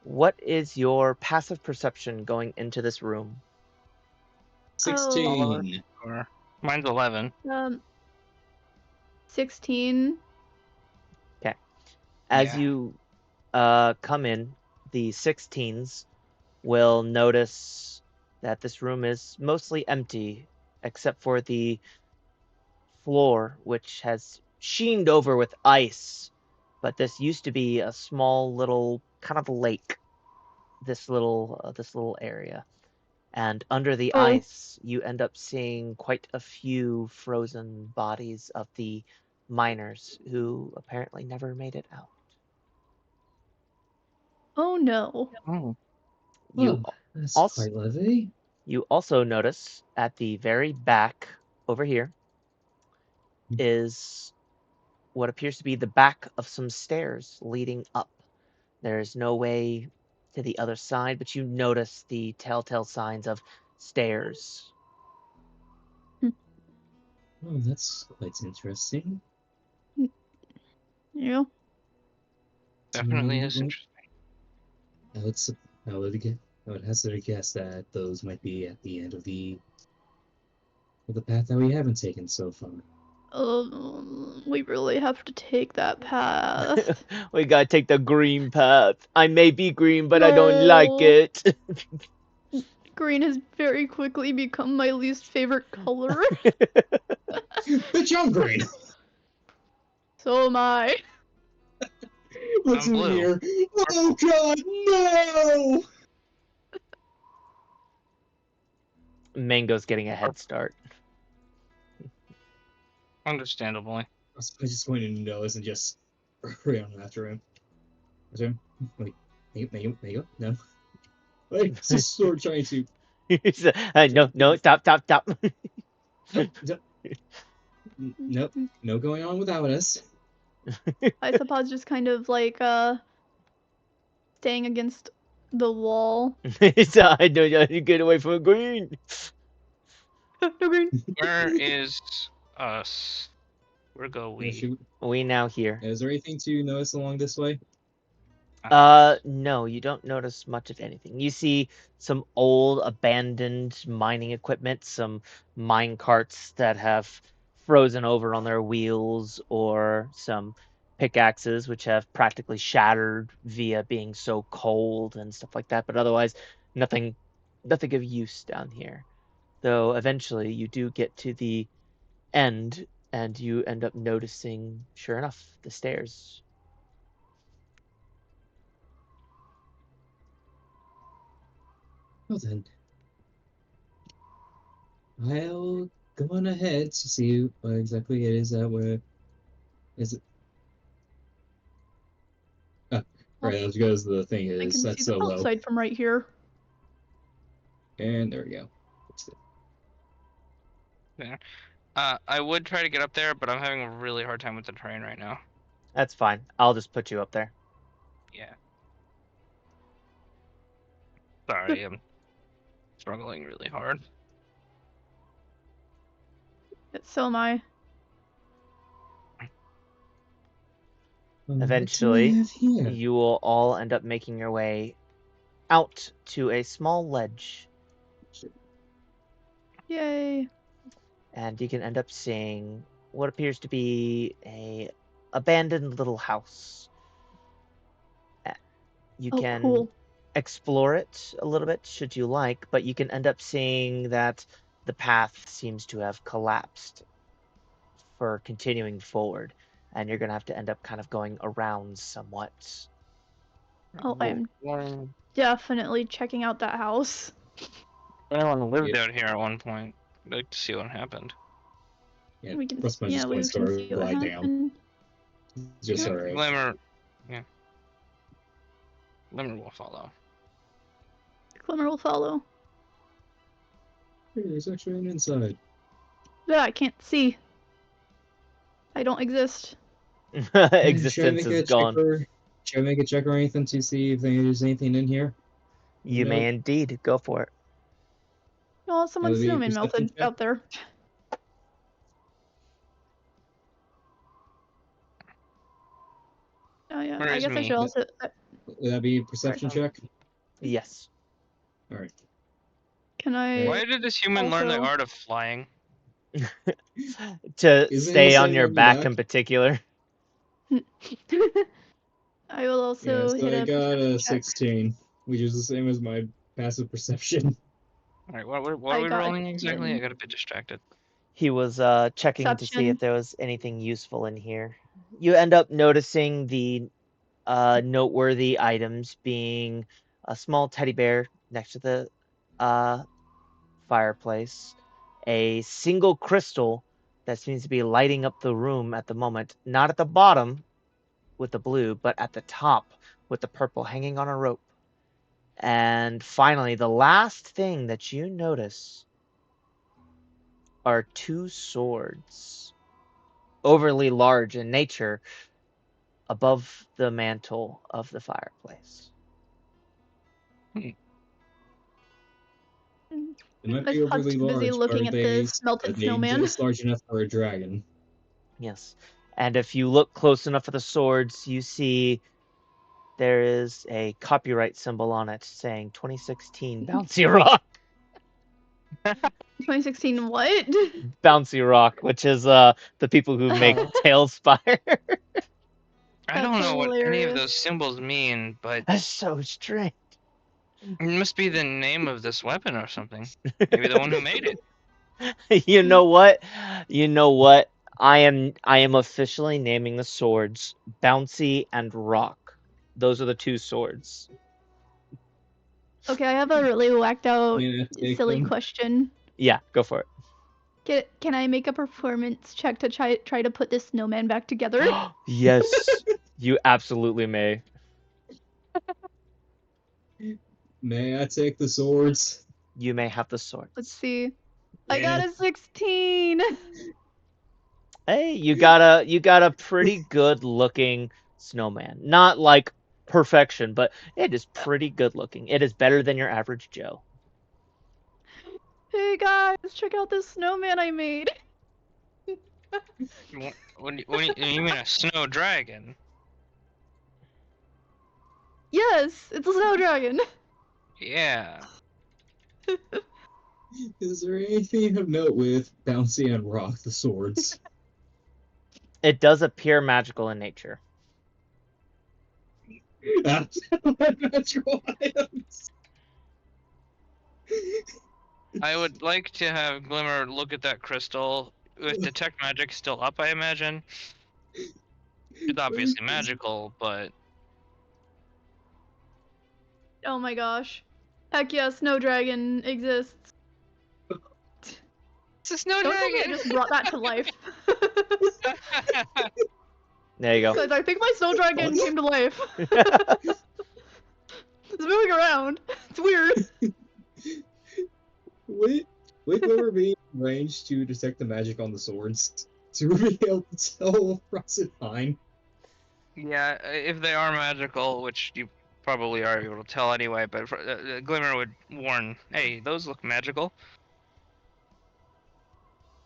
what is your passive perception going into this room? 16. Or mine's 11. 16. As Yeah. you come in, the 16s will notice that this room is mostly empty, except for the floor, which has sheened over with ice. But this used to be a small little kind of lake. This little area, and under the Oh. ice, you end up seeing quite a few frozen bodies of the miners who apparently never made it out. Oh no. Oh. You That's also quite lovely. you also notice at the very back over here is what appears to be the back of some stairs leading up. There's no way to the other side, but you notice the telltale signs of stairs. Oh, that's quite interesting. Yeah. Definitely is Mm, interesting. I would hazard a guess that those might be at the end of the path that we haven't taken so far. We really have to take that path. We gotta take the green path. I may be green, but I don't like No. it. Green has very quickly become my least favorite color. Bitch, I'm green. So am I. What's I'm in blue. here? Oh God, no! Mango's getting a head start. Understandably. I just pointed to nose and just ran after him. After him. Wait, Mango? No. Like, just sort of trying to. No, stop. Nope, no going on without us. Isopod's just kind of like staying against the wall. I don't get away from green. No green. Where is us? Where go we? We now here. Is there anything to notice along this way? No, you don't notice much of anything. You see some old abandoned mining equipment, some mine carts that have frozen over on their wheels, or some pickaxes, which have practically shattered via being so cold and stuff like that. But otherwise, nothing of use down here. Though eventually you do get to the end, and you end up noticing, sure enough, the stairs. Well then, I'll go on ahead to see what exactly it is that we're. Is it? Ah, right, as good as the thing I is, can that's see the so low. outside from right here. And there we go. I would try to get up there, but I'm having a really hard time with the terrain right now. That's fine. I'll just put you up there. Yeah. Sorry, I'm struggling really hard. So am I. Eventually, what do we have here? you will all end up making your way out to a small ledge, Yay. and you can end up seeing what appears to be a abandoned little house. You Oh, can cool. explore it a little bit should you like, but you can end up seeing that the path seems to have collapsed for continuing forward, and you're going to have to end up kind of going around somewhat. Oh, I'm Well, definitely checking out that house. anyone lived Yeah. out here at one point. I'd like to see what happened. Yeah, We can, plus my yeah, just we going to can start see what glide down. happened. Just Yeah. alright. Glimmer will follow. Glimmer will follow. Hey, there's actually an inside. Yeah, I can't see. I don't exist. Existence is gone. Should I make a check or anything to see if there's anything in here? You No. may indeed go for it. Oh, someone's That'd be a snowman perception melted check? out there. Oh yeah, Where I is guess I me? should also. Would that be a perception check? Yes. Alright. Can I? Why did this human learn the Also- art of flying? To Isn't stay he on sitting your on your back back? in particular. I will Yeah, also so hit I a got perception a check. 16, which is the same as my passive perception. Alright, what I are we got a rolling exactly? I 10. got a bit distracted. He was checking to see if Perception. there was anything useful in here. You end up noticing the noteworthy items being a small teddy bear next to the fireplace, a single crystal that seems to be lighting up the room at the moment, not at the bottom with the blue, but at the top with the purple hanging on a rope. And finally, the last thing that you notice are two swords, overly large in nature, above the mantle of the fireplace. They might I be was overly too busy large, but looking are at this are melted they snowman. just large enough for a dragon? Yes. And if you look close enough at the swords, you see there is a copyright symbol on it saying 2016 Bouncy Rock. 2016 what? Bouncy Rock, which is the people who make Oh. Tailspire. I don't That's know what any of hilarious. those symbols mean, but That's so strange. it must be the name of this weapon or something. Maybe the one who made it. You know what? You know what? I am officially naming the swords Bouncy and Rock. Those are the two swords. Okay, I have a really whacked out, Yeah, take silly them. question. Yeah, go for it. Can I make a performance check to try to put this snowman back together? Yes, you absolutely may. May I take the swords? You may have the swords. Let's see. I got a 16. Hey, you got a pretty good looking snowman. Not like perfection, but it is pretty good looking. It is better than your average Joe. Hey guys, check out this snowman I made. You mean a snow dragon? Yes, it's a snow dragon. Yeah. Is there anything of note with Bouncy and Rock, the swords? It does appear magical in nature. Magical items. I would like to have Glimmer look at that crystal with detect magic still up. I imagine it's obviously magical, but Oh my gosh. Heck yeah, Snow Dragon exists. it's a snow Don't tell me I dragon. just brought that to life. There you go. Guys, I think my Snow Dragon What? came to life. It's moving around. It's weird. Would Glimmer be in range to detect the magic on the swords to be able to tell Ross is fine? Yeah, if they are magical, which you probably are able to tell anyway, but Glimmer would warn, hey, those look magical.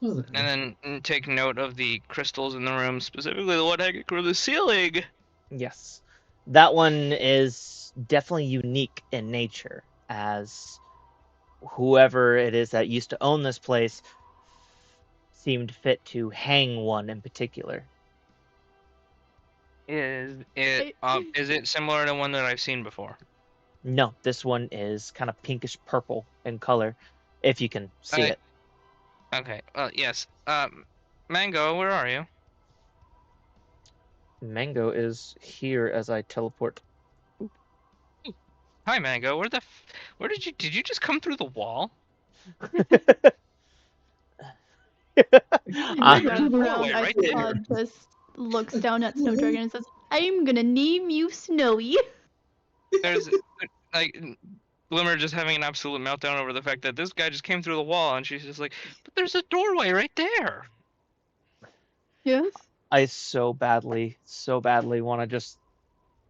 Oh, And then take note of the crystals in the room, specifically the one hanging from the ceiling. Yes. That one is definitely unique in nature, as whoever it is that used to own this place seemed fit to hang one in particular. Is it similar to one that I've seen before? No, this one is kind of pinkish purple in color, if you can see it. Okay. Yes. Mango, where are you? Mango is here as I teleport. Hi, Mango. Where did you just come through the wall? In I- the background, doorway right there. Isopod just looks down at Snow Dragon and says, I'm gonna name you Snowy. There's like Glimmer just having an absolute meltdown over the fact that this guy just came through the wall, and she's just like, "But there's a doorway right there." Yes? I so badly want to just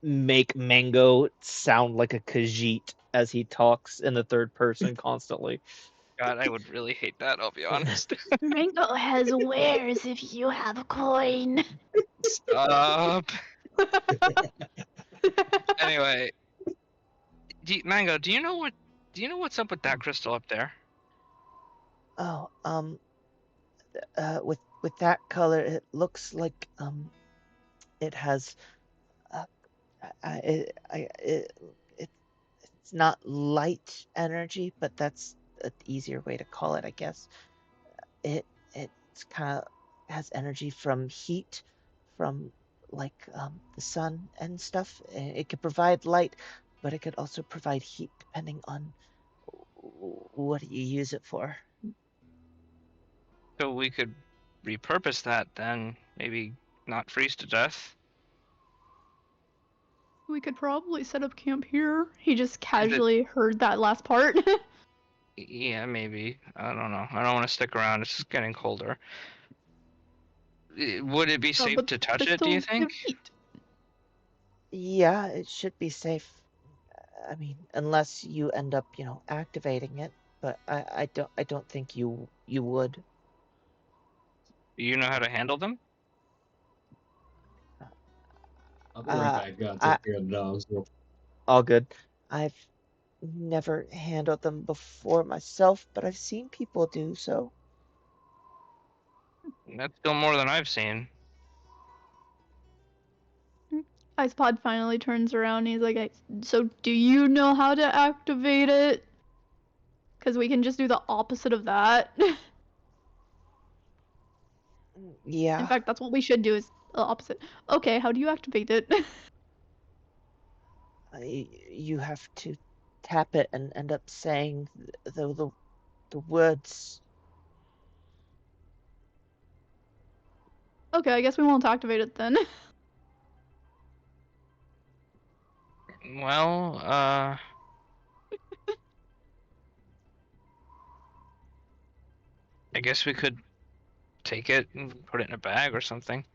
make Mango sound like a Khajiit as he talks in the third person constantly. God, I would really hate that. I'll be honest. Mango has wares if you have a coin. Stop. Anyway, Mango, do you know what's up with that crystal up there? Oh, with that color, it looks like it has it's not light energy, but that's an easier way to call it, I guess. It's kind of has energy from heat, from like the sun and stuff. It could provide light, but it could also provide heat depending on what you use it for. So we could repurpose that then, maybe not freeze to death. We could probably set up camp here. He just casually heard that last part. Yeah, maybe. I don't know. I don't want to stick around. It's just getting colder. Would it be safe But to touch it, do you crystals give think? heat. Yeah, it should be safe. I mean, unless you end up, activating it. But I don't think you would. Do you know how to handle them? I'll be right back. Gotta take care of the dogs. All good. I've never handled them before myself, but I've seen people do so. That's still more than I've seen. Isopod finally turns around and he's like, so do you know how to activate it? Because we can just do the opposite of that. Yeah. In fact, that's what we should do is the opposite. Okay, how do you activate it? You have to tap it and end up saying the words. Okay, I guess we won't activate it then. Well, I guess we could take it and put it in a bag or something.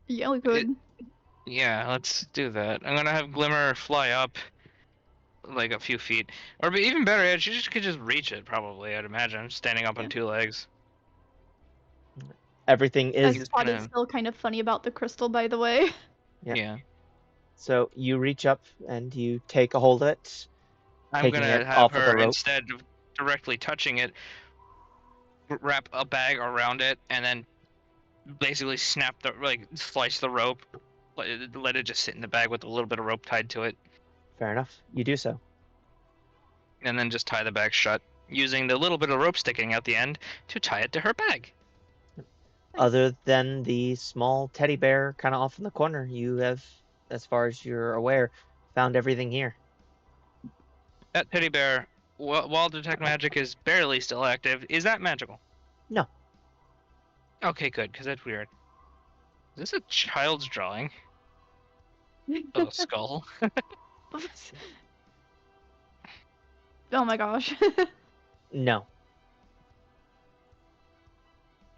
Yeah, we could. Yeah, let's do that. I'm gonna have Glimmer fly up like a few feet, or even better, she could just reach it. Probably, I'd imagine, standing up on two legs. Everything is. Isopod is still kind of funny about the crystal, by the way. Yeah. So you reach up and you take a hold of it, I'm taking gonna it have off of the her, rope. instead of directly touching it, wrap a bag around it, and then basically snap slice the rope, let it just sit in the bag with a little bit of rope tied to it, Fair enough. You do so. and then just tie the bag shut, using the little bit of rope sticking out the end to tie it to her bag. Other than the small teddy bear kind of off in the corner, you have, as far as you're aware, found everything here. That teddy bear, while detect magic is barely still active, is that magical? No. Okay, good, because that's weird. Is this a child's drawing of a skull? Oh my gosh. No.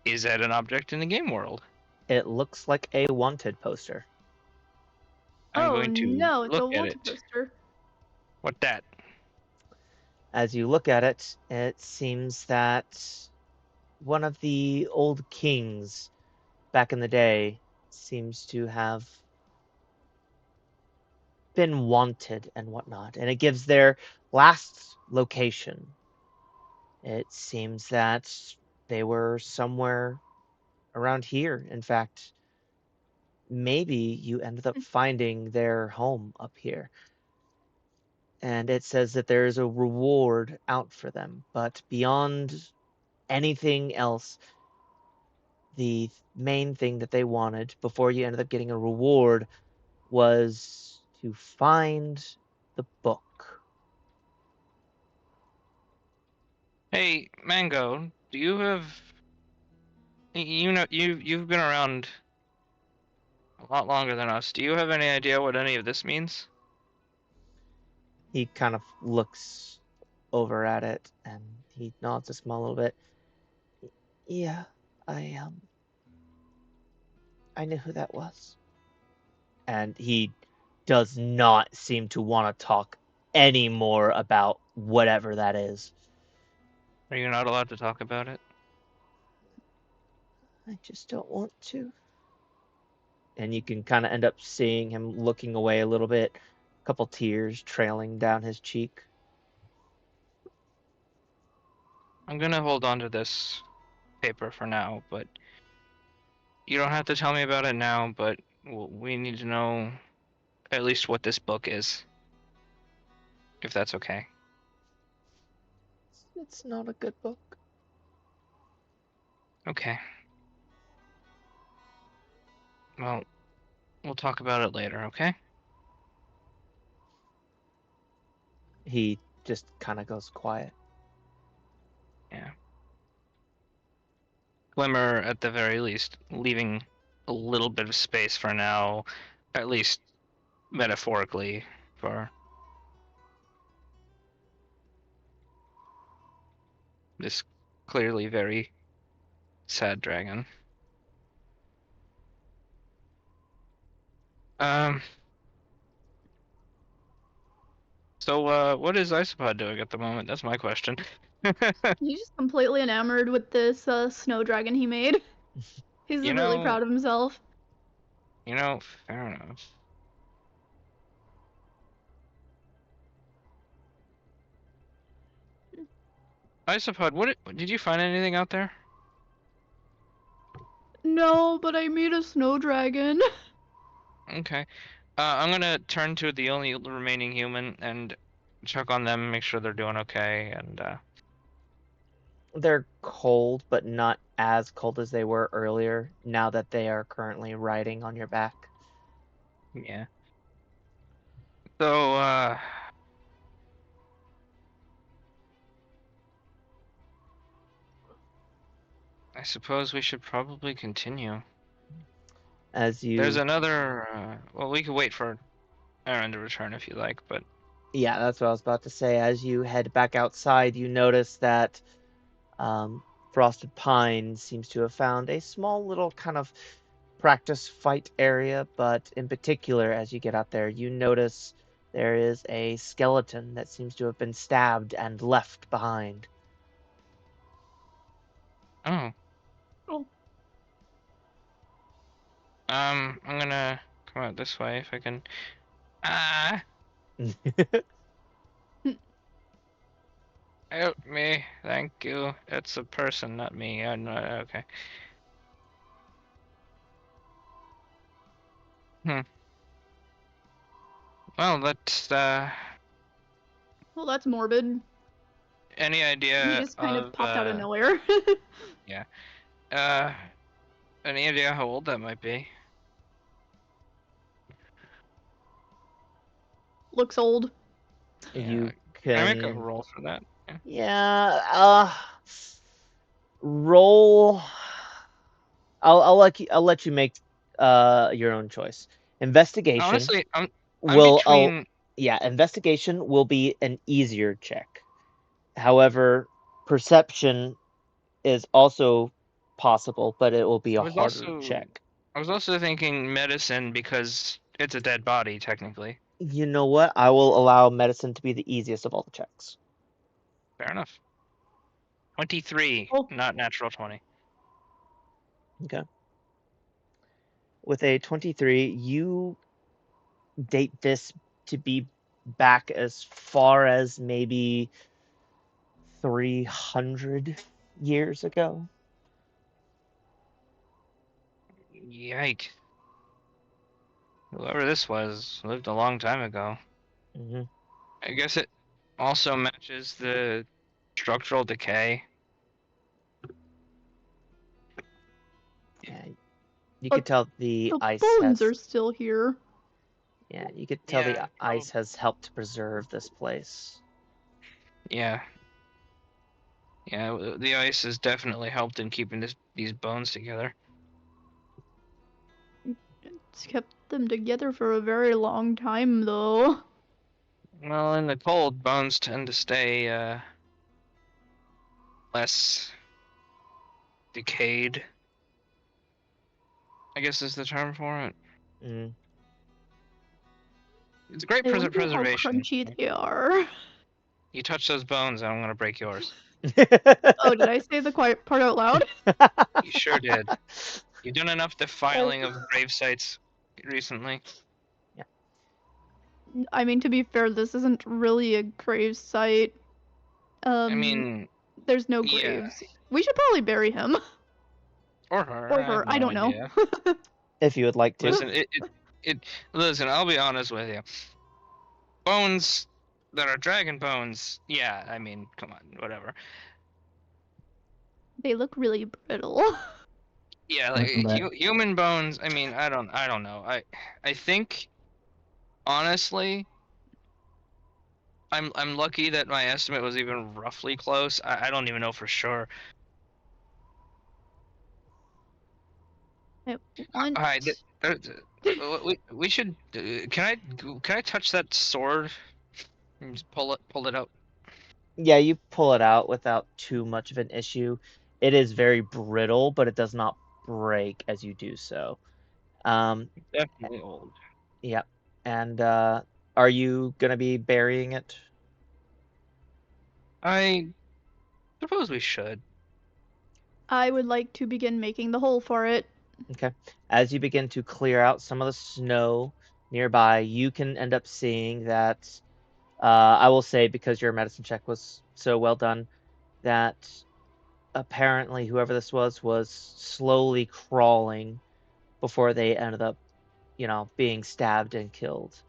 Is that an object in the game world? It looks like a wanted poster. I'm Oh going to no, it's look a at wanted it. poster. What that? As you look at it, it seems that one of the old kings back in the day seems to have been wanted and whatnot, and it gives their last location. It seems that they were somewhere around here. In fact, maybe you ended up finding their home up here. And it says that there is a reward out for them, but beyond anything else, the main thing that they wanted before you ended up getting a reward was to find the book. Hey, Mango, do you have? You know, you've been around a lot longer than us. Do you have any idea what any of this means? He kind of looks over at it and he nods a small little bit. Yeah, I knew who that was. And he does not seem to want to talk any more about whatever that is. Are you not allowed to talk about it? I just don't want to. And you can kind of end up seeing him looking away a little bit, a couple tears trailing down his cheek. I'm gonna hold on to this paper for now, but you don't have to tell me about it now, but we need to know at least what this book is, if that's okay. It's not a good book. Okay. Well, we'll talk about it later, okay? He just kind of goes quiet. Yeah. Glimmer, at the very least, leaving a little bit of space for now, at least metaphorically, for this clearly very sad dragon. Um. So, what is Isopod doing at the moment? That's my question. He's just completely enamored with this snow dragon he made. He's You really know, proud of himself. Fair enough. Isopod, did you find anything out there? No, but I made a snow dragon. Okay. I'm gonna turn to the only remaining human and check on them, make sure they're doing okay, and They're cold, but not as cold as they were earlier, now that they are currently riding on your back. yeah. So, I suppose we should probably continue. As There's you, another, well, we could wait for Aaron to return if you like, but yeah, that's what I was about to say. As you head back outside, you notice that Frosted Pine seems to have found a small little kind of practice fight area, but in particular, as you get out there, you notice there is a skeleton that seems to have been stabbed and left behind. oh. Oh. I'm gonna come out this way if I can. Ah, Help me, thank you. It's a person, not me. Okay. Well, that's Well, that's morbid. any He idea just kind of of popped out of nowhere. uh any idea how old that might be? Looks old. You Can I make a can, roll for that? Yeah. yeah, roll. I'll let you make your own choice. Investigation Honestly, I'm will between. investigation will be an easier check. However, perception is also possible, but it will be I a was harder also check. I was also thinking medicine because it's a dead body technically. You know what? I will allow medicine to be the easiest of all the checks. Fair enough. 23, Oh. not natural 20. Okay. With a 23, you date this to be back as far as maybe 300 years ago. Yikes. Whoever this was lived a long time ago. Mm-hmm. I guess it also matches the structural decay. Yeah, you But could tell the the ice bones has. are still here. Yeah, you could tell the Yeah, ice has helped preserve this place. Yeah. Yeah, the ice has definitely helped in keeping these bones together. It's kept them together for a very long time, though. Well, in the cold, bones tend to stay less decayed, I guess is the term for it. Mm. It's great I wonder how preservation. crunchy they are. You touch those bones, and I'm gonna break yours. Oh, did I say the quiet part out loud? You sure did. You've done enough defiling Oh. of grave sites recently. I mean, to be fair, this isn't really a grave site. I mean, There's no yeah, graves. We should probably bury him. or her. Or I have her. I no don't know. idea. If you would like to. Listen, listen. I'll be honest with you. Bones that are dragon bones. Yeah, I mean, come on, whatever. They look really brittle. Yeah, like Welcome back. human bones. I mean, I don't know. I think honestly, I'm lucky that my estimate was even roughly close. I don't even know for sure. I want... Hi, we should. Can I touch that sword? And just pull it out. Yeah, you pull it out without too much of an issue. It is very brittle, but it does not break as you do so. Definitely old. Yeah. And are you gonna be burying it? I suppose we should. I would like to begin making the hole for it. Okay. As you begin to clear out some of the snow nearby, you can end up seeing that. I will say, because your medicine check was so well done, that apparently whoever this was slowly crawling before they ended up, being stabbed and killed.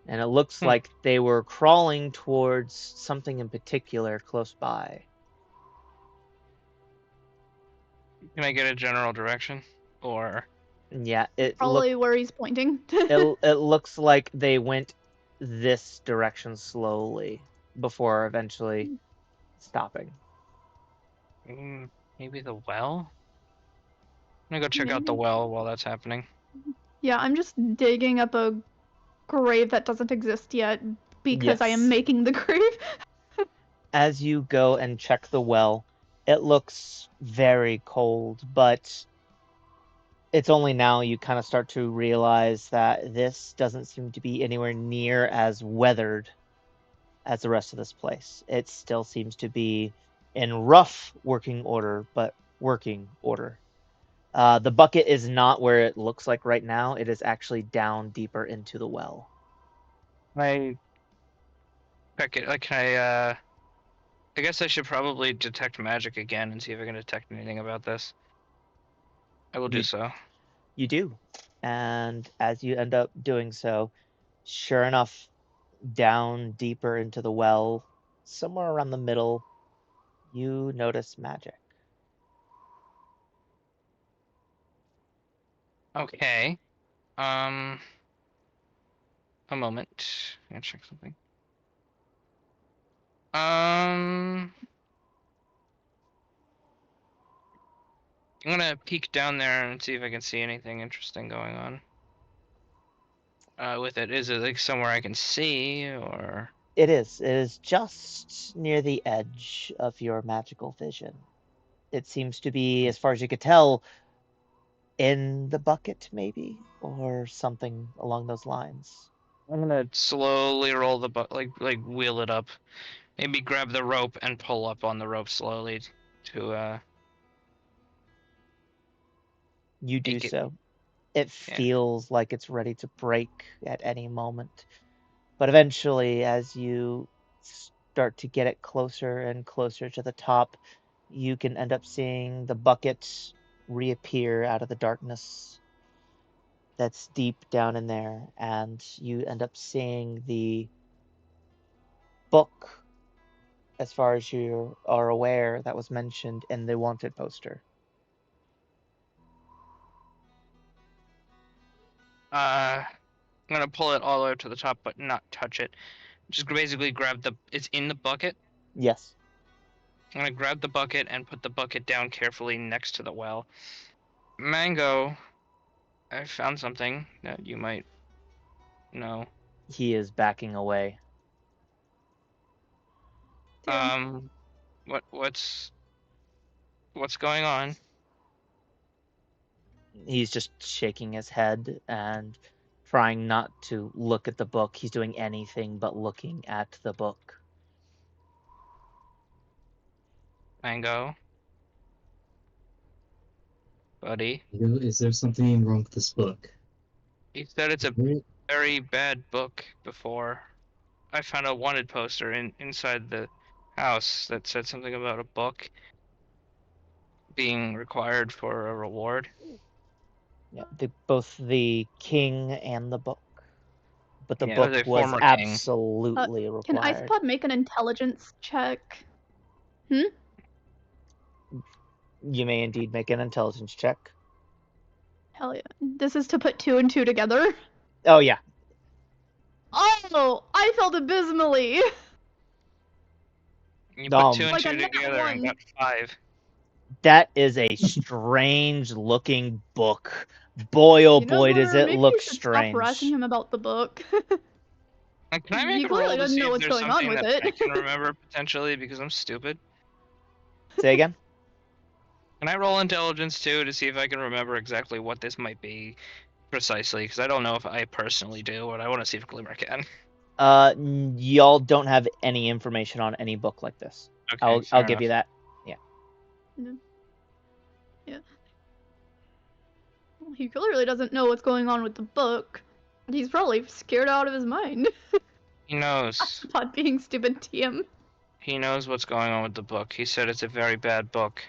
And it looks Hmm. like they were crawling towards something in particular close by. Can I get a general direction? Or And yeah, Probably where he's pointing. it looks like they went this direction slowly before eventually stopping. maybe the well? I'm gonna go check out the Maybe. well while that's happening. Yeah, I'm just digging up a grave that doesn't exist yet because I am Yes. making the grave. As you go and check the well, it looks very cold, but it's only now you kind of start to realize that this doesn't seem to be anywhere near as weathered as the rest of this place. It still seems to be in rough working order, but working order. The bucket is not where it looks like right now. It is actually down deeper into the well. Can I check it? Like, can I I guess I should probably detect magic again and see if I can detect anything about this. I will do You- so. You do. And as you end up doing so, sure enough, down deeper into the well, somewhere around the middle, you notice magic. Okay. A moment. I'm gonna check something. I'm gonna peek down there and see if I can see anything interesting going on. With it, is it like somewhere I can see, or? It is. It is just near the edge of your magical vision. It seems to be, as far as you could tell, in the bucket, maybe, or something along those lines. I'm gonna slowly roll the like wheel it up. Maybe grab the rope and pull up on the rope slowly to You do make it. so. It Yeah. feels like it's ready to break at any moment. But eventually, as you start to get it closer and closer to the top, you can end up seeing the bucket reappear out of the darkness that's deep down in there, and you end up seeing the book, as far as you are aware, that was mentioned in the wanted poster. I'm gonna pull it all the way to the top, but not touch it. Just basically grab the. It's in the bucket. Yes. I'm gonna grab the bucket and put the bucket down carefully next to the well. Mango, I found something that you might know. He is backing away. Damn. What's going on? He's just shaking his head and trying not to look at the book. He's doing anything but looking at the book. Mango, buddy. Is there something wrong with this book? He said it's a Right? very bad book before. I found a wanted poster inside the house that said something about a book being required for a reward. Yeah, both the king and the book. But the Yeah, it was book a was former king. absolutely Can required. Isopod make an intelligence check? Hmm? You may indeed make an intelligence check. Hell yeah. This is to put 2 and 2 together. Oh, yeah. Oh, I felt abysmally. You put two and Like a two nat together and 1. got 5. That is a strange looking book. Boy, oh You know, boy, does Glimmer, it maybe look you should stop harassing strange. him about the book. Can I make He a roll clearly to doesn't see know if what's there's going on something with that it. I can remember potentially because I'm stupid? Say again? Can I roll intelligence too to see if I can remember exactly what this might be precisely? Because I don't know if I personally do, but I want to see if Glimmer can. Y'all don't have any information on any book like this. Okay, I'll fair give you enough. that. Yeah. Well, he clearly doesn't know what's going on with the book. He's probably scared out of his mind. He knows. Isopod being stupid TM. He knows what's going on with the book. He said it's a very bad book.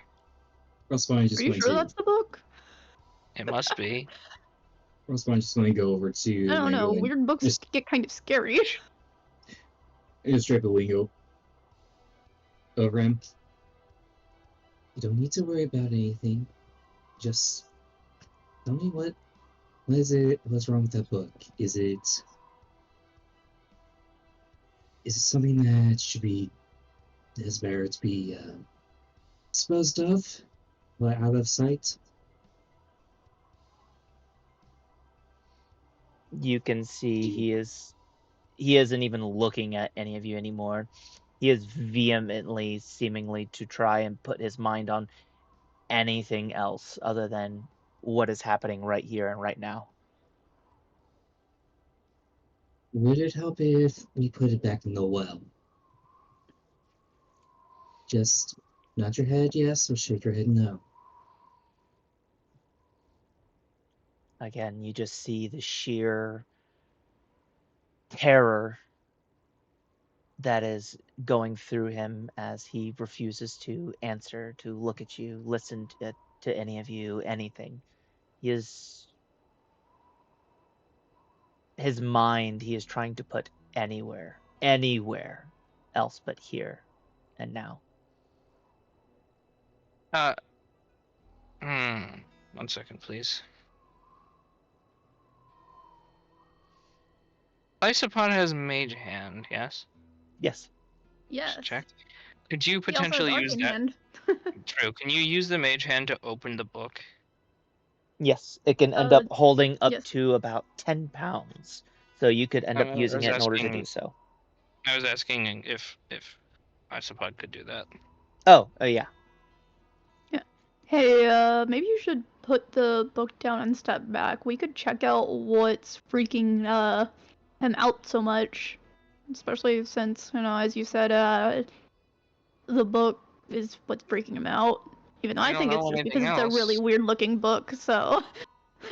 Frostbite Are just you going sure to that's the book? It must be. Frostbite just going to go over I to don't know. Mango and Weird books just get kind of scary. straight the lingo over him. You don't need to worry about anything. Just tell me what's wrong with that book? Is it something that should be is better to be disposed of, out of sight? You can see he isn't even looking at any of you anymore. He is vehemently, seemingly, to try and put his mind on anything else other than what is happening right here and right now. Would it help if we put it back in the well? Just nod your head yes or shake your head no. Again, you just see the sheer terror that is going through him as he refuses to answer, to look at you, listen to any of you, anything. He is his mind he is trying to put anywhere else but here and now. Hmm. 1 second, please. Isopod has Mage Hand, yes? Yes. Yes. Just check. Could you He also has potentially use Arcane that? Hand. True. Can you use the Mage Hand to open the book? Yes, it can end up holding up yes. to about 10 pounds. So you could end up I using was it in order to asking- do so. I was asking if Isopod could do that. Oh yeah. Hey, maybe you should put the book down and step back. We could check out what's freaking him out so much. Especially since, as you said, the book is what's freaking him out. Even though We I don't think know it's just anything because it's a really else. weird looking book, so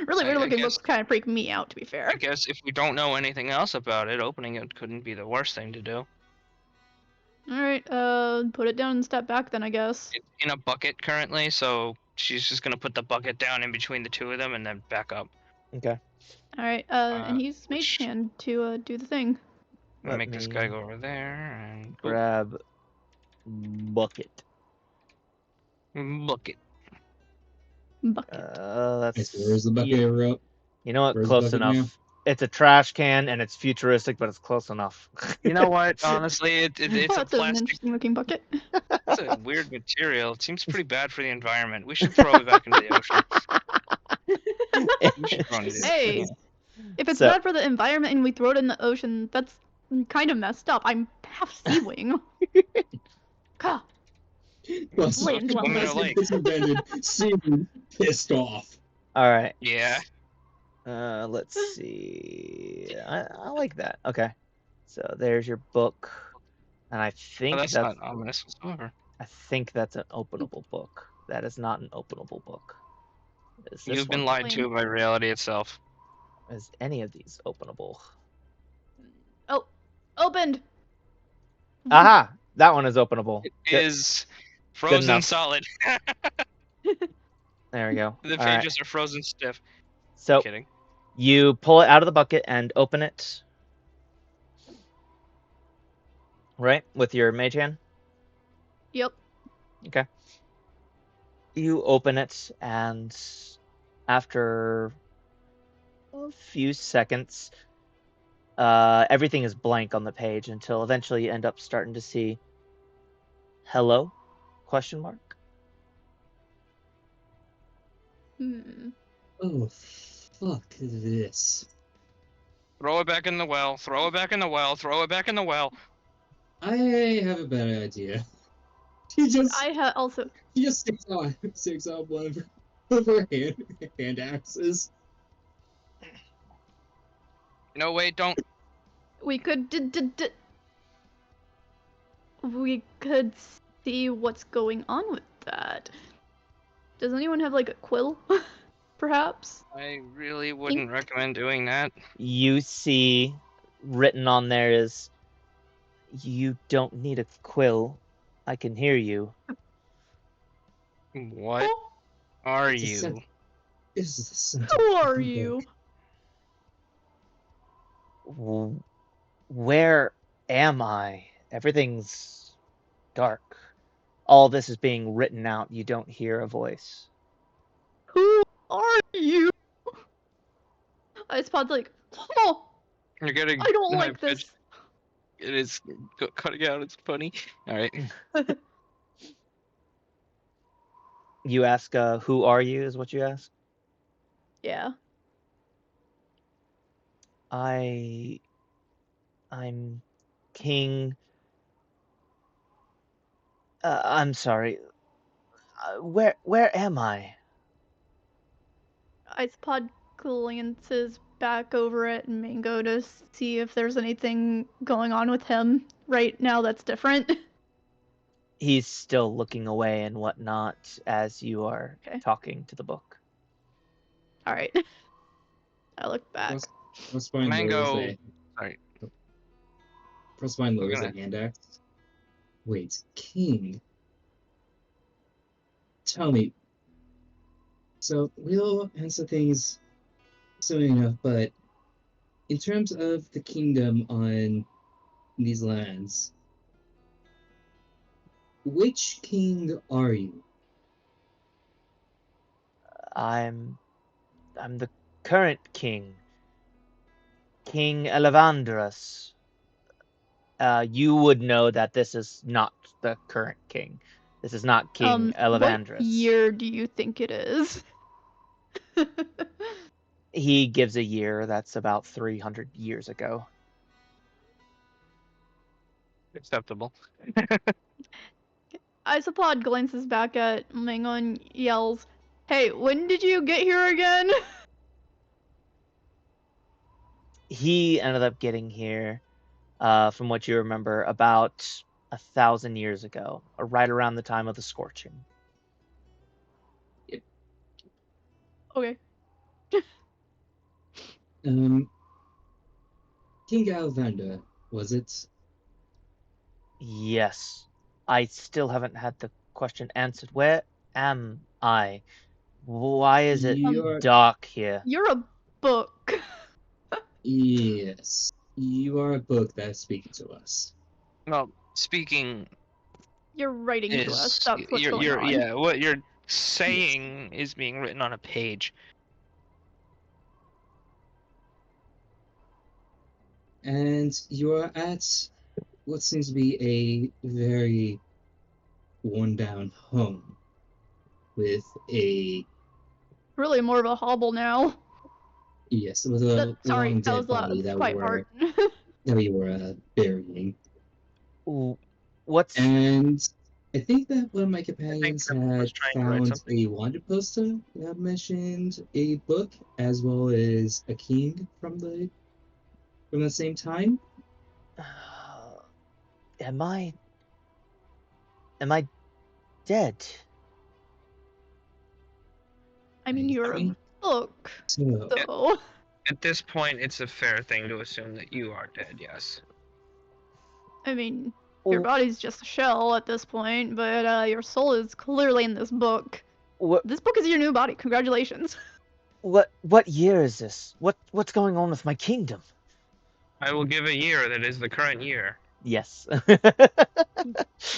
really weird I looking guess- books kind of freak me out, to be fair. I guess if we don't know anything else about it, opening it couldn't be the worst thing to do. Alright, put it down and step back then, I guess. It's in a bucket currently, so she's just gonna put the bucket down in between the two of them and then back up. Okay. Alright, and he's Mage which- Hand to do the thing. I'm gonna Let make this me guy go over there and grab bucket. bucket. Bucket. That's Where's the bucket ever up? you know what? Where's Close bucket enough. now? It's a trash can and it's futuristic, but it's close enough. You know what? Honestly, it's Oh, a that's an plastic. interesting looking bucket. It's a weird material. It seems pretty bad for the environment. We should throw it back into the ocean. We should throw it into the Hey, ocean. if it's So- bad for the environment and we throw it in the ocean, that's kind of messed up. I'm half sea wing. God, Plus, Land Swim in a dwellers. lake. It's invented. Seaweed pissed off. All right. Yeah. Let's see. I like that. Okay. So there's your book, and I think Well, that's that's not ominous whatsoever. I think that's an openable book. That is not an openable book. Is this You've been one? lied to by reality itself. Is any of these openable? Oh, opened. Aha! That one is openable. It Good. is frozen enough. solid. There we go. The All right. pages are frozen stiff. So Kidding. you pull it out of the bucket and open it. Right? With your mage hand? Yep. Okay. You open it, and after a few seconds, everything is blank on the page until eventually you end up starting to see hello? Question mark. Hmm. Oh, fuck this. Throw it back in the well. Throw it back in the well. Throw it back in the well. I have a bad idea. He just Also. sticks out one of her hand axes. No, wait, don't. We could we could see what's going on with that. Does anyone have like a quill, perhaps? I really wouldn't recommend doing that. You see written on there is, you don't need a quill. I can hear you. What are It's a you? This is the center Who of are the you? book. Where am I? Everything's dark. All this is being written out. You don't hear a voice. Who are you? Icepod's like, oh, You're getting. I don't like this. It is cutting out. It's funny. All right. You ask, who are you, is what you ask? Yeah. I'm King. I'm sorry. Where am I? Icepod glances back over at Mango to see if there's anything going on with him right now that's different. He's still looking away and whatnot as you are Okay. talking to the book. All right. I look back. Press bind Mango- lowers sorry. Press bind lowers Okay. the hand axe. Wait, king? Tell me. So we'll answer things soon enough, but in terms of the kingdom on these lands, which king are you? I'm the current king, King Elevandrus. You would know that this is not the current king. This is not King What Elevandrus. year do you think it is? He gives a year that's about 300 years ago. Acceptable. Isopod glances back at Mango and yells, "Hey, when did you get here again?" He ended up getting here, from what you remember, about 1,000 years ago, or right around the time of the scorching. Okay. King Alvander, was it? Yes. I still haven't had the question answered. Where am I? Why is it You're dark here? You're a book. yes. You are a book that's speaking to us. Well, speaking You're writing to us. is That's what's going on. what you're saying is being written on a page. And you are at what seems to be a very worn down home with a Really more of a hobble now. yes, with a Sorry, long that dead was loud. body It's that quite hard. we were burying. Ooh, what's And I think that one of my I think companions Trevor was had trying to write found something. a wanted poster that mentioned a book as well as a king from the same time. am I dead? I mean, you're a think book, so. so. At this point, it's a fair thing to assume that you are dead. Yes. I mean, your Ooh, body's just a shell at this point, but your soul is clearly in this book. What This book is your new body. Congratulations. what year is this? What's going on with my kingdom? I will give a year that is the current year. Yes.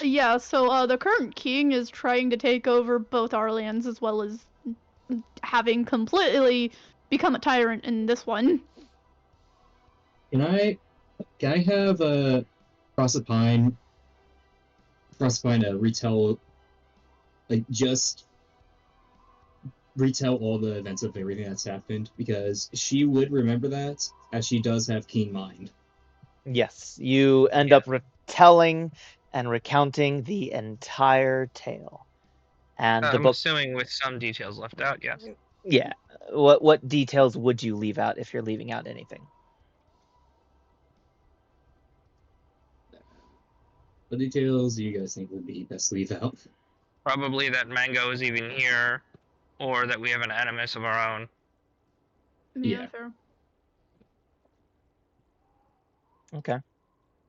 Yeah, so the current king is trying to take over both our lands as well as having completely become a tyrant in this one. Can I have a Proserpine retell just retell all the events of everything that's happened because she would remember that as she does have keen mind. Yes, you end up retelling and recounting the entire tale. And the I'm book, assuming with some details left out. Yes. yeah. What details would you leave out if you're leaving out anything? What details do you guys think would be best to leave out? Probably that Mango is even here, or that we have an animus of our own. Yeah. Fair. Okay.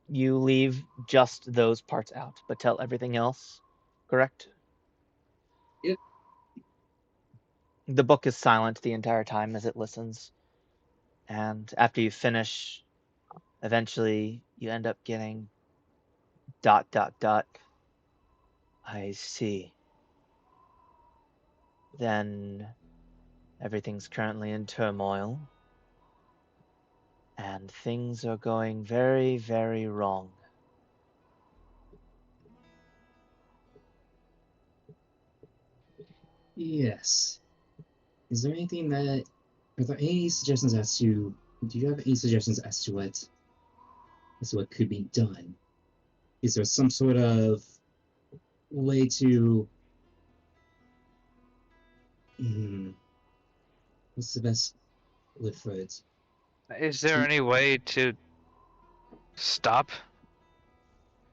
You leave just those parts out, but tell everything else, correct? Yep. The book is silent the entire time as it listens. And after you finish, eventually you end up getting ... I see. Then everything's currently in turmoil. And things are going very, very wrong. Yes. Is there anything that are there any suggestions as to do you have any suggestions as to what could be done? Is there some sort of way to what's the best word for it? Is there any way to stop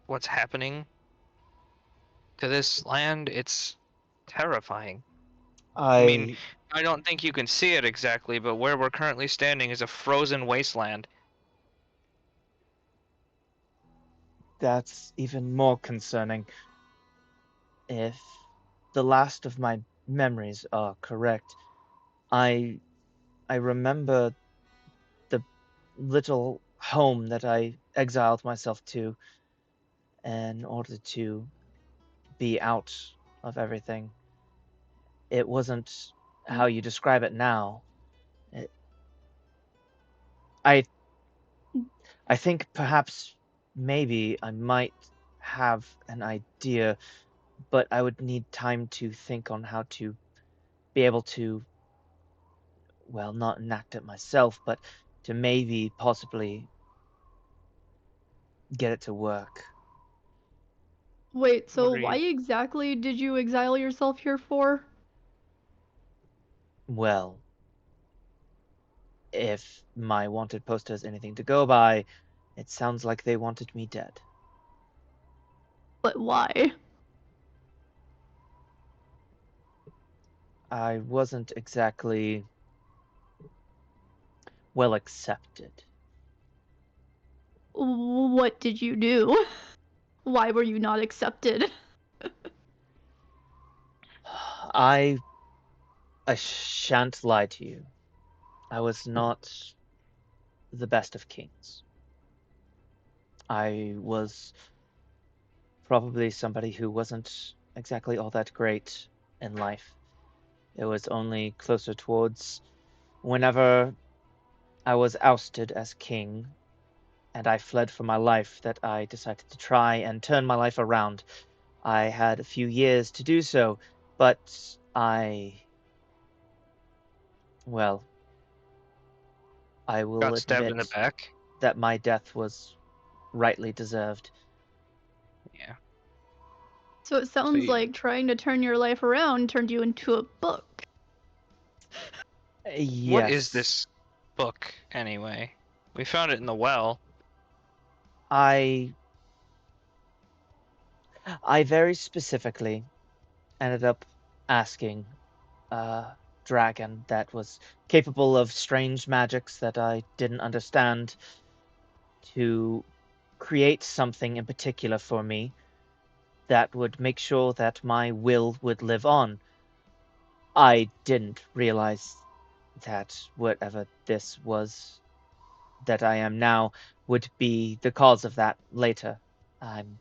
what's happening to this land? It's terrifying. I mean, I don't think you can see it exactly, but where we're currently standing is a frozen wasteland. That's even more concerning. If the last of my memories are correct, I remember the little home that I exiled myself to in order to be out of everything. It wasn't how you describe it now. It, I I think perhaps maybe I might have an idea, but I would need time to think on how to be able to, well, not enact it myself, but to maybe possibly get it to work. Wait, so What are why you? exactly did you exile yourself here for? Well, if my wanted poster is anything to go by, it sounds like they wanted me dead. But why? I wasn't exactly well accepted. What did you do? Why were you not accepted? I shan't lie to you. I was not the best of kings. I was probably somebody who wasn't exactly all that great in life. It was only closer towards whenever I was ousted as king and I fled for my life that I decided to try and turn my life around. I had a few years to do so, but well, I will Got stabbed in the admit back. that my death was rightly deserved. Yeah. So it So sounds you, like trying to turn your life around turned you into a book. what is Yes, this book anyway? We found it in the well. I very specifically ended up asking a dragon that was capable of strange magics that I didn't understand to create something in particular for me that would make sure that my will would live on. I didn't realize that whatever this was that I am now would be the cause of that later. I'm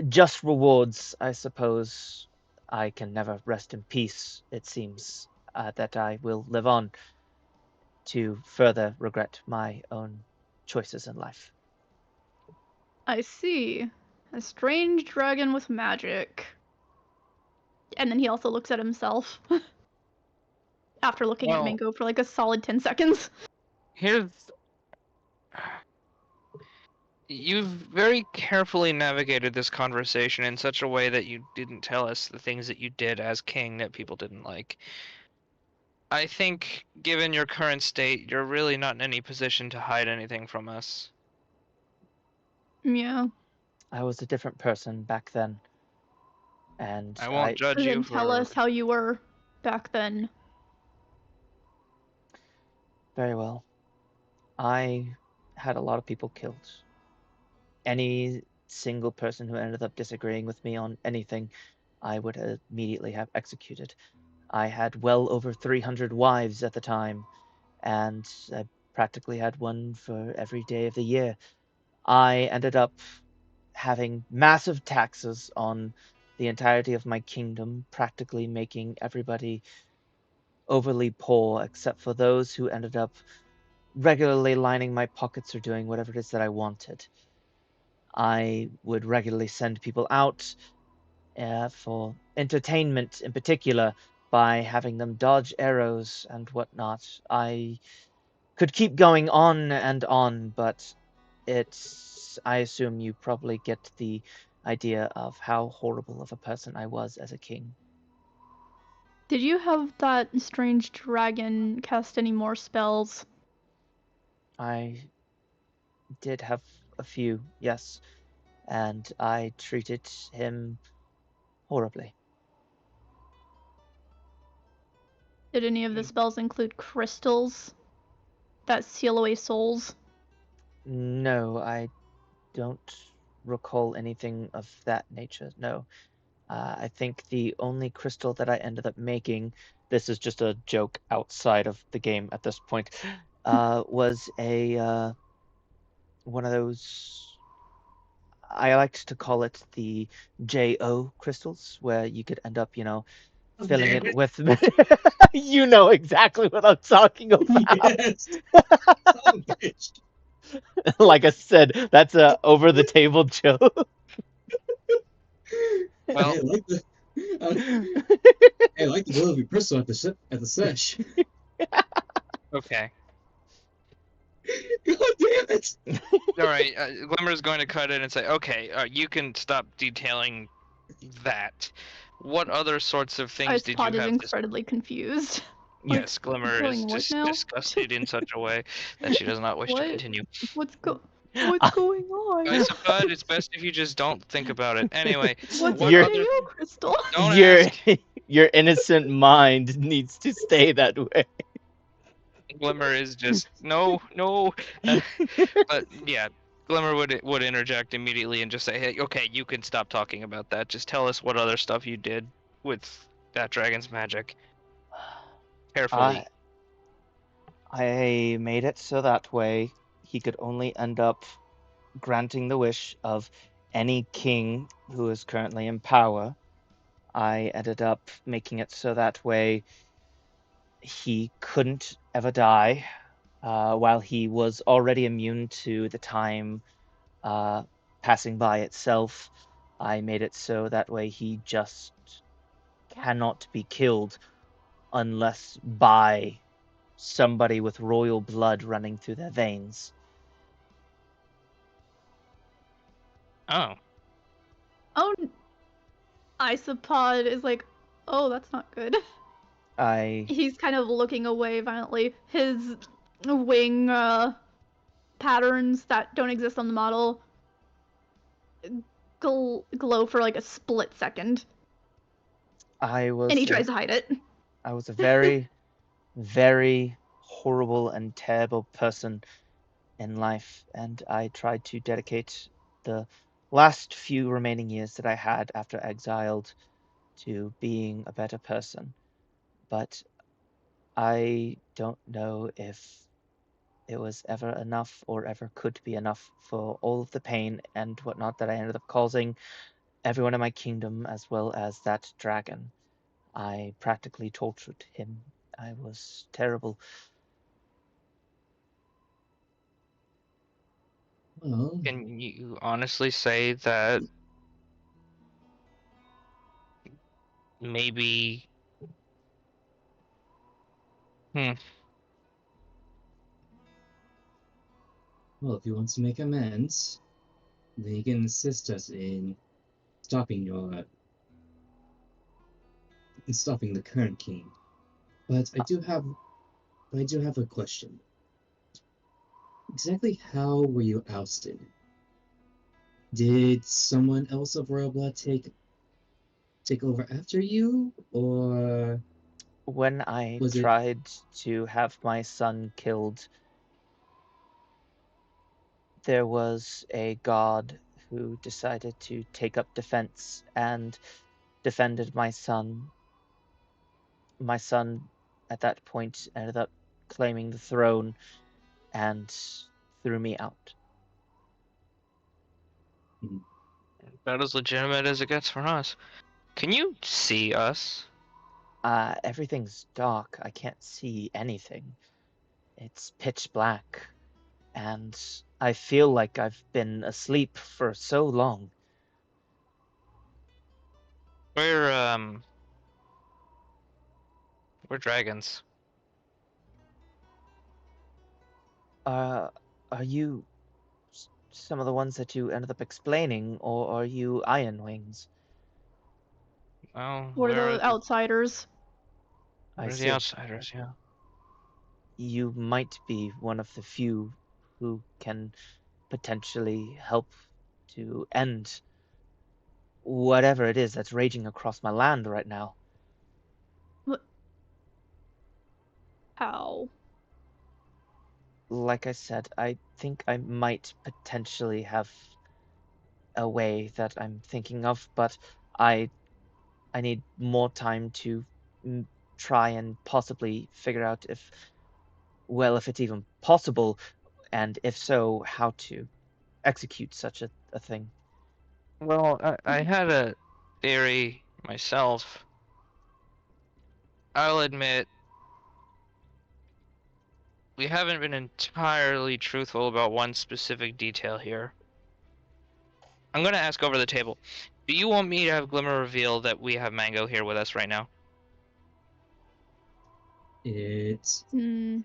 just rewards, I suppose. I can never rest in peace, it seems, that I will live on to further regret my own choices in life. I see. A strange dragon with magic. And then he also looks at himself after looking at Well, Mango for like a solid 10 seconds. here's you've very carefully navigated this conversation in such a way that you didn't tell us the things that you did as king that people didn't like. I think, given your current state, you're really not in any position to hide anything from us. Yeah. I was a different person back then, and I won't judge you Then tell for. us how you were back then. very well. I had a lot of people killed. Any single person who ended up disagreeing with me on anything, I would immediately have executed. I had well over 300 wives at the time, and I practically had one for every day of the year. I ended up having massive taxes on the entirety of my kingdom, practically making everybody overly poor, except for those who ended up regularly lining my pockets or doing whatever it is that I wanted. I would regularly send people out for entertainment in particular by having them dodge arrows and whatnot. I could keep going on and on, but I assume you probably get the idea of how horrible of a person I was as a king. Did you have that strange dragon cast any more spells? I did have a few, yes, and I treated him horribly. Did any of the spells include crystals that seal away souls? No, I don't recall anything of that nature, no. I think the only crystal that I ended up making, this is just a joke outside of the game at this point, was a one of those. I liked to call it the JO crystals, where you could end up, Oh, filling damn it with. You know exactly what I'm talking about. Yes. Oh, bitch. Like I said, that's a over the table joke. Well, I like the. I like the glow of your pistol at the sesh. okay. God damn it! All right. Glimmer's going to cut in and say, "Okay, you can stop detailing that. What other sorts of things did you Icepod is have to?" incredibly confused. Like, Yes, Glimmer is doing what just now? disgusted in such a way that she does not wish to What? continue. What's going on? Isopod, it's best if you just don't think about it. Anyway, What's what a You're other? JO crystal? Don't your ask. your innocent mind needs to stay that way. Glimmer is just no, no. But yeah, Glimmer would interject immediately and just say, "Hey, okay, you can stop talking about that. Just tell us what other stuff you did with that dragon's magic I carefully." I made it so that way he could only end up granting the wish of any king who is currently in power. I ended up making it so that way he couldn't ever die, while he was already immune to the time uh, passing by itself. I made it so that way he just cannot be killed unless by somebody with royal blood running through their veins. Oh, Oh, Isopod is like, oh, that's not good. I He's kind of looking away violently. His wing patterns that don't exist on the model glow for like a split second, I and he was tries to hide it. I was a very, very horrible and terrible person in life, and I tried to dedicate the last few remaining years that I had after exiled to being a better person. But I don't know if it was ever enough or ever could be enough for all of the pain and whatnot that I ended up causing everyone in my kingdom as well as that dragon. I practically tortured him. I was terrible. Well, can you honestly say that maybe? Hmm. if he wants to make amends, then he can assist us stopping your stopping the current king. But I do have a question. Exactly how were you ousted? Did someone else of royal blood take over after you, or When I was it? tried to have my son killed, there was a god who decided to take up defense and defended my son. My son, at that point, ended up claiming the throne and threw me out. Hmm, About as legitimate as it gets for us. Can you see us? Everything's dark. I can't see anything. It's pitch black, and I feel like I've been asleep for so long. We're um, we're dragons. Uh, are you some of the ones that you ended up explaining, or are you Iron Wings? Well, We're the outsiders. I we're the see. outsiders, yeah. You might be one of the few who can potentially help to end whatever it is that's raging across my land right now. How? Like I said, I think I might potentially have a way that I'm thinking of, but I need more time to try and possibly figure out if it's even possible, and if so, how to execute such a thing. Well, I had a theory myself. I'll admit, we haven't been entirely truthful about one specific detail here. I'm gonna ask over the table. Do you want me to have Glimmer reveal that we have Mango here with us right now? It's Hmm.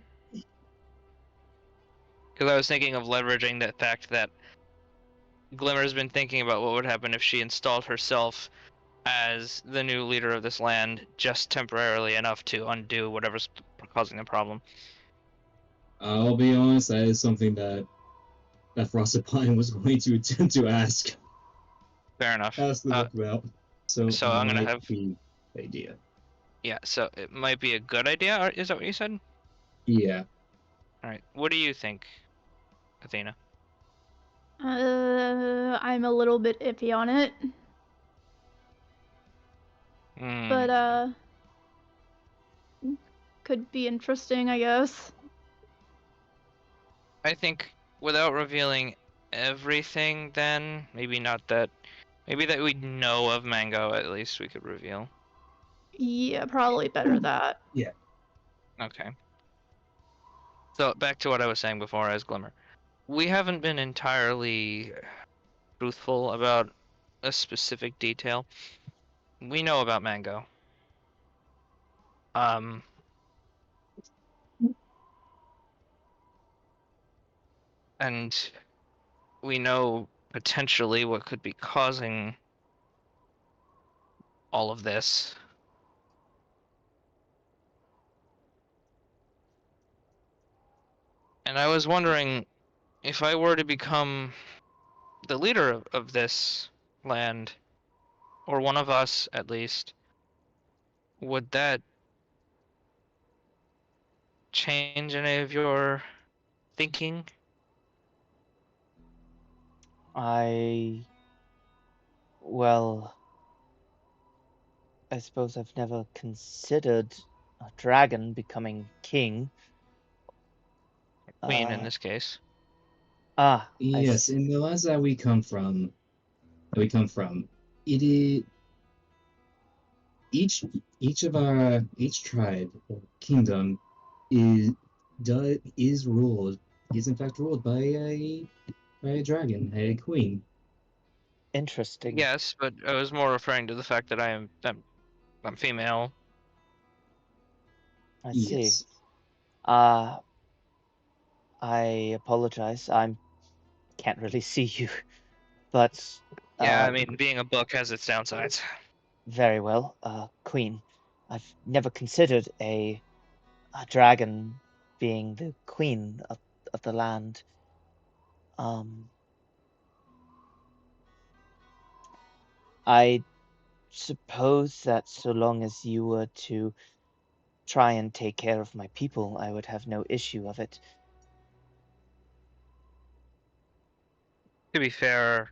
Because I was thinking of leveraging the fact that Glimmer's been thinking about what would happen if she installed herself as the new leader of this land just temporarily enough to undo whatever's causing the problem. I'll be honest, that is something that Frostipine was going to attempt to ask Fair enough. the book about. So, So I'm gonna might have be the idea. Yeah, so it might be a good idea. Or is that what you said? Yeah. All right. What do you think, Athena? I'm a little bit iffy on it, but could be interesting, I guess. I think without revealing everything, then maybe not that. Maybe that we know of Mango. At least we could reveal. Yeah, probably better that. Yeah. Okay. So back to what I was saying before as Glimmer. We haven't been entirely truthful about a specific detail. We know about Mango. And we know potentially what could be causing all of this. And I was wondering if I were to become the leader of this land, or one of us at least, would that change any of your thinking? Well, I suppose I've never considered a dragon becoming king. Queen in this case. Yes, in the lands that we come from, it is each tribe or kingdom is in fact ruled by a dragon, a queen. Interesting. Yes, but I was more referring to the fact that I'm female. I see. Yes. I apologize. I can't really see you, but Yeah, I mean, being a book has its downsides. very well, Queen. I've never considered a dragon being the queen of the land. I suppose that so long as you were to try and take care of my people, I would have no issue of it. To be fair,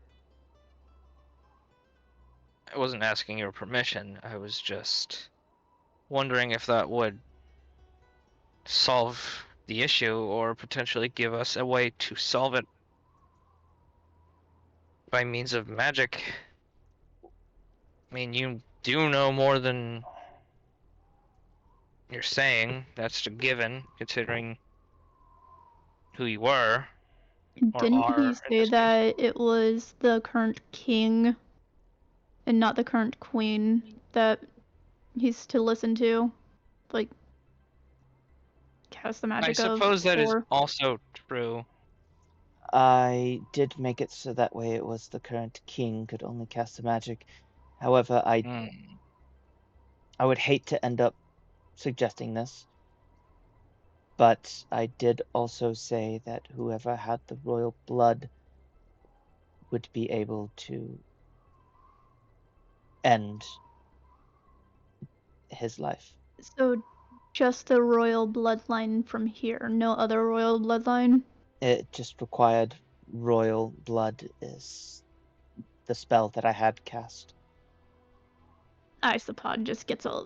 I wasn't asking your permission. I was just wondering if that would solve the issue or potentially give us a way to solve it by means of magic. I mean, you do know more than you're saying. That's a given, considering who you were, or Didn't are he in say this case. that it was the current king and not the current queen that he's to listen to? Like, cast the I magic of, suppose that is or also true. I did make it so that way it was the current king could only cast the magic. However, I would hate to end up suggesting this, but I did also say that whoever had the royal blood would be able to end his life. so just the royal bloodline from here, no other royal bloodline? It just required royal blood is the spell that I had cast. Isopod just gets a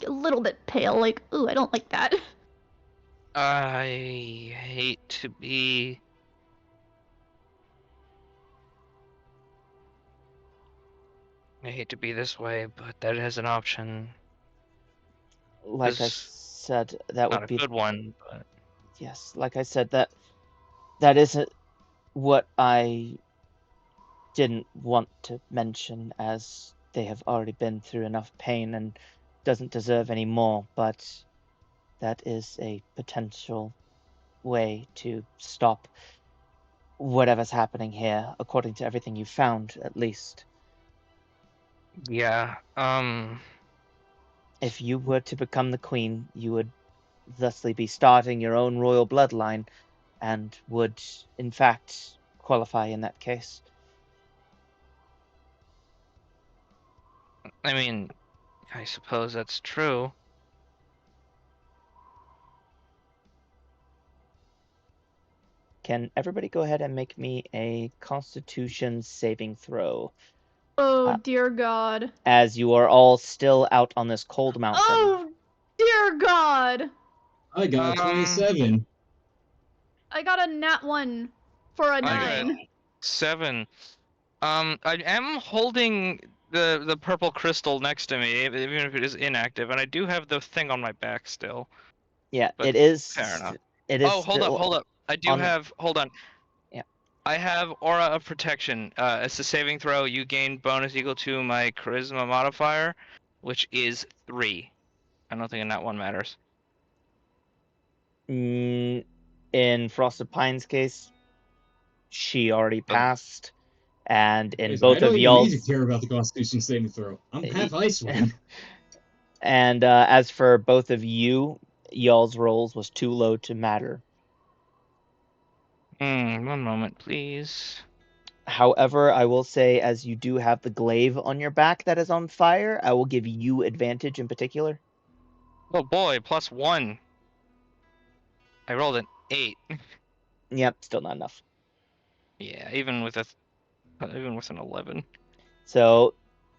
little bit pale, like, ooh, I don't like that. I hate to be. I hate to be this way, but that is an option. Like I It's said, that not would a be good one, but yes. Like I said, that isn't what I didn't want to mention, as they have already been through enough pain and doesn't deserve any more. But that is a potential way to stop whatever's happening here, according to everything you found, at least. yeah. If you were to become the queen, you would thusly be starting your own royal bloodline, and would, in fact, qualify in that case. I mean, I suppose that's true. Can everybody go ahead and make me a Constitution saving throw, Oh, dear God. as you are all still out on this cold mountain? Oh, dear God. I got Um, 27. I got a nat 1 for a I got 9. 7. I am holding the purple crystal next to me, even if it is inactive, and I do have the thing on my back still. Yeah, But it is. fair enough. It is Oh, hold up, still hold up. I do on- have. Hold on. Yeah. I have Aura of Protection. It's a saving throw. You gain bonus equal to my Charisma modifier, which is 3. I don't think in that one matters. In Frosted Pine's case, she already passed, and in Guys, both I don't of even need to y'all's, care about the Constitution saving throw. I'm half Icewind. and as for both of you, y'all's rolls was too low to matter. One moment, please. However, I will say, as you do have the glaive on your back that is on fire, I will give you advantage in particular. Oh boy, +1. I rolled an 8. Yep, still not enough. Yeah, even with an 11. So,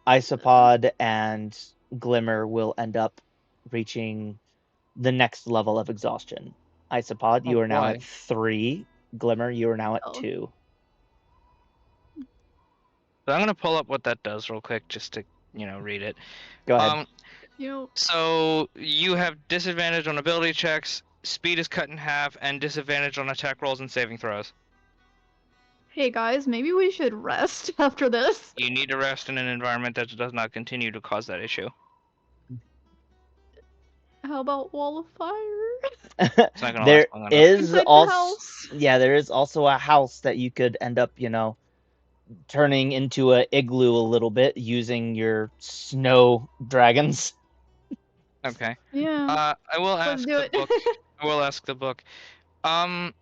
Isopod and Glimmer will end up reaching the next level of exhaustion. Isopod, you Oh are now boy. at 3. Glimmer, you are now at Oh. 2. So I'm gonna pull up what that does real quick, just to read it. Go ahead. You know, So you have disadvantage on ability checks, speed is cut in half, and disadvantage on attack rolls and saving throws. hey guys, maybe we should rest after this. You need to rest in an environment that does not continue to cause that issue. How about wall of fire? It's not gonna There last long enough. is Inside the also house. there is also a house that you could end up, turning into a igloo a little bit using your snow dragons. Okay. Yeah. I will Let's ask do the it. book. I will ask the book. Um,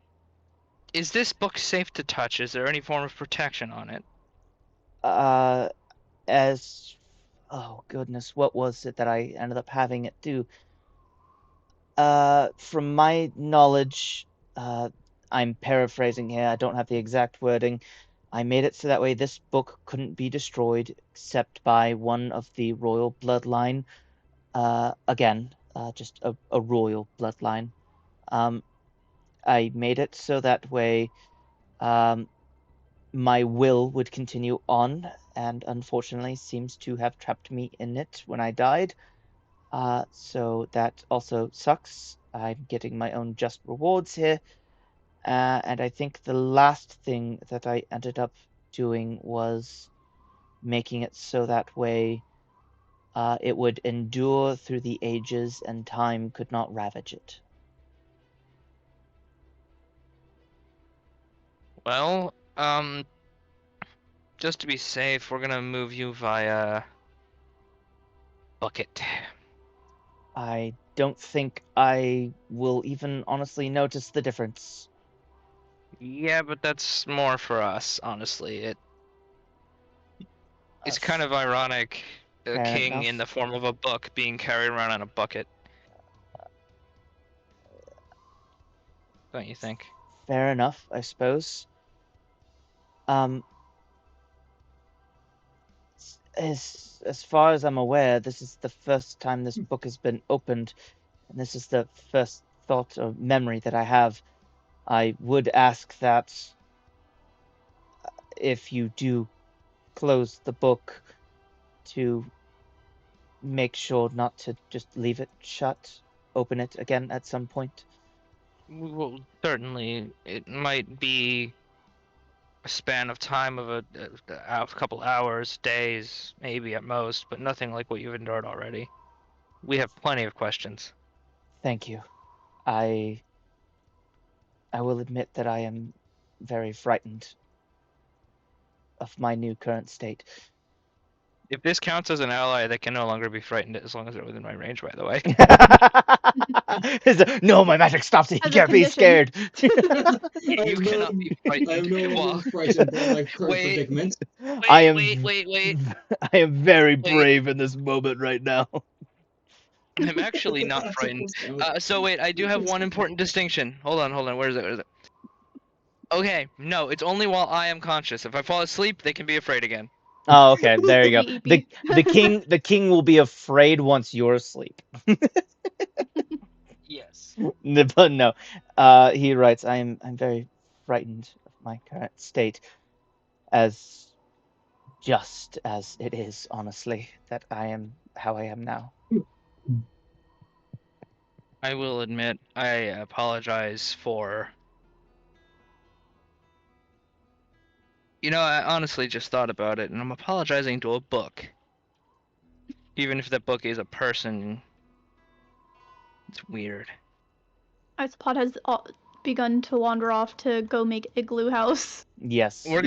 is this book safe to touch? Is there any form of protection on it? As oh goodness, what was it that I ended up having it do? From my knowledge, I'm paraphrasing here, I don't have the exact wording. I made it so that way this book couldn't be destroyed except by one of the royal bloodline. Again, just a royal bloodline. I made it so that way my will would continue on, and unfortunately seems to have trapped me in it when I died. So that also sucks. I'm getting my own just rewards here. And I think the last thing that I ended up doing was making it so that way it would endure through the ages and time could not ravage it. Well, just to be safe, we're gonna move you via bucket. I don't think I will even honestly notice the difference. Yeah, but that's more for us, honestly. It's kind of ironic, a Fair king in enough. the form of a book being carried around in a bucket. Don't you think? Fair enough, I suppose. Um, As far as I'm aware, this is the first time this book has been opened, and this is the first thought or memory that I have. I would ask that if you do close the book, to make sure not to just leave it shut, open it again at some point. Well, certainly, it might be a span of time of a couple hours, days, maybe at most, but nothing like what you've endured already. We have plenty of questions. Thank you. I will admit that I am very frightened of my new current state. If this counts as an ally, they can no longer be frightened as long as they're within my range, by the way. No, my magic stops it. You As a can't be condition. scared. You cannot be frightened. I am no longer Well, frightened by my current wait. predicament. I am. Wait. I am very Wait. brave in this moment right now. I'm actually not That's frightened. supposed to- So wait, I do have one important distinction. Hold on. Where is it? Okay, no, it's only while I am conscious. If I fall asleep, they can be afraid again. Oh, okay. There you go. Be eepy. The king will be afraid once you're asleep. Yes. But no, he writes, I'm very frightened of my current state, as just as it is, honestly, that I am how I am now. I will admit, I apologize for. I honestly just thought about it, and I'm apologizing to a book. Even if that book is a person. It's weird. Isopod has begun to wander off to go make igloo house. Yes. I'm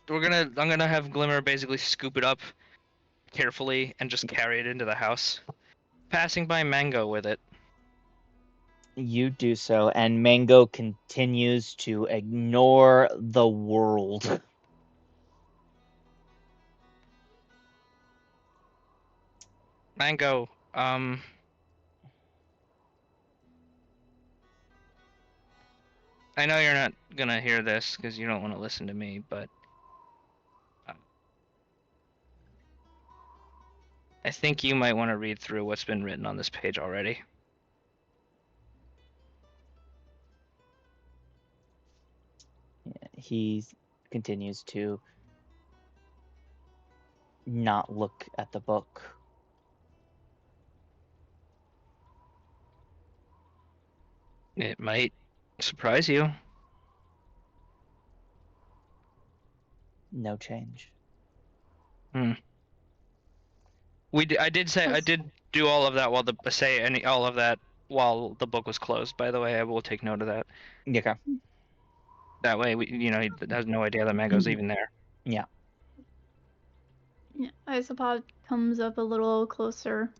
gonna have Glimmer basically scoop it up carefully and just carry it into the house. Passing by Mango with it. You do so, and Mango continues to ignore the world. Mango, I know you're not gonna hear this because you don't want to listen to me, but I think you might want to read through what's been written on this page already. He continues to not look at the book. It might surprise you. No change. I did do all of that while the book was closed. By the way, I will take note of that. Okay. That way, he has no idea that Mango's even there. Yeah. Yeah, Isopod comes up a little closer,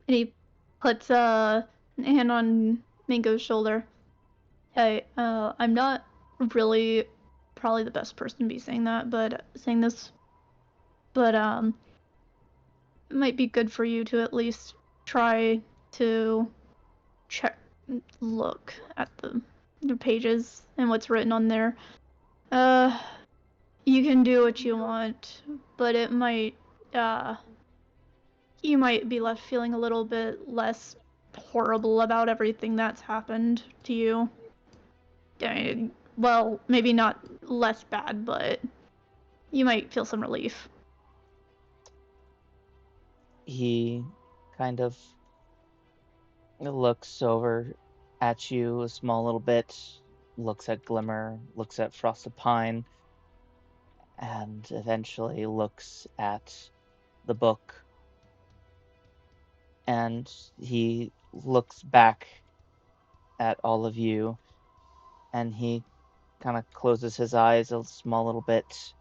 and he puts a hand on Mango's shoulder. Hey, I'm not really probably the best person to be saying this, but it might be good for you to at least try to look at the pages and what's written on there. You can do what you want, but it might, you might be left feeling a little bit less horrible about everything that's happened to you. Well, maybe not less bad, but you might feel some relief. He kind of looks over at you a small little bit, looks at Glimmer, looks at Frosted Pine, and eventually looks at the book. And he looks back at all of you, and he kind of closes his eyes a small little bit.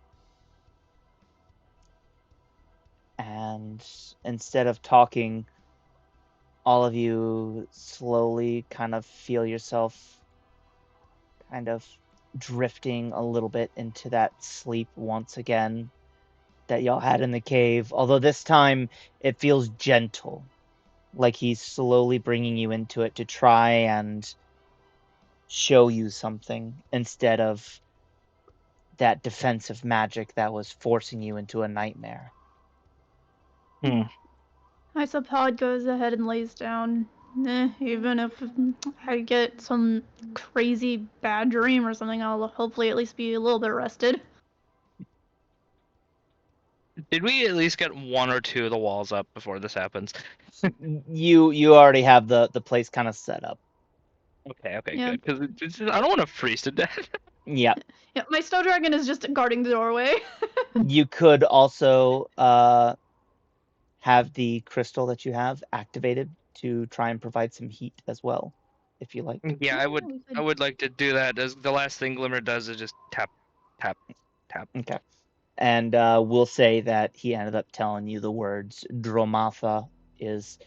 And instead of talking, all of you slowly kind of feel yourself kind of drifting a little bit into that sleep once again that y'all had in the cave. Although this time it feels gentle, like he's slowly bringing you into it to try and show you something instead of that defensive magic that was forcing you into a nightmare. Isopod goes ahead and lays down. Even if I get some crazy bad dream or something, I'll hopefully at least be a little bit rested. Did we at least get one or two of the walls up before this happens? You already have the place kind of set up. Okay, Yeah. good. Because I don't want to freeze to death. Yeah. Yeah, my snow dragon is just guarding the doorway. You could also have the crystal that you have activated to try and provide some heat as well, if you like. Yeah, I would. we could- I would like to do that. As the last thing Glimmer does is just tap, tap, tap. Okay. And we'll say that he ended up telling you the words Dromatha is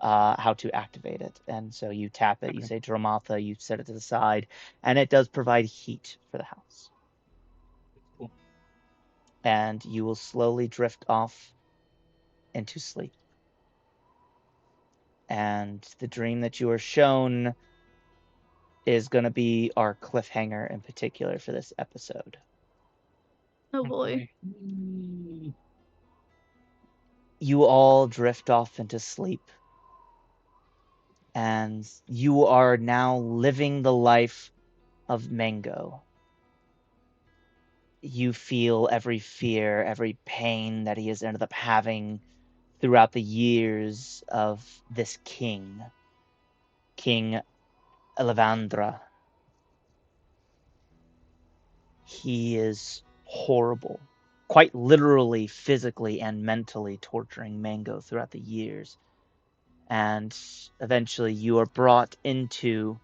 how to activate it. And so you tap it, you Okay. say Dromatha, you set it to the side, and it does provide heat for the house. Cool. And you will slowly drift off into sleep. And the dream that you are shown is going to be our cliffhanger in particular for this episode. Oh boy. You all drift off into sleep, and you are now living the life of Mango. You feel every fear, every pain that he has ended up having throughout the years of this king, King Elevandra. He is horrible, quite literally, physically, and mentally torturing Mango throughout the years. And eventually you are brought into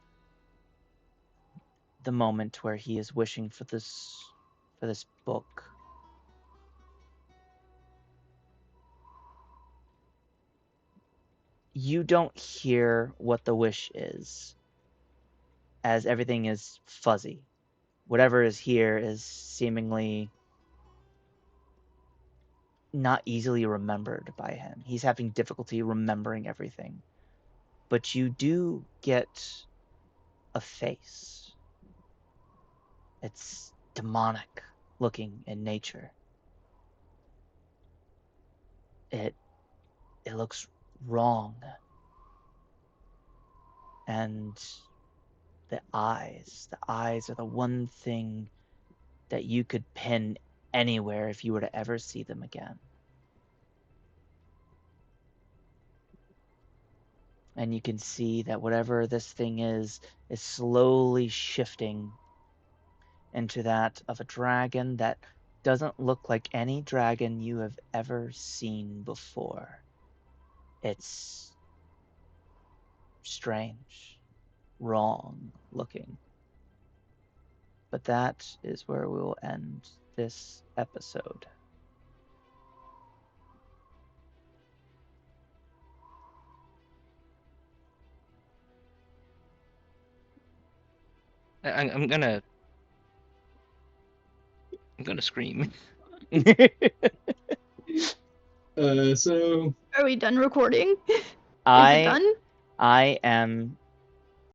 the moment where he is wishing for this book. You don't hear what the wish is, as everything is fuzzy. Whatever is here is seemingly not easily remembered by him. He's having difficulty remembering everything. But you do get a face. It's demonic looking in nature. It looks wrong. And the eyes are the one thing that you could pin anywhere if you were to ever see them again. And you can see that whatever this thing is slowly shifting into that of a dragon that doesn't look like any dragon you have ever seen before. It's strange, wrong looking. But that is where we will end this episode. I'm gonna scream. So Are we done recording? Is it done? I am